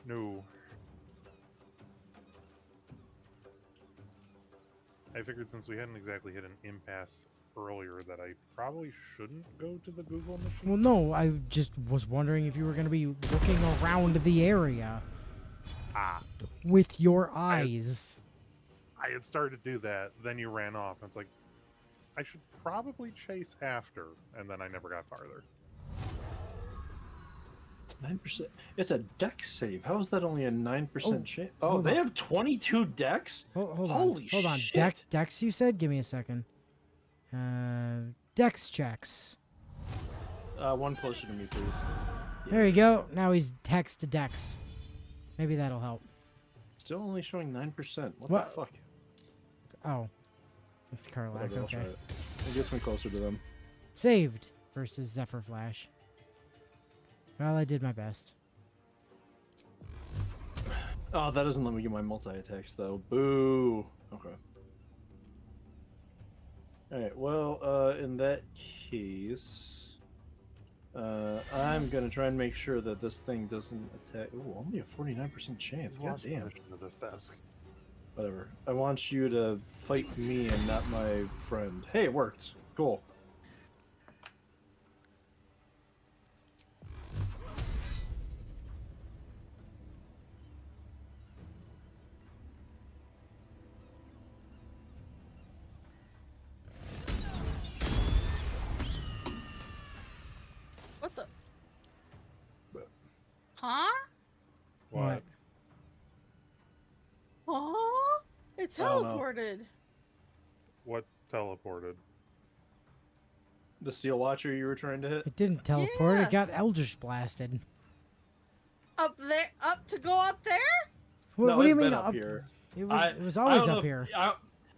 No. I figured since we hadn't exactly hit an impasse earlier that I probably shouldn't go to the Google machine. Well, no, I just was wondering if you were going to be looking around the area. With your eyes. I had started to do that, then you ran off, and it's like, I should probably chase after, and then I never got farther. 9%. It's a dex save. How is that only a 9% chance? Oh, they on. have 22 dex? Holy shit. Hold on. Dex, you said? Give me a second. Dex checks. One closer to me, please. Yeah. There you go. Now he's text to Dex. Maybe that'll help. Still only showing 9%. What the fuck? Oh. It's Karlak, Whatever, okay. It gets me closer to them. Saved versus Zephyr Flash. Well, I did my best. Oh, that doesn't let me get my multi-attacks, though. Boo! Okay. Alright, well, in that case... I'm gonna try and make sure that this thing doesn't attack... Ooh, only a 49% chance. God damn. To this desk. Whatever. I want you to fight me and not my friend. Hey, it worked. Cool. What the? Huh? What? Huh? It I don't know. teleported. What teleported? The Steel Watcher you were trying to hit? It didn't teleport. Yeah. It got Eldritch blasted. Up there? Up to go up there? What, No, what do you it's mean been up here. It was I always don't know up here.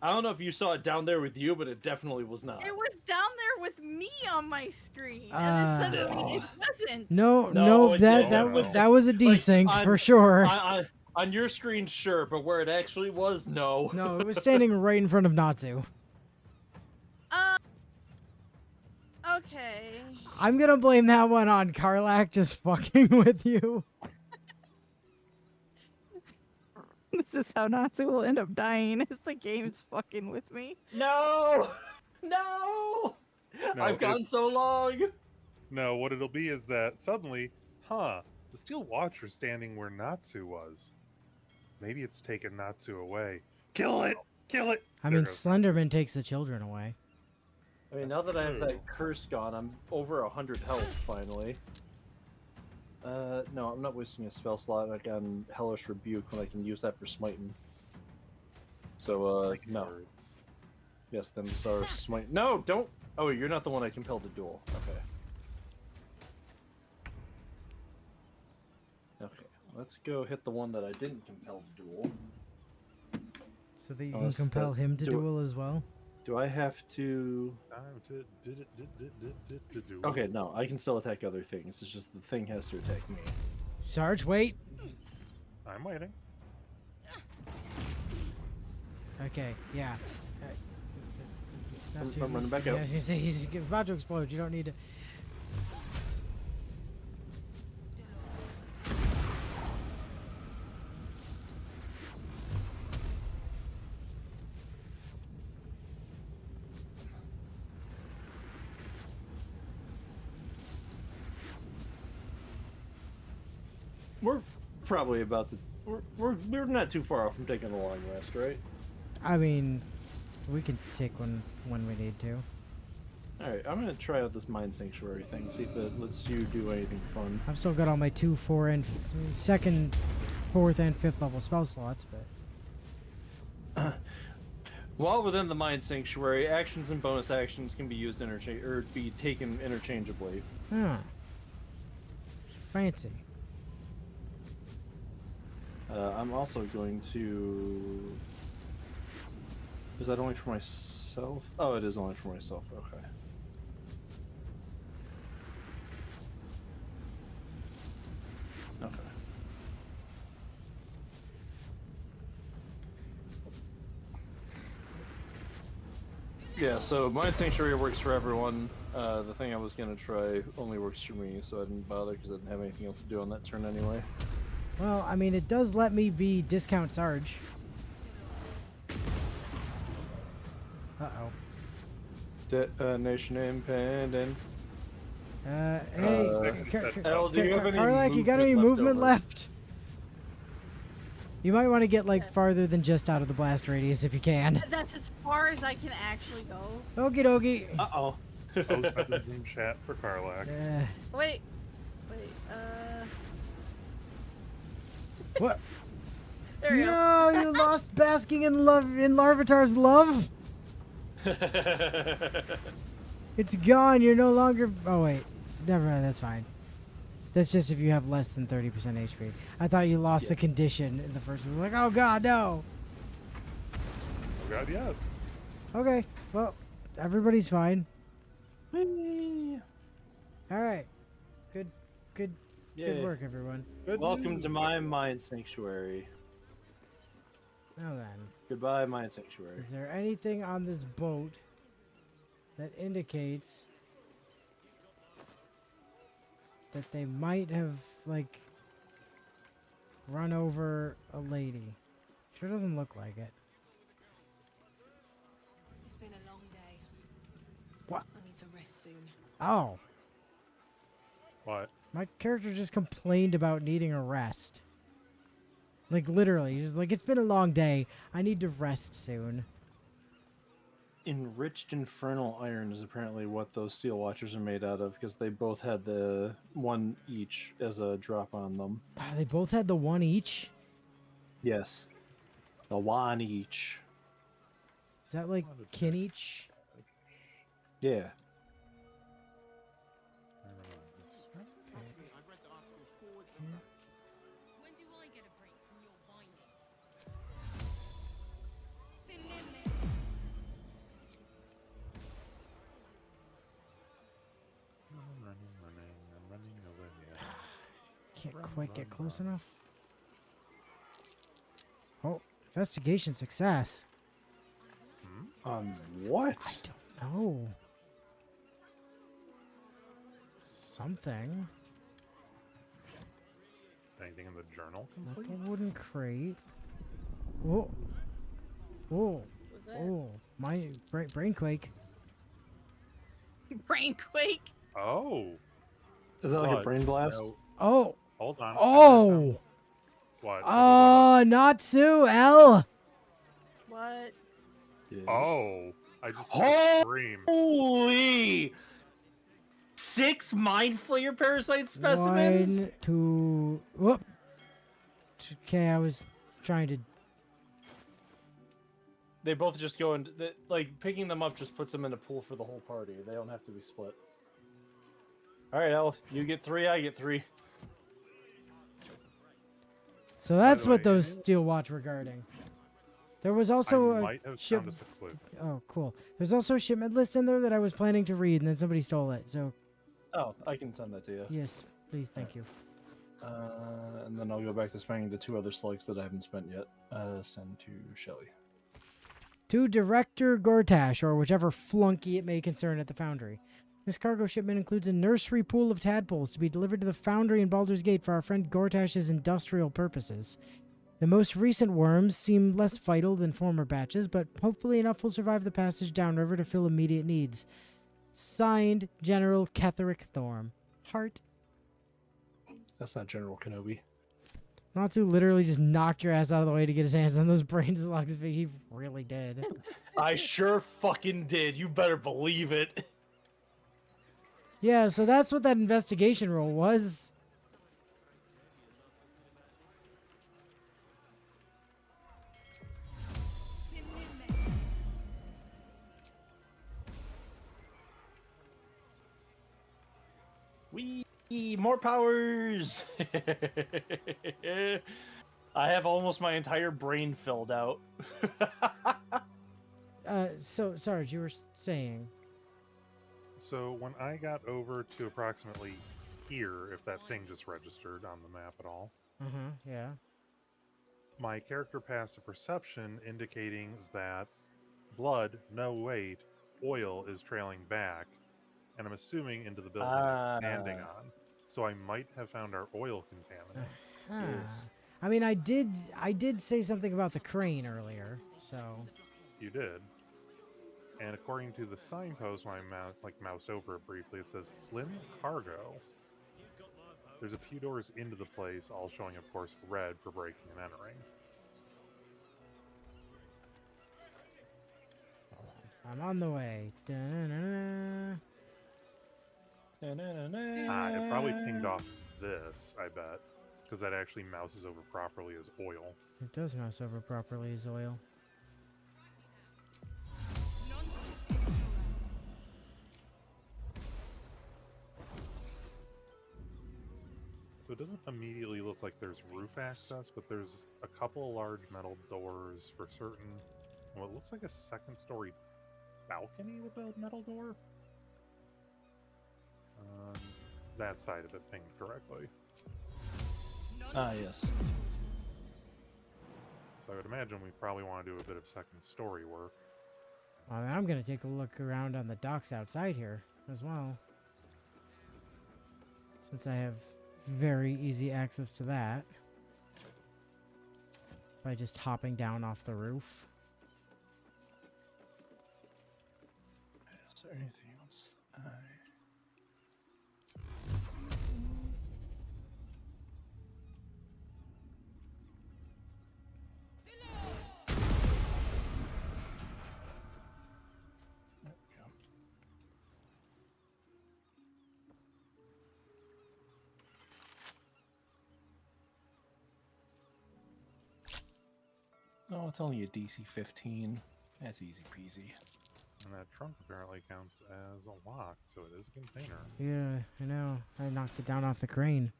I don't know if you saw it down there with you, but it definitely was not. It was down there with me on my screen, and then suddenly it wasn't. No, it that didn't. that was a desync for sure. On your screen, sure, but where it actually was, no. No, it was standing right in front of Natsu. Okay. I'm gonna blame that one on Karlak just fucking with you. This is how Natsu will end up dying, is the game's fucking with me. No! No! I've gone so long! No, what it'll be is that suddenly, the Steel Watcher's standing where Natsu was. Maybe it's taken Natsu away. Kill it! Kill it! I mean, Slenderman takes the children away. I mean, now that I have that curse gone, I'm over 100 health, finally. No, I'm not wasting a spell slot on Hellish Rebuke when I can use that for smiting. So, no. Yes, them are smite. No, don't! Oh, you're not the one I compelled to duel. Okay. Okay, let's go hit the one that I didn't compel to duel. So that you can compel him to duel as well? Do I have to... Okay, no, I can still attack other things. It's just the thing has to attack me. Sarge, wait. I'm waiting. Okay, yeah. I'm running back out. Yeah, he's about to explode. You don't need to... We're probably about to... We're not too far off from taking a long rest, right? I mean, we can take one when we need to. Alright, I'm gonna try out this Mind Sanctuary thing, see if it lets you do anything fun. I've still got all my 2, 4, and 2nd, 4th, and 5th level spell slots, but... While within the Mind Sanctuary, actions and bonus actions can be used or be taken interchangeably. Hmm. Fancy. I'm also going to... Is that only for myself? Oh, it is only for myself. Okay. Okay. Yeah, so Mind Sanctuary works for everyone. The thing I was going to try only works for me, so I didn't bother because I didn't have anything else to do on that turn anyway. Well, I mean, it does let me be discount Sarge. Uh-oh. Detonation impending. Hey, El, do you have any Karlak, you got any movement left? You might want to get, like, farther than just out of the blast radius if you can. That's as far as I can actually go. Okie dokie. Uh-oh. Post buttons in chat for Karlak. Wait. What? There we go. You lost basking in love in Larvitar's love. It's gone. You're no longer. Oh wait, never mind. That's fine. That's just if you have less than 30% HP. I thought you lost the condition in the first one. Like, oh god, no. Oh god, yes. Okay. Well, everybody's fine. All right. Good work, everyone. Welcome to my Mind Sanctuary. Now then. Goodbye, Mind Sanctuary. Is there anything on this boat that indicates that they might have, like, run over a lady? Sure doesn't look like it. It's been a long day. What? I need to rest soon. Oh. What? My character just complained about needing a rest. Like, literally. He's just like, it's been a long day. I need to rest soon. Enriched Infernal Iron is apparently what those Steel Watchers are made out of, because they both had the one each as a drop on them. They both had the one each? Yes. The one each. Is that like kin each? Yeah. When do I get a break from your whining? Can't quite get close enough. Oh, investigation success. What? Oh. Something. Anything in the journal Not complete? the wooden crate. Whoa. Whoa. Was that Oh, my brain quake. brain quake? Oh. Is that like a Blood. brain blast? No. Oh. Hold on. Oh. What? Oh, Natsu L. What? Oh. I just screamed. Holy! 6 mind flayer parasite specimens? 1, 2. Whoop. Okay, I was trying to. They both just go into like picking them up just puts them in a pool for the whole party. They don't have to be split. All right, Elle, you get 3, I get 3. So that's the what way, those steel watch were guarding. There was also I a might have ship. found us a clue. Oh, cool. There's also a shipment list in there that I was planning to read, and then somebody stole it. So Oh, I can send that to you. yes, please, thank you. And then I'll go back to spending the 2 other slugs that I haven't spent yet. Send to Shelly. To Director Gortash, or whichever flunky it may concern at the foundry. This cargo shipment includes a nursery pool of tadpoles to be delivered to the foundry in Baldur's Gate for our friend Gortash's industrial purposes. The most recent worms seem less vital than former batches, but hopefully enough will survive the passage downriver to fill immediate needs. Signed, General Ketherick Thorm. Heart. That's not General Kenobi. Natsu literally just knocked your ass out of the way to get his hands on those brain slugs, but he really did. I sure fucking did. You better believe it. Yeah, so that's what that investigation roll was. Wee, more powers. I have almost my entire brain filled out. So Sarge, you were saying. So when I got over to approximately here, if that thing just registered on the map at all, Yeah. my character passed a perception indicating that blood, no wait, oil is trailing back, and I'm assuming into the building it's standing on. So I might have found our oil contaminant. Yes. I mean, I did say something about the crane earlier, so. You did. And according to the signpost, when I moused over it briefly, it says Flynn Cargo. There's a few doors into the place, all showing, of course, red for breaking and entering. I'm on the way. Da-na-na-na. It probably pinged off this, I bet, because that actually mouses over properly as oil. It does mouse over properly as oil. So it doesn't immediately look like there's roof access, but there's a couple large metal doors for certain. What looks like a second-story balcony with a metal door. That side of it pinged correctly. Ah, yes. So I would imagine we probably want to do a bit of second story work. Well, I'm gonna take a look around on the docks outside here as well, since I have very easy access to that by just hopping down off the roof. Is there anything else? Oh, it's only a DC 15. That's easy peasy. And that trunk apparently counts as a lock, so it is a container. Yeah, I know. I knocked it down off the crane.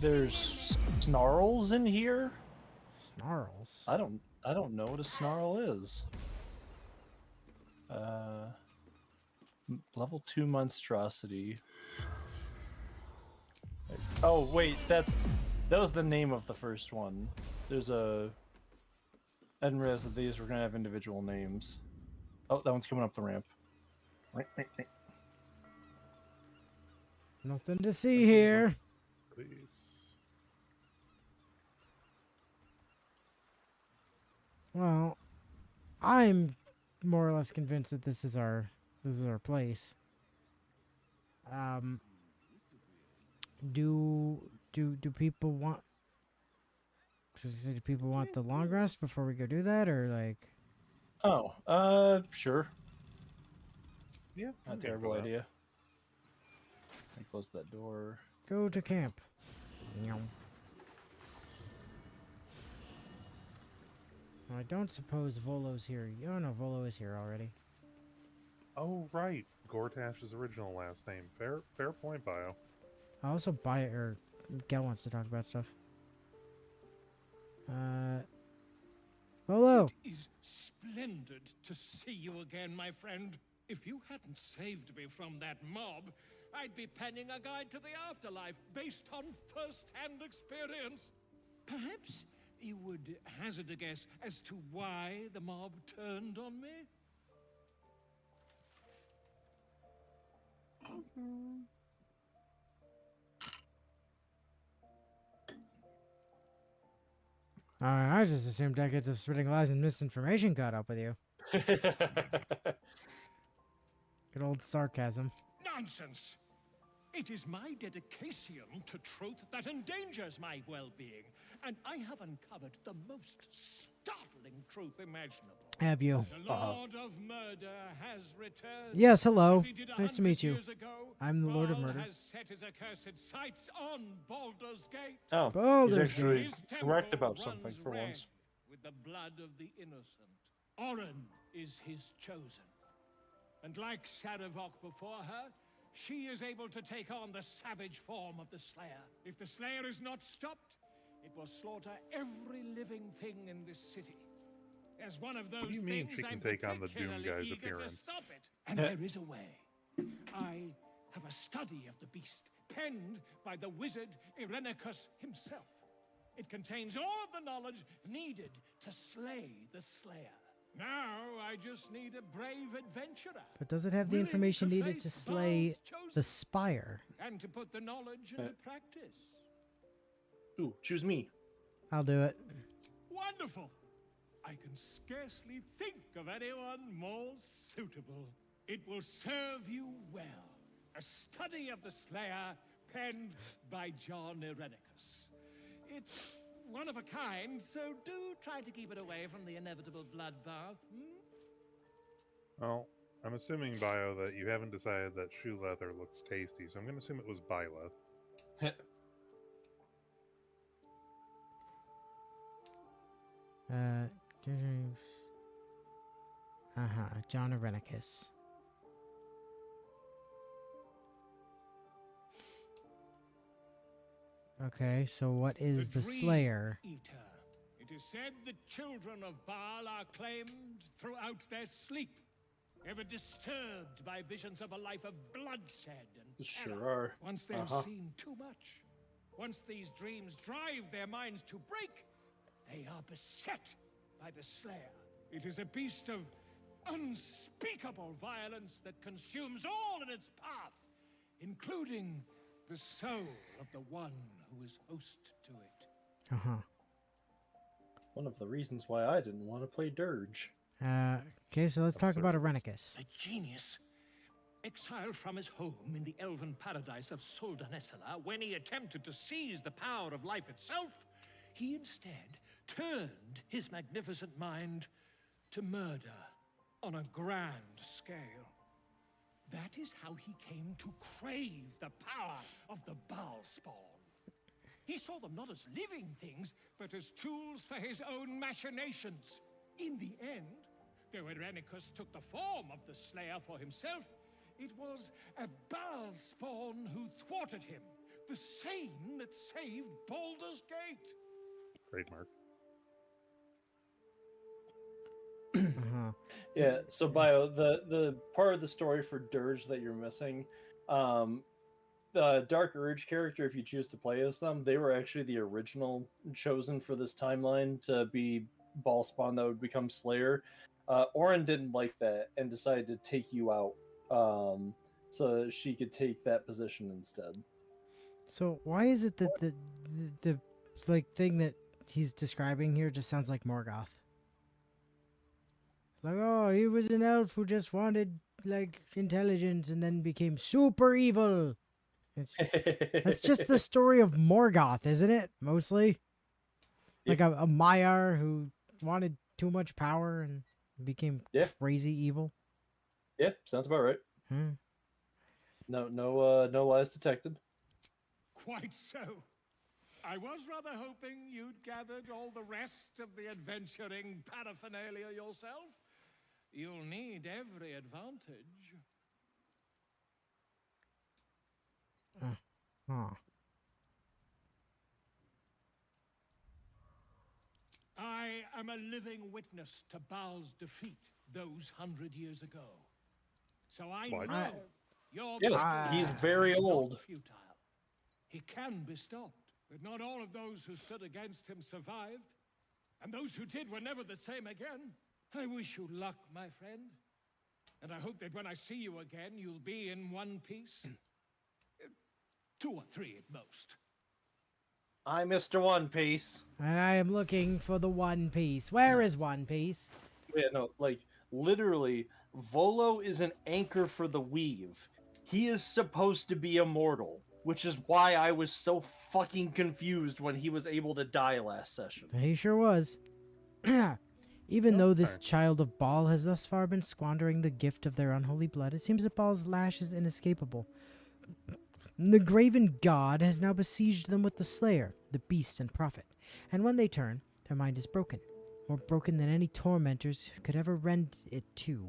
There's snarls in here. Snarls? I don't know what a snarl is. Level 2 monstrosity. Oh wait, that was the name of the first one. There's a. I didn't realize that these were gonna have individual names. Oh, that one's coming up the ramp. Nothing to see here. Please. Well, I'm more or less convinced that this is our place. Do people want? Do people want the long rest before we go do that, or like? Oh, sure. Yeah, Not a terrible idea. I close that door. Go to camp. I don't suppose Volo's here. Oh no, Volo is here already. Oh right, Gortash's original last name. Fair point, Bio. I also Gel wants to talk about stuff. Volo! It is splendid to see you again, my friend. If you hadn't saved me from that mob, I'd be penning a guide to the afterlife based on first-hand experience. Perhaps you would hazard a guess as to why the mob turned on me? I just assumed decades of spreading lies and misinformation caught up with you. Good old sarcasm. Nonsense! It is my dedication to truth that endangers my well-being, and I have uncovered the most startling truth imaginable. Have you? The Lord of Murder has returned. Yes, hello. As he did Nice to 100 meet you. years ago, I'm the Lord of Baal Murder. has set his accursed sights on Baldur's Gate. Oh, Baldur's he's actually His correct temple about something runs for red once. with the blood of the innocent. Oren is his chosen. And like Sarevok before her, she is able to take on the savage form of the Slayer. If the Slayer is not stopped, it will slaughter every living thing in this city. As one of those What do you mean things, she can I'm take on the Doom particularly guy's eager appearance? to stop it. And there is a way. I have a study of the beast, penned by the wizard Irenicus himself. It contains all of the knowledge needed to slay the Slayer. Now I just need a brave adventurer. But does it have the willing information to needed to face slay Baal's chosen the Spire? and to put the knowledge into practice. Ooh, choose me. I'll do it. Wonderful! I can scarcely think of anyone more suitable. It will serve you well. A study of the Slayer, penned by John Irenicus. It's one of a kind, so do try to keep it away from the inevitable bloodbath. Well, I'm assuming, Bio, that you haven't decided that shoe leather looks tasty, so I'm going to assume it was Byleth. John Irenicus. Okay, so what is the Dream Slayer? Eater. It is said the children of Baal are claimed throughout their sleep, ever disturbed by visions of a life of bloodshed and terror. Sure are. Once they have seen too much, once these dreams drive their minds to break, they are beset by the Slayer. It is a beast of unspeakable violence that consumes all in its path, including the soul of the one who is host to it. One of the reasons why I didn't want to play Dirge. Okay, so let's talk about Irenicus. The genius, exiled from his home in the elven paradise of Soldanesela, when he attempted to seize the power of life itself, he instead turned his magnificent mind to murder on a grand scale. That is how he came to crave the power of the Baal spawn. He saw them not as living things, but as tools for his own machinations. In the end, though Irenicus took the form of the Slayer for himself, it was a Baal spawn who thwarted him, the same that saved Baldur's Gate. Trademark. Yeah, so Bio, the part of the story for Dirge that you're missing, the Dark Urge character, if you choose to play as them, they were actually the original chosen for this timeline to be Ball Spawn that would become Slayer. Orin didn't like that and decided to take you out, so that she could take that position instead. So why is it that the like thing that he's describing here just sounds like Morgoth? Like, oh, he was an elf who just wanted like intelligence and then became super evil. That's just the story of Morgoth, isn't it? Mostly, like a Maiar who wanted too much power and became crazy evil. Yeah, sounds about right. No lies detected. Quite so. I was rather hoping you'd gathered all the rest of the adventuring paraphernalia yourself. You'll need every advantage. I am a living witness to Baal's defeat those 100 years ago. So I know your he's very old. Futile. He can be stopped, but not all of those who stood against him survived. And those who did were never the same again. I wish you luck, my friend. And I hope that when I see you again, you'll be in one piece. 2 or 3 at most. I'm Mr. One Piece. And I am looking for the One Piece. Where is One Piece? Yeah, no, like, literally, Volo is an anchor for the weave. He is supposed to be immortal, which is why I was so fucking confused when he was able to die last session. He sure was. Even though this child of Baal has thus far been squandering the gift of their unholy blood, it seems that Baal's lash is inescapable. The graven god has now besieged them with the Slayer, the Beast and Prophet, and when they turn, their mind is broken, more broken than any tormentors could ever rend it to.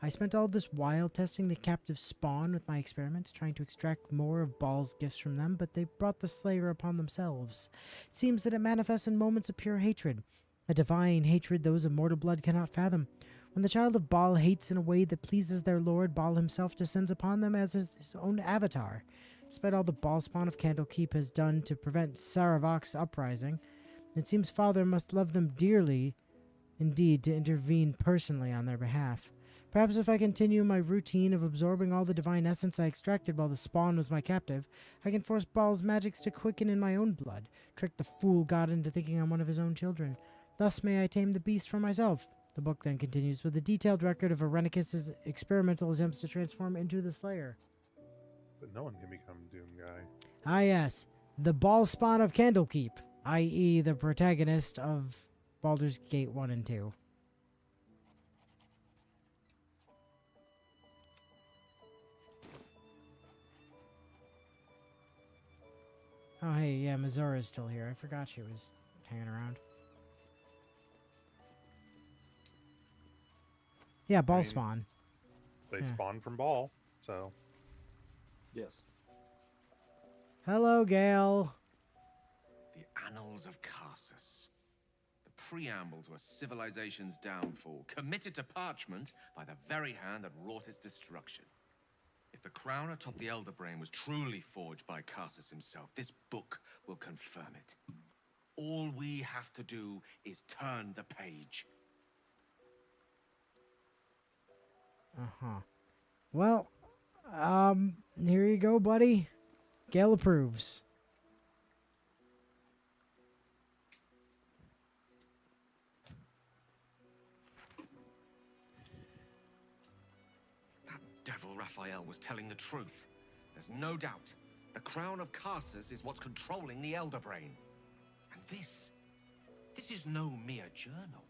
I spent all this while testing the captive spawn with my experiments, trying to extract more of Baal's gifts from them, but they brought the Slayer upon themselves. It seems that it manifests in moments of pure hatred, a divine hatred those of mortal blood cannot fathom. When the child of Baal hates in a way that pleases their lord, Baal himself descends upon them as his own avatar. Despite all the Ball Spawn of Candlekeep has done to prevent Saravok's uprising, it seems Father must love them dearly, indeed, to intervene personally on their behalf. Perhaps if I continue my routine of absorbing all the divine essence I extracted while the spawn was my captive, I can force Baal's magics to quicken in my own blood, trick the fool god into thinking I'm one of his own children. Thus may I tame the beast for myself. The book then continues with a detailed record of Irenicus' experimental attempts to transform into the Slayer. But no one can become Doom Guy. Ah yes, the Ball Spawn of Candlekeep, i.e. the protagonist of Baldur's Gate 1 and 2. Oh hey, yeah, Missoura's still here. I forgot she was hanging around. Yeah, Ball Spawn. They spawn from Ball, so... Yes. Hello, Gale. The Annals of Karsus. The preamble to a civilization's downfall, committed to parchment by the very hand that wrought its destruction. If the crown atop the Elder Brain was truly forged by Karsus himself, this book will confirm it. All we have to do is turn the page. Uh-huh. Well, here you go, buddy. Gale approves. That devil Raphael was telling the truth. There's no doubt. The crown of Karsus is what's controlling the Elder Brain. And this is no mere journal.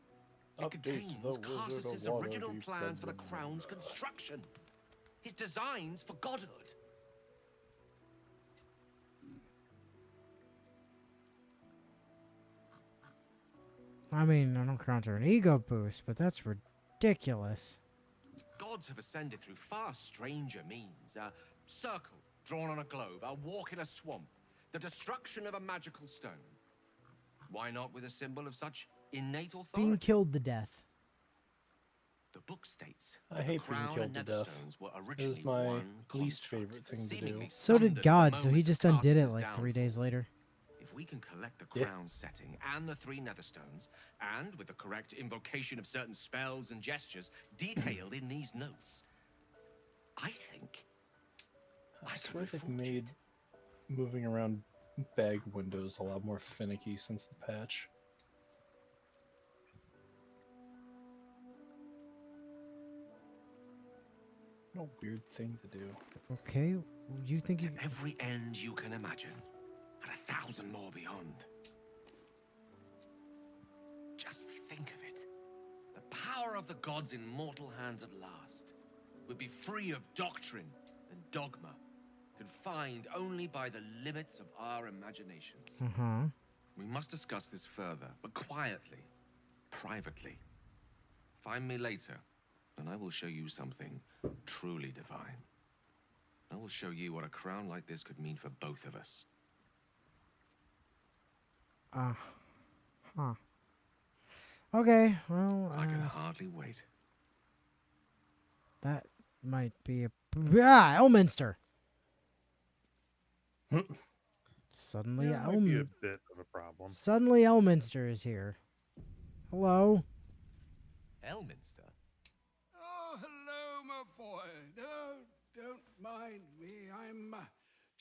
It contains Karsus' original plans for the crown's construction. His designs for godhood. I mean, I don't count her an ego boost, but that's ridiculous. Gods have ascended through far stranger means. A circle drawn on a globe, a walk in a swamp, the destruction of a magical stone. Why not with a symbol of such innate authority? Being killed to death. The book states I that the hate being crown killed and to death. netherstones were It originally is my one least construct, favorite thing to do. seemingly So did sundered at the God, so he moment just of undid it Tarsus's like 3 days downfall. later. If we can collect the Yeah. crown setting and the 3 netherstones, and with the correct invocation of certain spells and gestures detailed in these notes, I think I swear they've made moving around bag windows a lot more finicky since the patch. What a weird thing to do. Okay, you think you... to every end you can imagine, and 1,000 more beyond. Just think of it. The power of the gods in mortal hands at last would be free of doctrine and dogma, confined only by the limits of our imaginations. Uh-huh. We must discuss this further, but quietly, privately. Find me later, and I will show you something truly divine. I will show you what a crown like this could mean for both of us. Huh. Okay, well, I can hardly wait. that might be a... Ah, Elminster! Suddenly, Yeah, it might be a bit of a problem. Suddenly, Elminster is here. Hello? Elminster? Oh, hello, my boy. No, don't mind me. I'm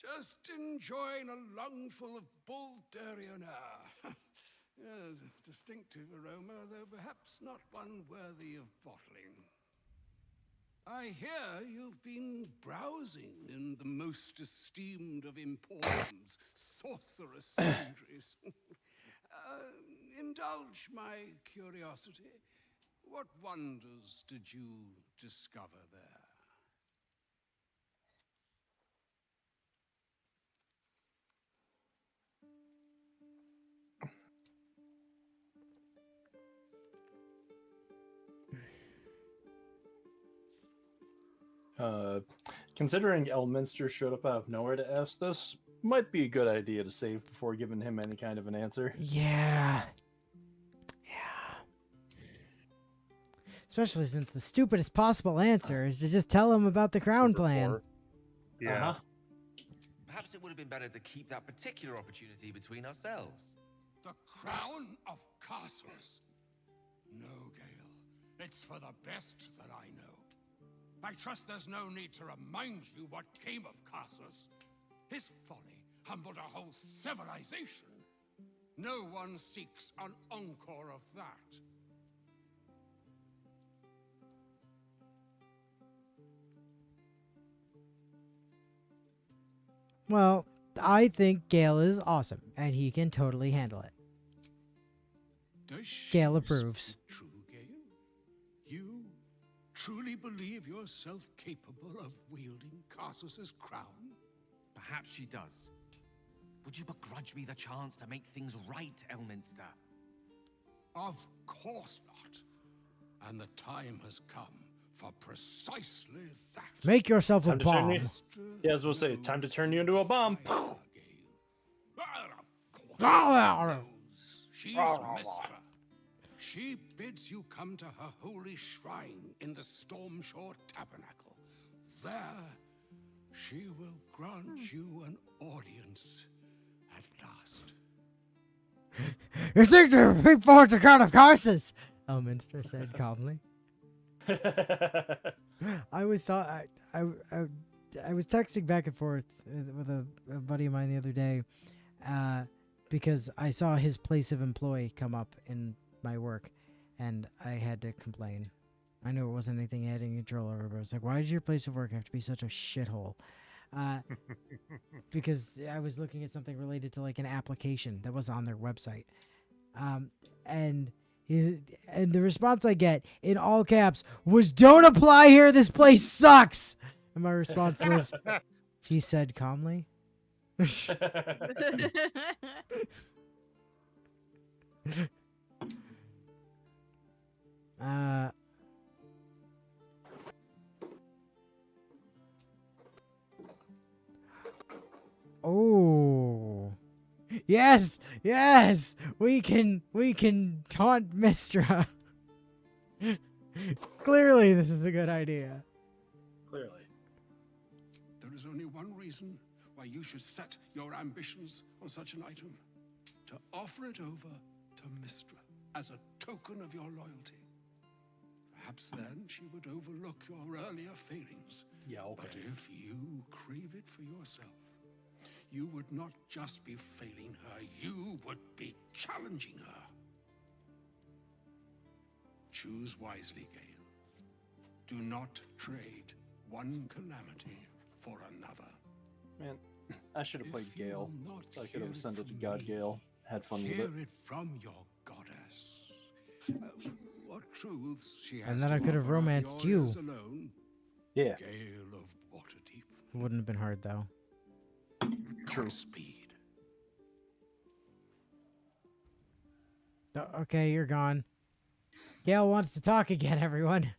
just enjoying a lungful of Baldurian air. Yes, a distinctive aroma, though perhaps not one worthy of bottling. I hear you've been browsing in the most esteemed of emporiums, sorcerous sundries. Indulge my curiosity. What wonders did you discover there? Considering Elminster showed up out of nowhere to ask this, might be a good idea to save before giving him any kind of an answer. Yeah. Especially since the stupidest possible answer is to just tell him about the crown plan. Yeah. Perhaps it would have been better to keep that particular opportunity between ourselves. The crown of Carsus. No, Gale. It's for the best that I know. I trust there's no need to remind you what came of Carsus. His folly humbled a whole civilization. No one seeks an encore of that. Well, I think Gale is awesome, and he can totally handle it. Does Gale approves. True, Gale? You truly believe yourself capable of wielding Carsus's crown? Perhaps she does. Would you begrudge me the chance to make things right, Elminster? Of course not. And the time has come for precisely that. Make yourself a Time to turn bomb. you. Yeah, as we'll say, time to turn you into a bomb. She's Mistra. She bids you come to her holy shrine in the Stormshore Tabernacle. There, she will grant you an audience at last. You seem to be forward to Crown of Carsus, Elminster said calmly. I was texting back and forth with a buddy of mine the other day, because I saw his place of employ come up in my work, and I had to complain. I knew it wasn't anything I had any control over, but I was like, why does your place of work have to be such a shithole? Because I was looking at something related to like an application that was on their website, and the response I get in all caps was, "Don't apply here. This place sucks." And my response was, he said calmly. Oh. Yes, yes, we can taunt Mistra. Clearly, this is a good idea. Clearly. There is only one reason why you should set your ambitions on such an item. To offer it over to Mistra as a token of your loyalty. Perhaps then she would overlook your earlier failings. Yeah, okay. But if you crave it for yourself, you would not just be failing her, you would be challenging her. Choose wisely, Gale. Do not trade one calamity for another. Man, I should have played If you Gale. will not So I could hear have it sent it to from God me, Gale. Had fun with hear it. it from your goddess. What truths she has And then to I could have offer of romanced yours you. alone. Yeah. Gale of Waterdeep. It wouldn't have been hard, though. True. Speed. Okay, you're gone. Gale wants to talk again, everyone.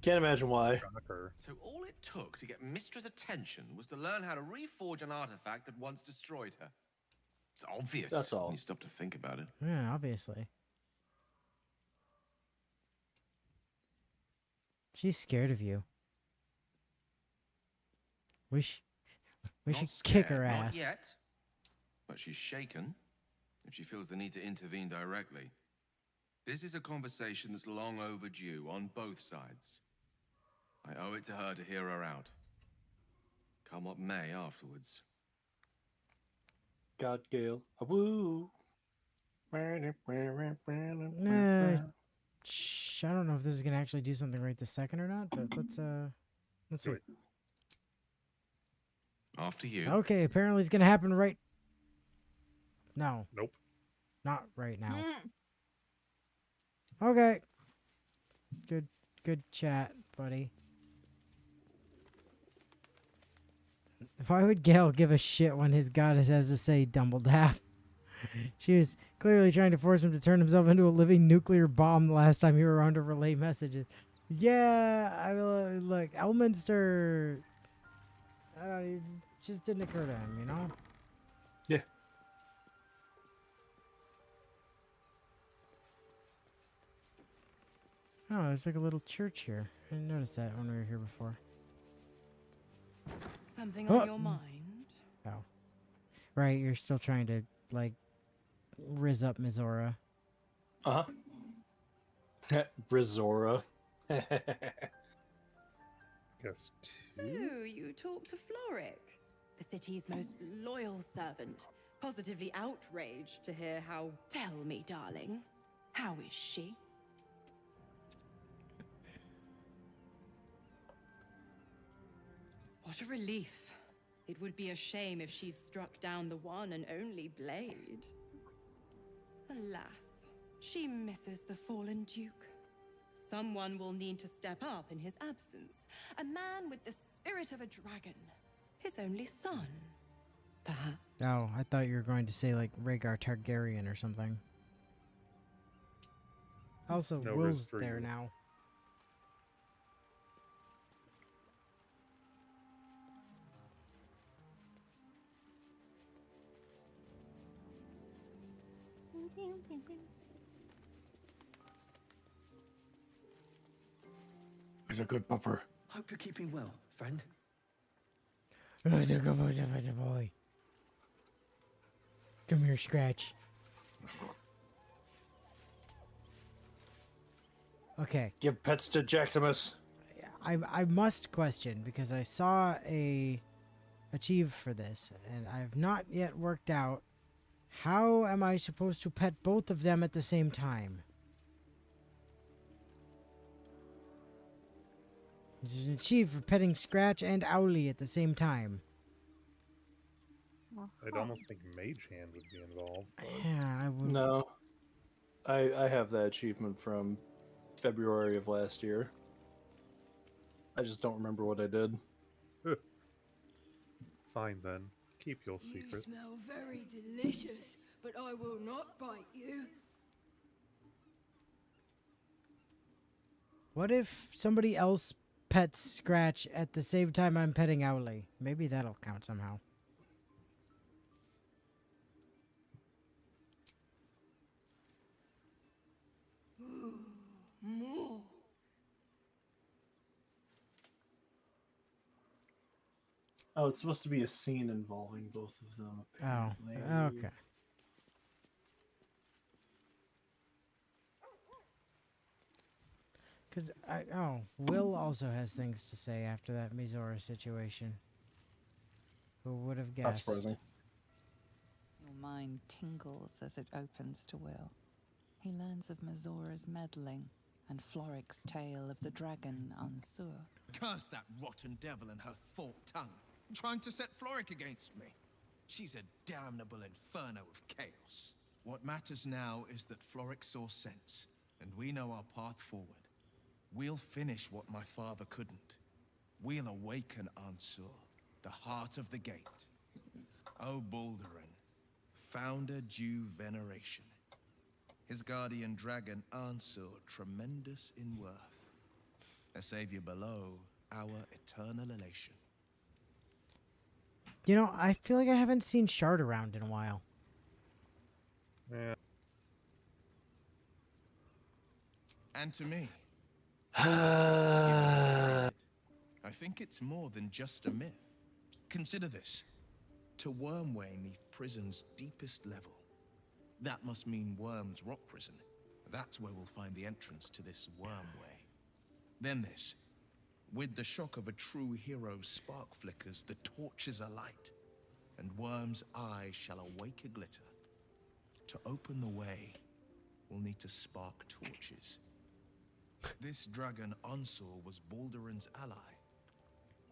Can't imagine why. So all it took to get Mistra's attention was to learn how to reforge an artifact that once destroyed her. It's obvious. That's all. When you stop to think about it. Yeah, obviously. She's scared of you. We should Not kick her scared, ass. Not yet. But she's shaken if she feels the need to intervene directly. This is a conversation that's long overdue on both sides. I owe it to her to hear her out. Come what may afterwards. God Gale. Woo. I don't know if this is gonna actually do something right this second or not, but let's see. After you. Okay, apparently it's gonna happen right. No. Nope. Not right now. Okay. Good chat, buddy. Why would Gale give a shit when his goddess has to say Dumbledore? She was clearly trying to force him to turn himself into a living nuclear bomb the last time you were around to relay messages. Yeah, I mean, look, Elminster. I don't know, it just didn't occur to him, you know? Yeah. Oh, there's like a little church here. I didn't notice that when we were here before. Something Oh. on your mind? Oh. Right, you're still trying to, like, riz up Mizora. Uh-huh. Rizora. Guess So, you talked to Floric, the city's most loyal servant, positively outraged to hear how... Tell me, darling, how is she? What a relief. It would be a shame if she'd struck down the one and only blade. Alas, she misses the fallen Duke. Someone will need to step up in his absence. A man with the spirit of a dragon. His only son, perhaps. Oh, I thought you were going to say, like, Rhaegar Targaryen or something. Also, No Will's risk for there you. now. He's a good pupper. Hope you're keeping well, friend. Boy. Come here, Scratch. Okay. Give pets to Jaximus. I must question because I saw a achieve for this and I've not yet worked out how am I supposed to pet both of them at the same time. There's an achieve for petting Scratch and Owly at the same time. I'd almost think Mage Hand would be involved. But... Yeah, I would. No. I have that achievement from February of last year. I just don't remember what I did. Fine then. Keep your secrets. You smell very delicious, but I will not bite you. What if somebody else pets Scratch at the same time I'm petting Owly? Maybe that'll count somehow. Ooh, more. Oh, it's supposed to be a scene involving both of them. Oh, Apparently. okay. Because Will also has things to say after that Mizora situation. Who would have guessed? Not surprising. Your mind tingles as it opens to Will. He learns of Mazora's meddling and Floric's tale of the dragon Ansur. Curse that rotten devil and her forked tongue, trying to set Floric against me. She's a damnable inferno of chaos. What matters now is that Floric saw sense, and we know our path forward. We'll finish what my father couldn't. We'll awaken Ansur, the heart of the gate. O Baldurin, founder due veneration. His guardian dragon Ansur, tremendous in worth. A savior below, our eternal elation. You know, I feel like I haven't seen Shard around in a while. Yeah. And to me, I think it's more than just a myth. Consider this. To Wormway 'neath prison's deepest level. That must mean Worm's rock prison. That's where we'll find the entrance to this Wormway. Then this. With the shock of a true hero's spark flickers, the torches alight, and Worm's eyes shall awake a glitter. To open the way, we'll need to spark torches. This dragon Ansur was Baldurin's ally.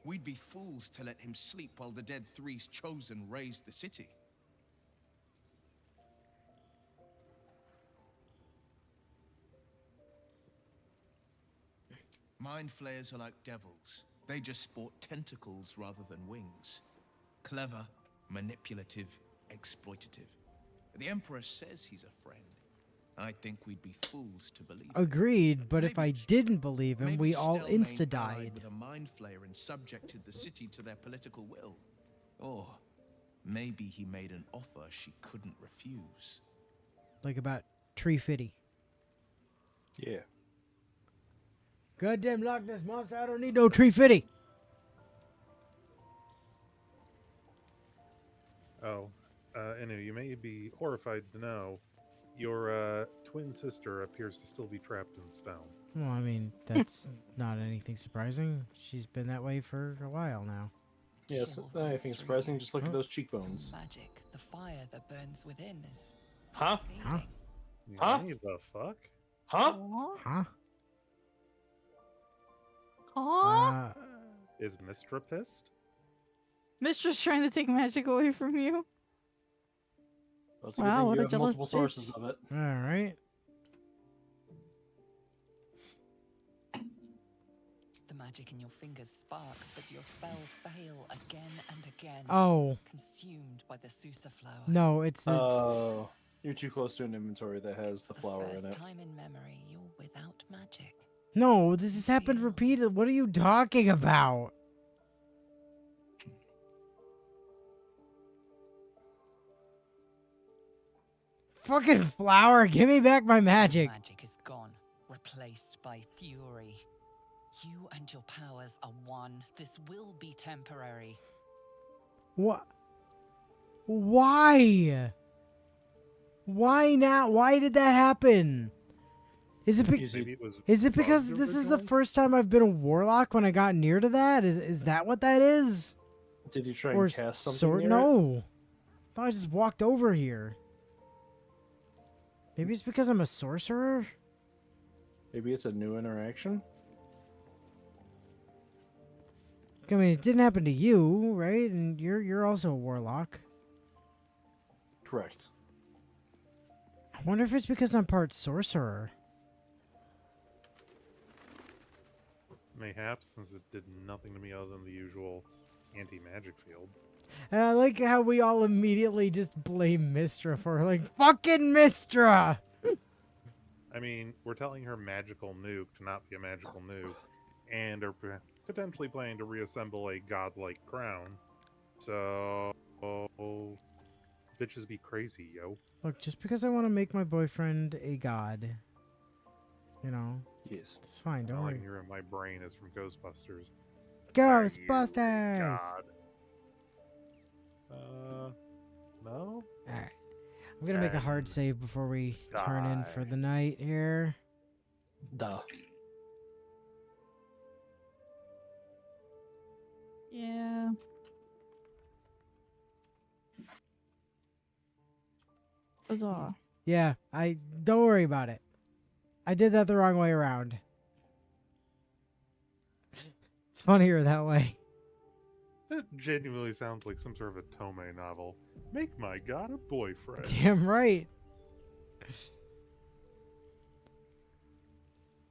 We'd be fools to let him sleep while the Dead Three's chosen raised the city. Mind flayers are like devils. They just sport tentacles rather than wings. Clever, manipulative, exploitative. The Emperor says he's a friend. I think we'd be fools to believe it. Agreed, but if I didn't believe him, we all Maybe Stelmane insta-died. allied with a mind flayer and subjected the city to their political will. Or maybe he made an offer she couldn't refuse. Like about Tree Fitty. Yeah. Goddamn Loch Ness Monster, I don't need no Tree Fitty. Oh, Inu, you may be horrified to know your twin sister appears to still be trapped in stone. Well, I mean, that's not anything surprising. She's been that way for a while now. Yes, anything surprising? Just look at those cheekbones. Magic, the fire that burns within is... Huh? Huh? Huh? The fuck? Huh? Huh? Huh? Is Mistra pissed? Mistress trying to take magic away from you. Well, it's a good thing you have multiple sources of it. All right. The magic in your fingers sparks, but your spells fail again and again. Oh. Consumed by the Susa flower. No, it's the... Oh, you're too close to an inventory that has the flower in First it. time in memory, you're without magic. No, this has happened repeatedly. What are you talking about? Fucking flower, give me back my magic. Magic is gone, replaced by fury. You and your powers are one. This will be temporary. What? Why? Why now? Why did that happen? Is it, is it because this is the first time I've been a warlock when I got near to that? Is that what that is? Did you try and cast something near it? No. I thought I just walked over here. Maybe it's because I'm a sorcerer? Maybe it's a new interaction? I mean, it didn't happen to you, right? And you're also a warlock. Correct. I wonder if it's because I'm part sorcerer. Mayhaps, since it did nothing to me other than the usual anti-magic field. And I like how we all immediately just blame Mistra for like, fucking Mistra! I mean, we're telling her magical nuke to not be a magical nuke, and are potentially planning to reassemble a godlike crown. So, bitches be crazy, yo. Look, just because I want to make my boyfriend a god, you know, yes, it's fine. Don't All I worry. can hear in my brain is from Ghostbusters. Ghostbusters! God. No? Alright. I'm gonna make a hard And save before we turn in for die. the night here. Duh. Yeah. Huzzah. Yeah, don't worry about it. I did that the wrong way around. It's funnier that way. That genuinely sounds like some sort of a Tomei novel. Make my god a boyfriend. Damn right.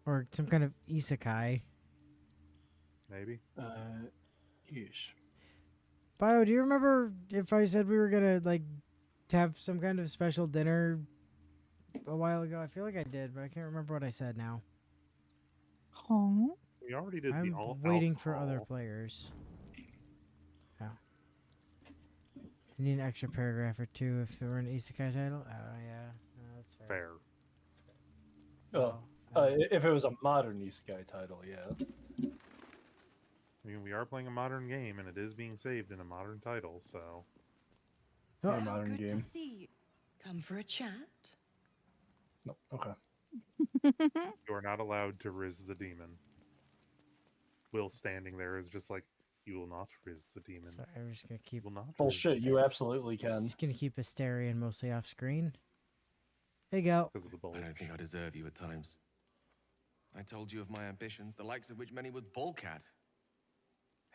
Or some kind of isekai. Maybe. Yeesh. Bio, do you remember if I said we were gonna like have some kind of special dinner a while ago? I feel like I did, but I can't remember what I said now. Huh? We already did I'm the all waiting for other alcohol. players. Oh. I need an extra paragraph or two if it were an isekai title. Oh yeah, no, that's fair. Fair. Oh, if it was a modern isekai title, yeah. I mean, we are playing a modern game, and it is being saved in a modern title, so... Oh. A modern Good to game. see you. Come for a chat? No, okay. You are not allowed to riz the demon. Will standing there is just like, you will not riz the demon. Sorry, I'm just gonna keep. You will not riz Bullshit, the you absolutely can. Just gonna keep Asterion mostly off screen. There you go. Because of the bulge. I don't think I deserve you at times. I told you of my ambitions, the likes of which many would balk at.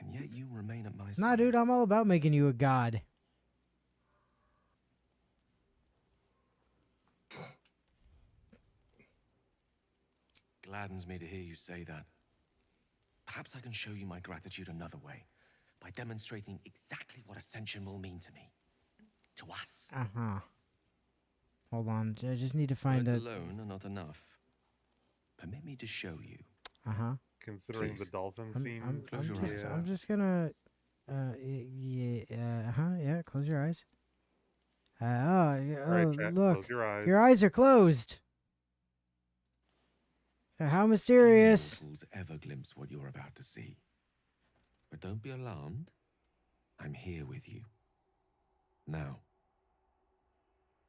And yet you remain at my side. Nah, dude, I'm all about making you a god. Gladdens me to hear you say that. Perhaps I can show you my gratitude another way, by demonstrating exactly what ascension will mean to me. To us. Uh-huh. Hold on, I just need to find Words the... alone are not enough. Permit me to show you. Uh-huh. Considering Please. the dolphin I'm scenes, I'm just gonna... yeah, close your eyes. Alright, chat, look. close your eyes. Your eyes are closed. How mysterious. Few mortals ever glimpse what you're about to see. But don't be alarmed. I'm here with you. Now,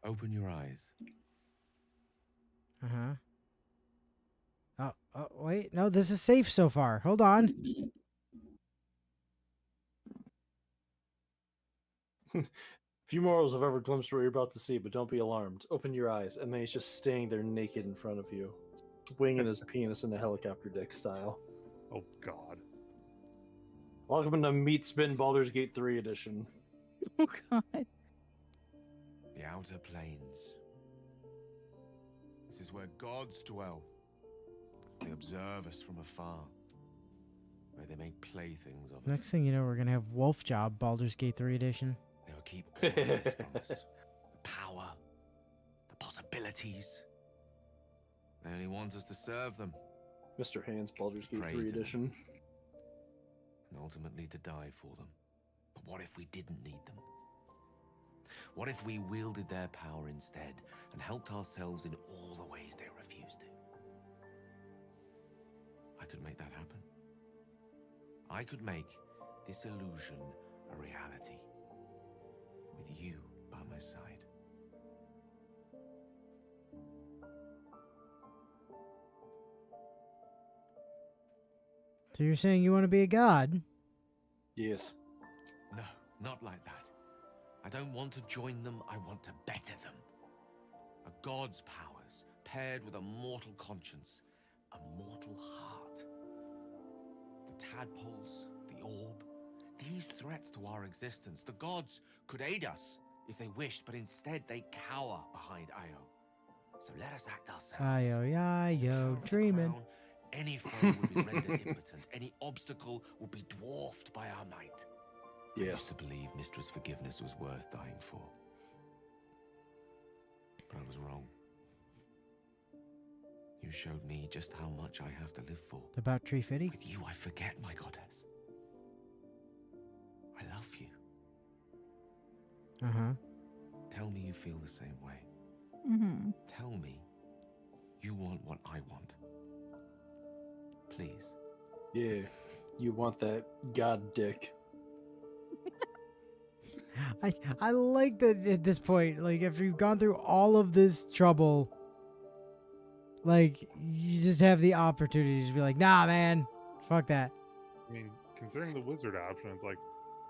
open your eyes. Uh-huh. Oh, wait. No, this is safe so far. Hold on. Few mortals have ever glimpsed what you're about to see, but don't be alarmed. Open your eyes, and then he's just standing there naked in front of you, swinging his penis in a helicopter dick style. Oh, God. Welcome to Meat Spin Baldur's Gate 3 edition. Oh, God. The outer planes. This is where gods dwell. They observe us from afar, where they make playthings of us. Next thing you know, we're gonna have Wolf Job Baldur's Gate 3 edition. They will keep all of this from us. The power, the possibilities. They only want us to serve them. Mr. Hands Baldur's Gate Pray 3 to them. edition. And ultimately to die for them. But what if we didn't need them? What if we wielded their power instead and helped ourselves in all the ways they refused to? I could make that happen. I could make this illusion a reality. With you by my side. So you're saying you want to be a god? Yes. No, not like that. I don't want to join them, I want to better them. A god's powers paired with a mortal conscience, a mortal heart. The tadpoles, the orb, these threats to our existence, the gods could aid us if they wished, but instead they cower behind Io. So let us act ourselves. Ayo, dreaming. Crown, any foe will be rendered impotent, any obstacle will be dwarfed by our might. I used to believe Mistress' forgiveness was worth dying for. But I was wrong. You showed me just how much I have to live for. About Tree Fitty? With you I forget, my goddess. I love you. Uh-huh. Tell me you feel the same way. Mm-hmm. Tell me you want what I want. Please. Yeah. You want that god dick. I like that at this point, like after you've gone through all of this trouble, like you just have the opportunity to just be like, nah, man, fuck that. I mean, considering the wizard option, it's like,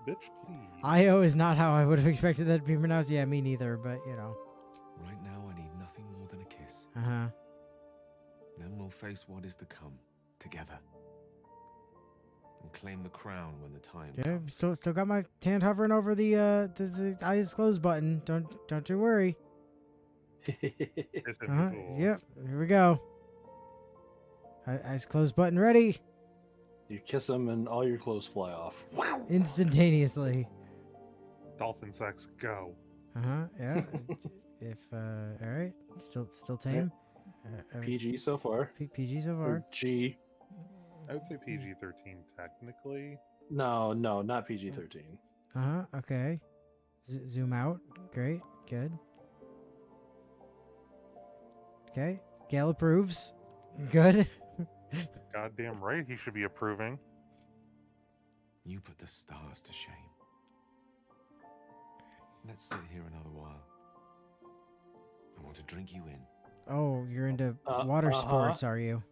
bitch, please. Io is not how I would have expected that to be pronounced. Yeah, me neither, but you know. Right now, I need nothing more than a kiss. Uh-huh. Then we'll face what is to come together and claim the crown when the time Yeah, comes. still got my hand hovering over the eyes closed button. Don't you worry. Uh-huh. Yep, here we go. Eyes closed button ready. You kiss him and all your clothes fly off. Instantaneously. Dolphin sex, go. Uh-huh, yeah. If, all right. Still tame. PG so far. PG so Or far. G. I would say PG-13 technically. No, not PG-13. Uh-huh, okay. Zoom out. Great, good. Okay, Gale approves. Good. Goddamn right he should be approving. You put the stars to shame. Let's sit here another while. I want to drink you in. Oh, you're into water sports, are you?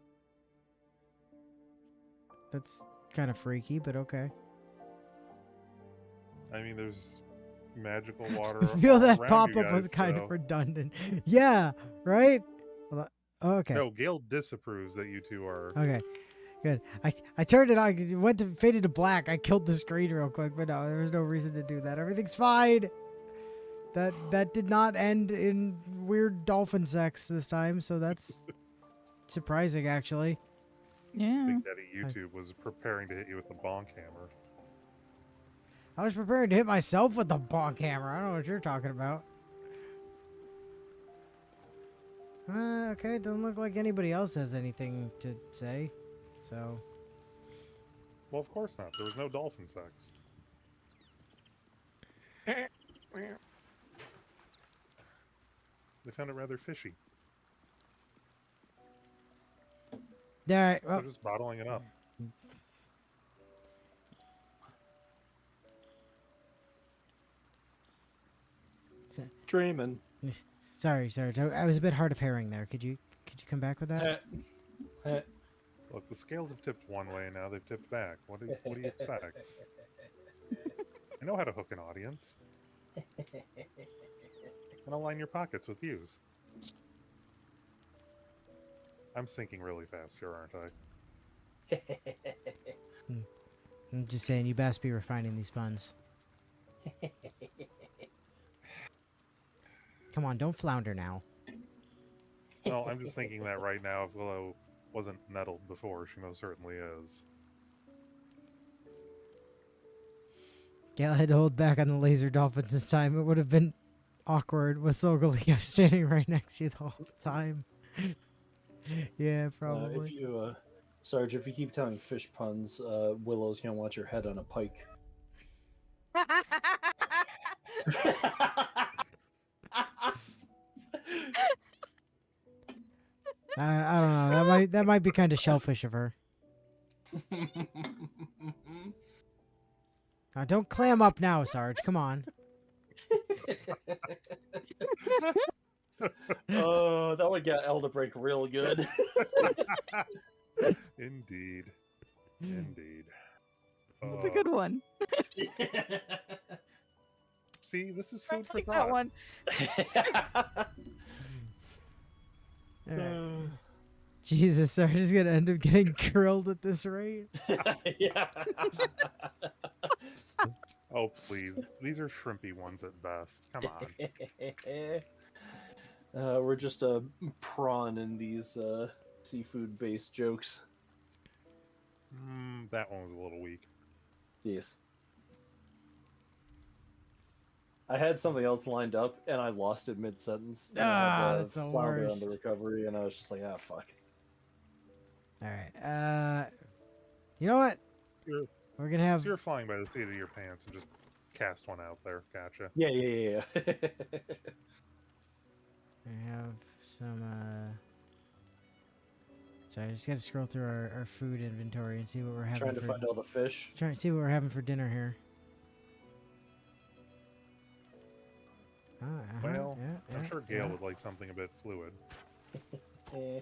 That's kind of freaky, but okay. I mean, there's magical water. I feel all that around pop you up was guys, kind so- of redundant. Yeah, right? Well, okay. No, Gale disapproves that you two are. Okay, good. I turned it on. It went to faded to black. I killed the screen real quick, but no, there was no reason to do that. Everything's fine. That did not end in weird dolphin sex this time, so that's surprising, actually. Yeah. Big Daddy YouTube was preparing to hit you with the bonk hammer. I was prepared to hit myself with the bonk hammer. I don't know what you're talking about. Okay, doesn't look like anybody else has anything to say, so. Well, of course not. There was no dolphin sex. They found it rather fishy. All right, They're well, just bottling it up. Dreaming. sorry. I was a bit hard of hearing there. Could you come back with that? Look, the scales have tipped one way, and now they've tipped back. What do you expect? I know how to hook an audience. And I'll line your pockets with views. I'm sinking really fast here, aren't I? I'm just saying, you best be refining these puns. Come on, don't flounder now. Well, I'm just thinking that right now, if Willow wasn't nettled before, she most certainly is. Gale had to hold back on the laser dolphins this time. It would have been awkward with Solgaleo standing right next to you the whole time. Yeah, probably. If you, Sarge, if you keep telling fish puns, Willow's gonna want your head on a pike. I don't know. That might be kind of shellfish of her. Don't clam up now, Sarge. Come on. Oh, that would get Elle to break real good. Indeed. Indeed. That's a good one. See, this is food for Take thought. that one. Alright. Jesus, Sarge is gonna end up getting grilled at this rate. Yeah. Oh, please. These are shrimpy ones at best. Come on. We're just a prawn in these seafood-based jokes. That one was a little weak. Yes. I had something else lined up, and I lost it mid-sentence. And I had, that's the flounder on worst. the recovery, and I was just like, ah, fuck. Alright, you know what? We're gonna have... So you're flying by the seat of your pants and just cast one out there. Gotcha. Yeah. I have some, Sorry, I just gotta scroll through our food inventory and see what we're having Trying to for... find all the fish. Trying to see what we're having for dinner here. Well, yeah, I'm sure Gale yeah. would like something a bit fluid. Eh.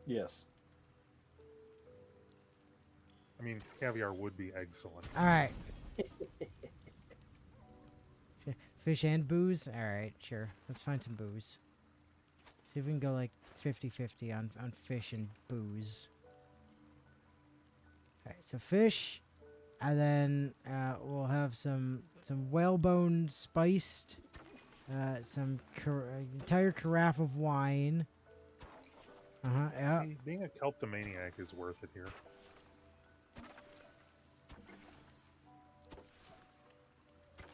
Yes. I mean, caviar would be excellent. All right. Fish and booze? All right, sure. Let's find some booze. See if we can go like 50-50 on fish and booze. All right, so fish, and then we'll have some whalebone spiced, some entire carafe of wine. Yeah. See, being a kleptomaniac is worth it here.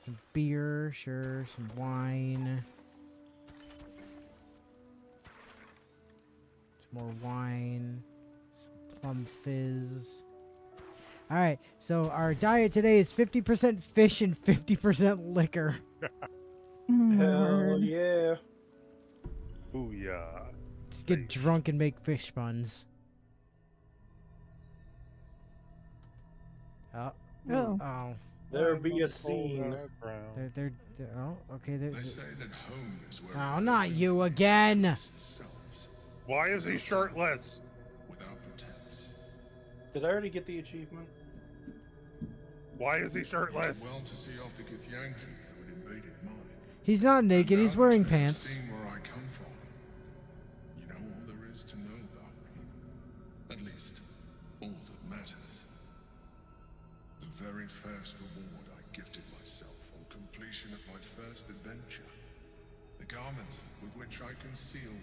Some beer, sure. Some wine. Some more wine. Some plum fizz. All right, so our diet today is 50% fish and 50% liquor. Hell yeah. Booyah. Just get drunk and make fish buns. Oh. Oh. Oh. There be a scene. They're oh, okay. They say that home is where Oh, not you again. themselves Why is he shirtless? without pretense. Did I already get the achievement? Why is he shirtless? Well to see off the Githyanki who had invaded mine. He's not naked. He's wearing Now that you have pants. seen where I come from, you know all there is to know about me. At least, all that matters. The very first reward I gifted myself on completion of my first adventure. The garment with which I concealed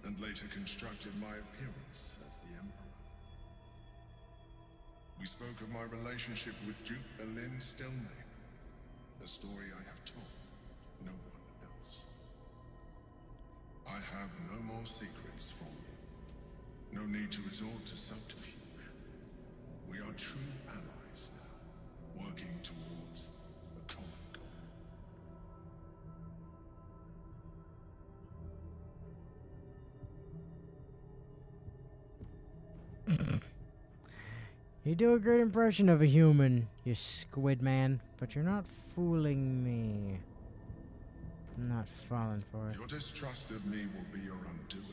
and later constructed my appearance as the Emperor. We spoke of my relationship with Duke Berlin Stelmane, a story I have told no one else. I have no more secrets from you. No need to resort to subterfuge. We are true allies now, working towards a common goal. You do a great impression of a human, you squid man, but you're not fooling me. I'm not falling for it. Your distrust of me will be your undoing.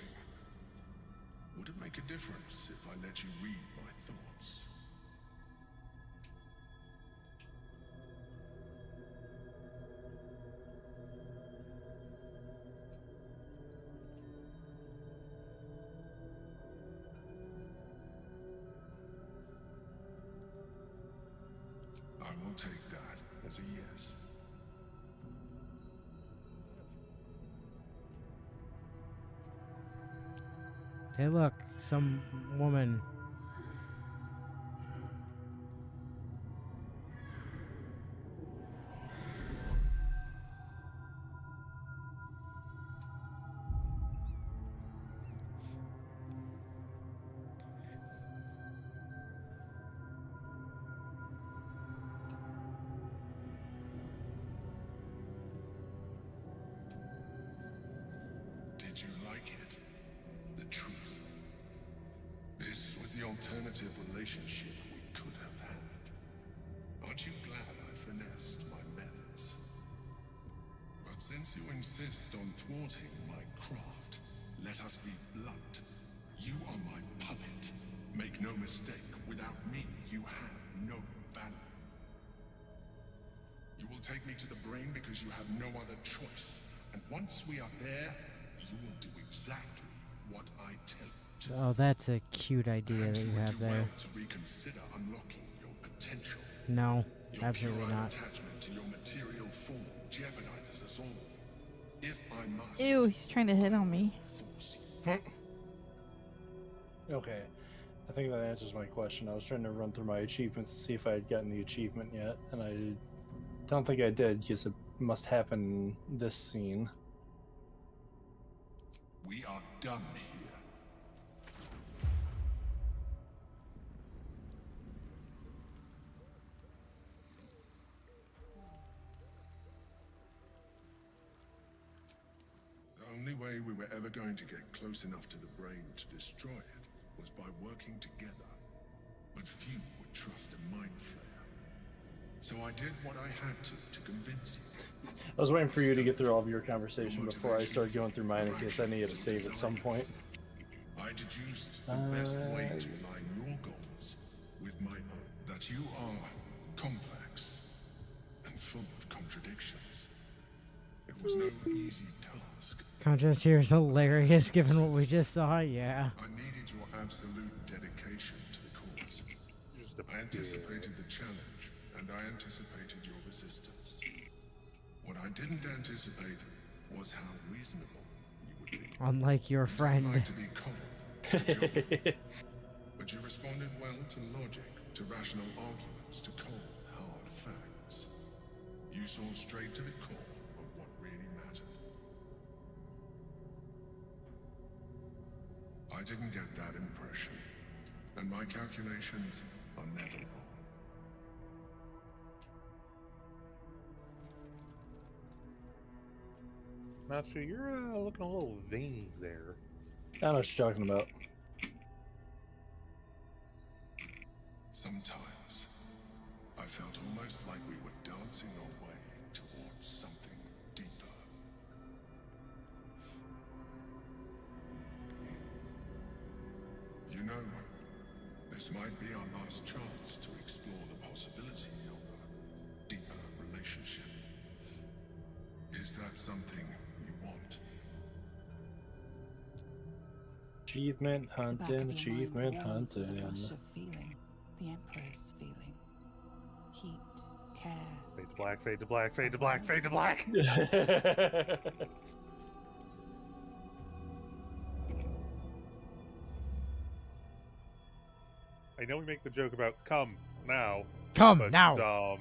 Would it make a difference if I let you read my thoughts? I will take that as a yes. Hey, look, some woman. Did you like it? The truth. This was the alternative relationship we could have had. Aren't you glad I finessed my methods? But since you insist on thwarting my craft, let us be blunt. You are my puppet. Make no mistake, without me, you have no value. You will take me to the brain because you have no other choice. And once we are there, you will do exactly what I tell you. Oh, that's a cute idea that you have there. To reconsider unlocking your potential. No, Your absolutely puerile not. attachment to your material form jeopardizes us all. If I must, Ew, he's trying to hit on me. Okay. I think that answers my question. I was trying to run through my achievements to see if I had gotten the achievement yet, and I don't think I did, because it must happen in this scene. we are done here. way we were ever going to get close enough to the brain to destroy it was by working together. But few would trust a mind flayer. So I did what I had to convince you. I was waiting for you to get through all of your conversation before I started going through mine in case I needed to save at some point. I deduced the best way to align your goals with my own. That you are complex and full of contradictions. It was no easy task. Contrast here is hilarious given what we just saw, yeah. I needed your absolute dedication to the cause. I anticipated the challenge, and I anticipated your resistance. What I didn't anticipate was how reasonable you would be. Unlike your I'd friend. like to be cold, to joke. But you responded well to logic, to rational arguments, to cold, hard facts. You saw straight to the core of what really mattered. I didn't get that impression, and my calculations are never wrong. Nacho, you're looking a little veiny there. I don't know what you're talking about. Sometimes, I felt almost like we were dancing our way towards something deeper. You know, this might be our last chance to explore the possibility of a deeper relationship. Is that something you want? Achievement The back of hunting, your achievement mind warms with hunting. a rush of feeling. The Emperor's feeling. Heat, care. Fade to black, fade to black, fade to black, fade to black! I know we make the joke about come now. Come but, now.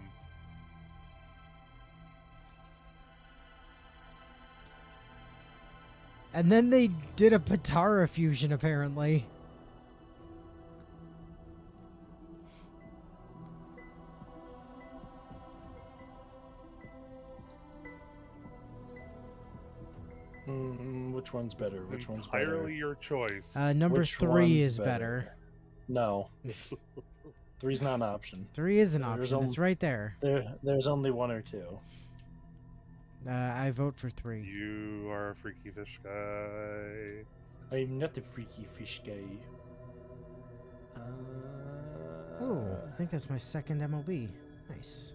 And then they did a Patara fusion, apparently. Which one's better? It's Which one's entirely better? your choice. Number Which 3 one's is better. No. 3's not an option. 3 is an There's option. It's right there. There's only 1 or 2. I vote for 3. You are a freaky fish guy. I'm not a freaky fish guy. Oh, I think that's my second MLB. Nice.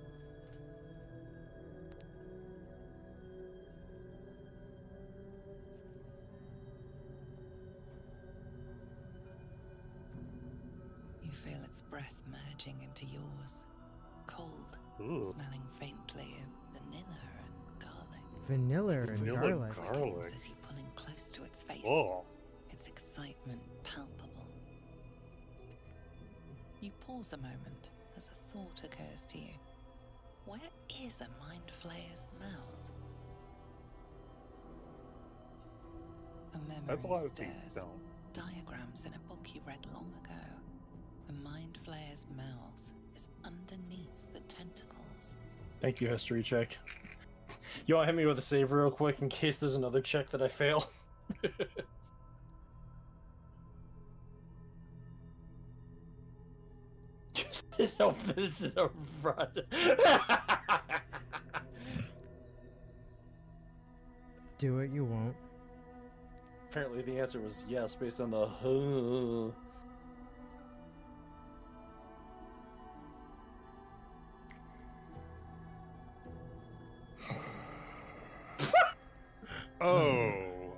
You feel its breath merging into yours. Cold, Ooh. smelling faintly of vanilla and garlic. Vanilla Its and breath garlic. quickens as you pull in close to its face. Oh. Its excitement palpable. You pause a moment as a thought occurs to you. Where is a mind flayer's mouth? A memory That's a lot of things stirs. don't. Diagrams in a book you read long ago. A mind flayer's mouth is underneath the tentacles. Thank you, history check. You want to hit me with a save real quick in case there's another check that I fail? Just open this in a run. Do it, you won't. Apparently the answer was yes based on the Oh.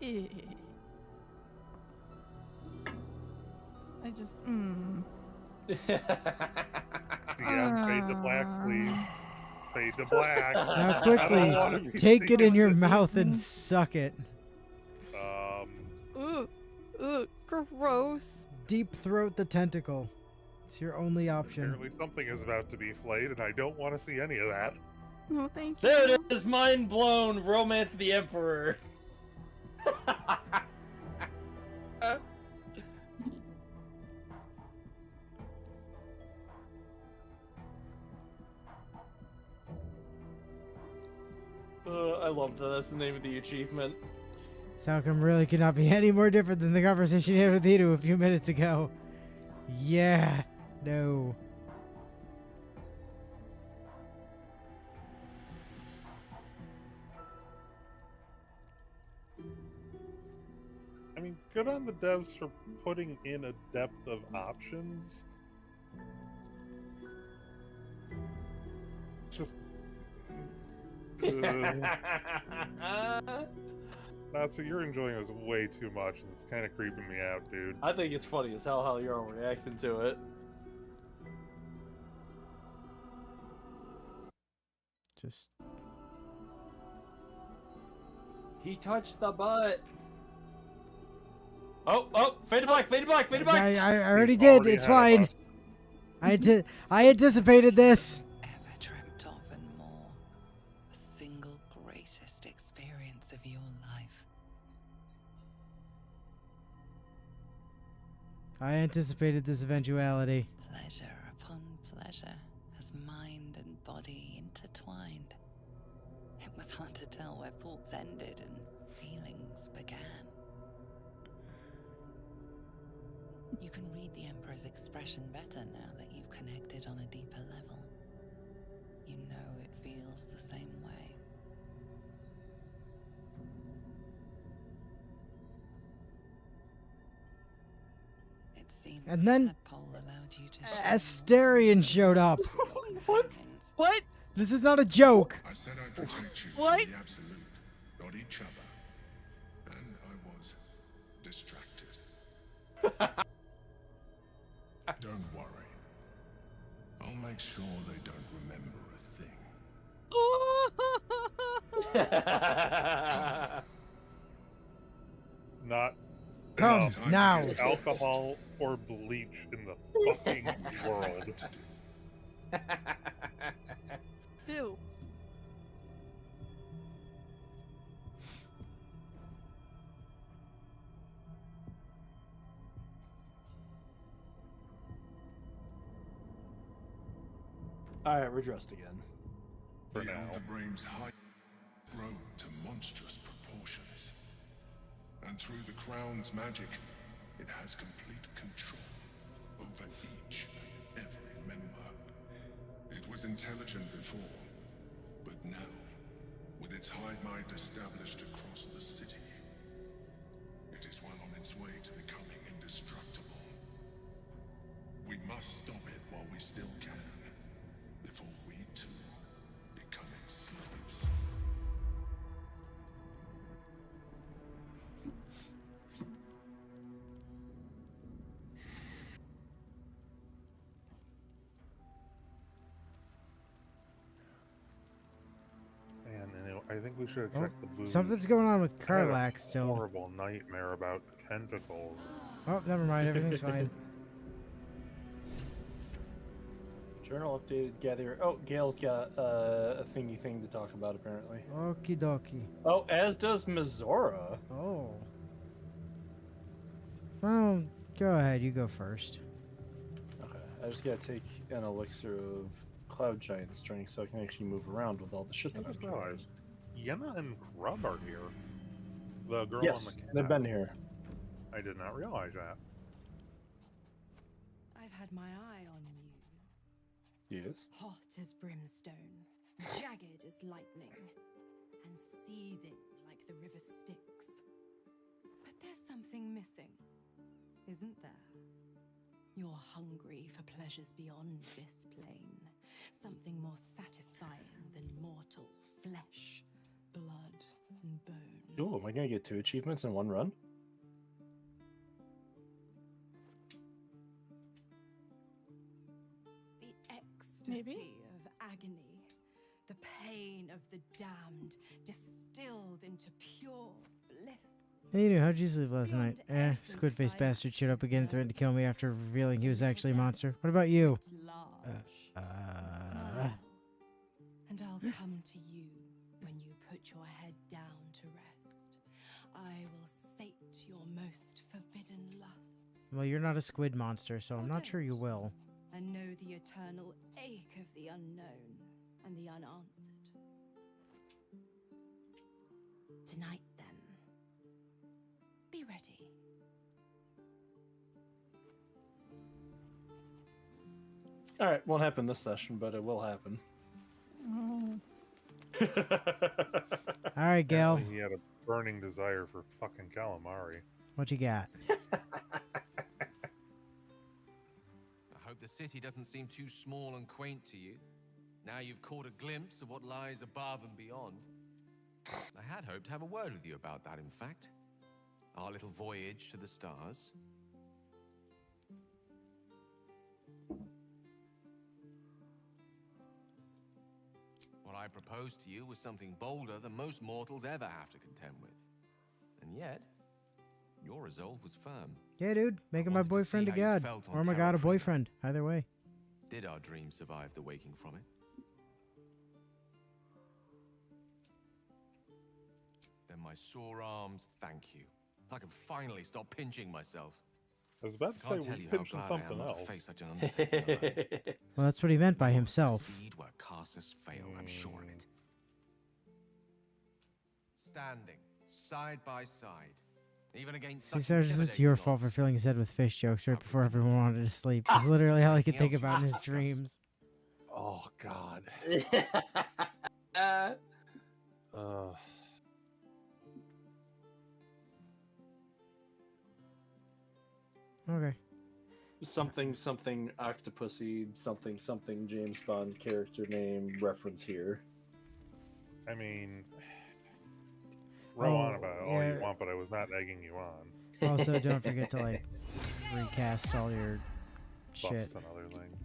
Eh. I just DM, fade to black, please. Fade to black. Now I don't wanna quickly, be take it in your seeing mouth and suck it. Ugh, gross. Deep throat the tentacle. It's your only option. Apparently something is about to be flayed, and I don't want to see any of that. No, thank you. There it is, mind blown. Romance the Emperor. I love that. That's the name of the achievement. This outcome really could not be any more different than the conversation you had with Idu a few minutes ago. Yeah. No. I mean, good on the devs for putting in a depth of options. Just. Natsu, you're enjoying this way too much. It's kind of creeping me out, dude. I think it's funny as hell how you're all reacting to it. Just. He touched the butt. Oh, fade to black, fade to black, fade to black. I already did. It's fine. I anticipated this. Ever dreamt of and more. The single greatest experience of your life. I anticipated this eventuality. Pleasure upon pleasure, as mind and body intertwined. It was hard to tell where thoughts ended and feelings began. You can read the Emperor's expression better now that you've connected on a deeper level. You know it feels the same way. It seems And then Tadpole allowed you to Asterion showed up. What? What? This is not a joke. I said I'd protect you What? from the absolute, not each other. And I was distracted. Don't worry. I'll make sure they don't remember a thing. Not Come enough now. alcohol or bleach in the fucking world. Ew. Alright, we're dressed again. The Elder Brain's height grown to monstrous proportions. And through the crown's magic, it has complete control over each and every member. It was intelligent before, but now, with its hive mind established across the city, it is well on its way to becoming indestructible. We must stop it while we still can, before we too become its slaves. Man, you know, I think we should have Oh, checked the booze. something's going on with I had a Karlak still. horrible nightmare about tentacles. Oh, never mind. Everything's fine. Journal updated, gather. Oh, Gail's got a thingy thing to talk about apparently. Okie dokie. Oh, as does Mizora. Oh. Well, go ahead. You go first. Okay, I just gotta take an elixir of Cloud Giant strength so I can actually move around with all the shit I that I'm just trying. realized Yenna and Grub are here. The girl Yes, on the cat. they've been here. I did not realize that. I've had my eye on you. Yes. Hot as brimstone, jagged as lightning, and seething like the river Styx. But there's something missing, isn't there? You're hungry for pleasures beyond this plane. Something more satisfying than mortal flesh, blood, and bone. Ooh, am I gonna get 2 achievements in one run? The ecstasy of agony, the pain of the damned, distilled into pure bliss. Hey, you know, how'd you sleep last night? Squid-faced bastard showed up again and threatened to kill me after revealing he was actually a monster. What about you? And I'll come to you when you put your head down to rest. I will sate your most forbidden lusts. Well, you're not a squid monster, so I'm not sure you will. And know the eternal ache of the unknown and the unanswered. Tonight, then. Be ready. All right, won't happen this session, but it will happen. Oh. All right, Gail. Apparently he had a burning desire for fucking calamari. What you got? I hope the city doesn't seem too small and quaint to you. Now you've caught a glimpse of what lies above and beyond. I had hoped to have a word with you about that, in fact. Our little voyage to the stars. What I proposed to you was something bolder than most mortals ever have to contend with. And yet, your resolve was firm. Yeah, dude. Making my wanted to boyfriend see a how you god. felt on Or my Terra god a Prima. boyfriend. Either way. Did our dream survive the waking from it? Then my sore arms thank you. I can finally stop pinching myself. I was about to I can't say tell we you how pinching glad I am something not else. to face such an undertaking alone. Well, that's what he meant by himself. Succeed where Carsus failed, I'm sure of it. Standing side by side, even against See, such Sarge, it's intimidating your fault odds. for filling his head with fish jokes right before everyone wanted to sleep. It's literally all he could think Anything else about in you his dreams. Oh God. Okay. Something Octopussy something James Bond character name reference here. I mean, row on Oh, about it all yeah. you want, but I was not egging you on. Also, don't forget to like recast all your shit. Buffs and other things.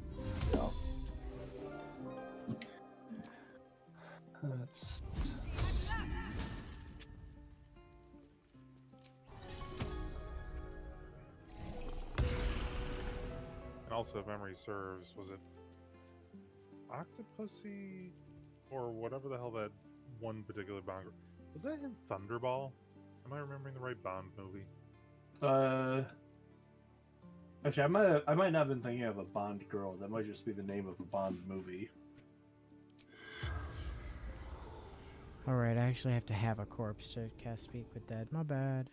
That's And also, if memory serves, was it Octopussy or whatever the hell that one particular Bond? Was that in Thunderball? Am I remembering the right Bond movie? Actually, I might not have been thinking of a Bond girl. That might just be the name of a Bond movie. Alright, I actually have to have a corpse to cast Speak with Dead. My bad.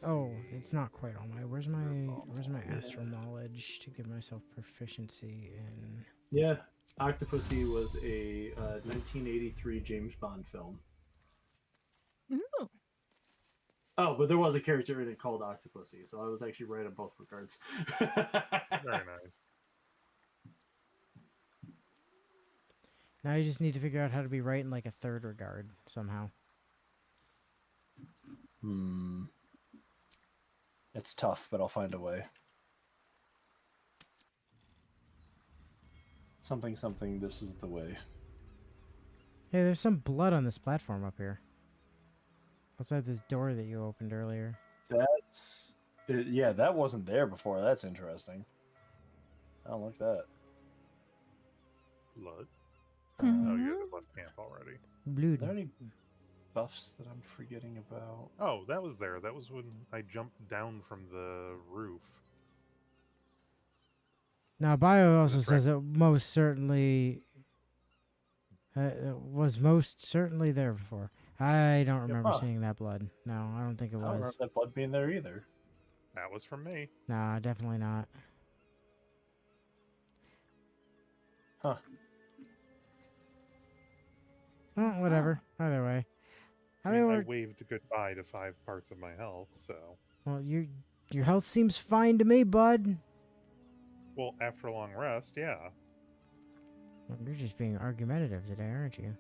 Oh, it's not quite on my. Where's my astral knowledge to give myself proficiency in? Yeah, Octopussy was a 1983 James Bond film. Ooh. Oh, but there was a character in it called Octopussy, so I was actually right on both regards. Very nice. Now you just need to figure out how to be right in like a third regard somehow. It's tough, but I'll find a way. Something, this is the way. Hey, there's some blood on this platform up here. Outside this door that you opened earlier. Yeah, that wasn't there before. That's interesting. I don't like that. Blood? Mm-hmm. Oh, you guys have left camp already. Blood. Are there any buffs that I'm forgetting about? Oh, that was there. That was when I jumped down from the roof. Now, Bio also says it most certainly was most certainly there before. I don't remember seeing that blood. No, I don't think it I don't remember was. that blood being there either. That was from me. Nah, definitely not. Huh. Well, whatever. Either way. I mean, I waved goodbye to 5 parts of my health, so... Well, your health seems fine to me, bud. Well, after a long rest, yeah. Well, you're just being argumentative today, aren't you?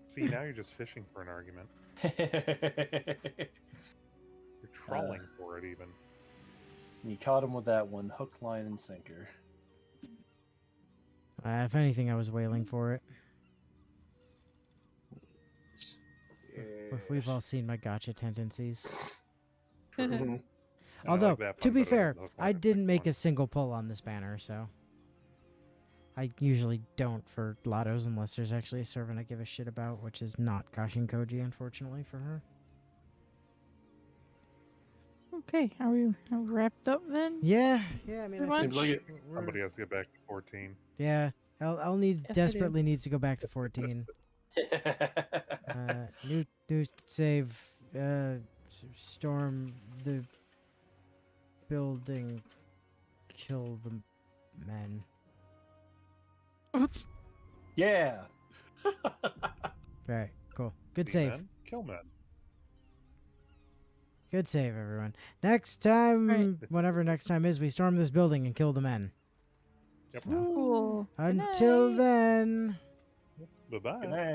See, now you're just fishing for an argument. You're trawling for it, even. You caught him with that one. Hook, line, and sinker. If anything, I was wailing for it. We've all seen my gotcha tendencies. Although, to be fair, I didn't make a single pull on this banner, so... I usually don't for lottos unless there's actually a servant I give a shit about, which is not Gashin Koji, unfortunately, for her. Okay, are we wrapped up then? Yeah, I mean, Seems like it. Somebody has to get back to 14. Yeah, L needs Yes, I do. desperately needs to go back to 14. New save. Storm the building. Kill the men. Yeah. Right. Cool. Good Be save. men, kill men. Good save, everyone. Next time, Right. whenever next time is, we storm this building and kill the men. Yep. So, Cool. Good until night. then. Bye bye. Good night.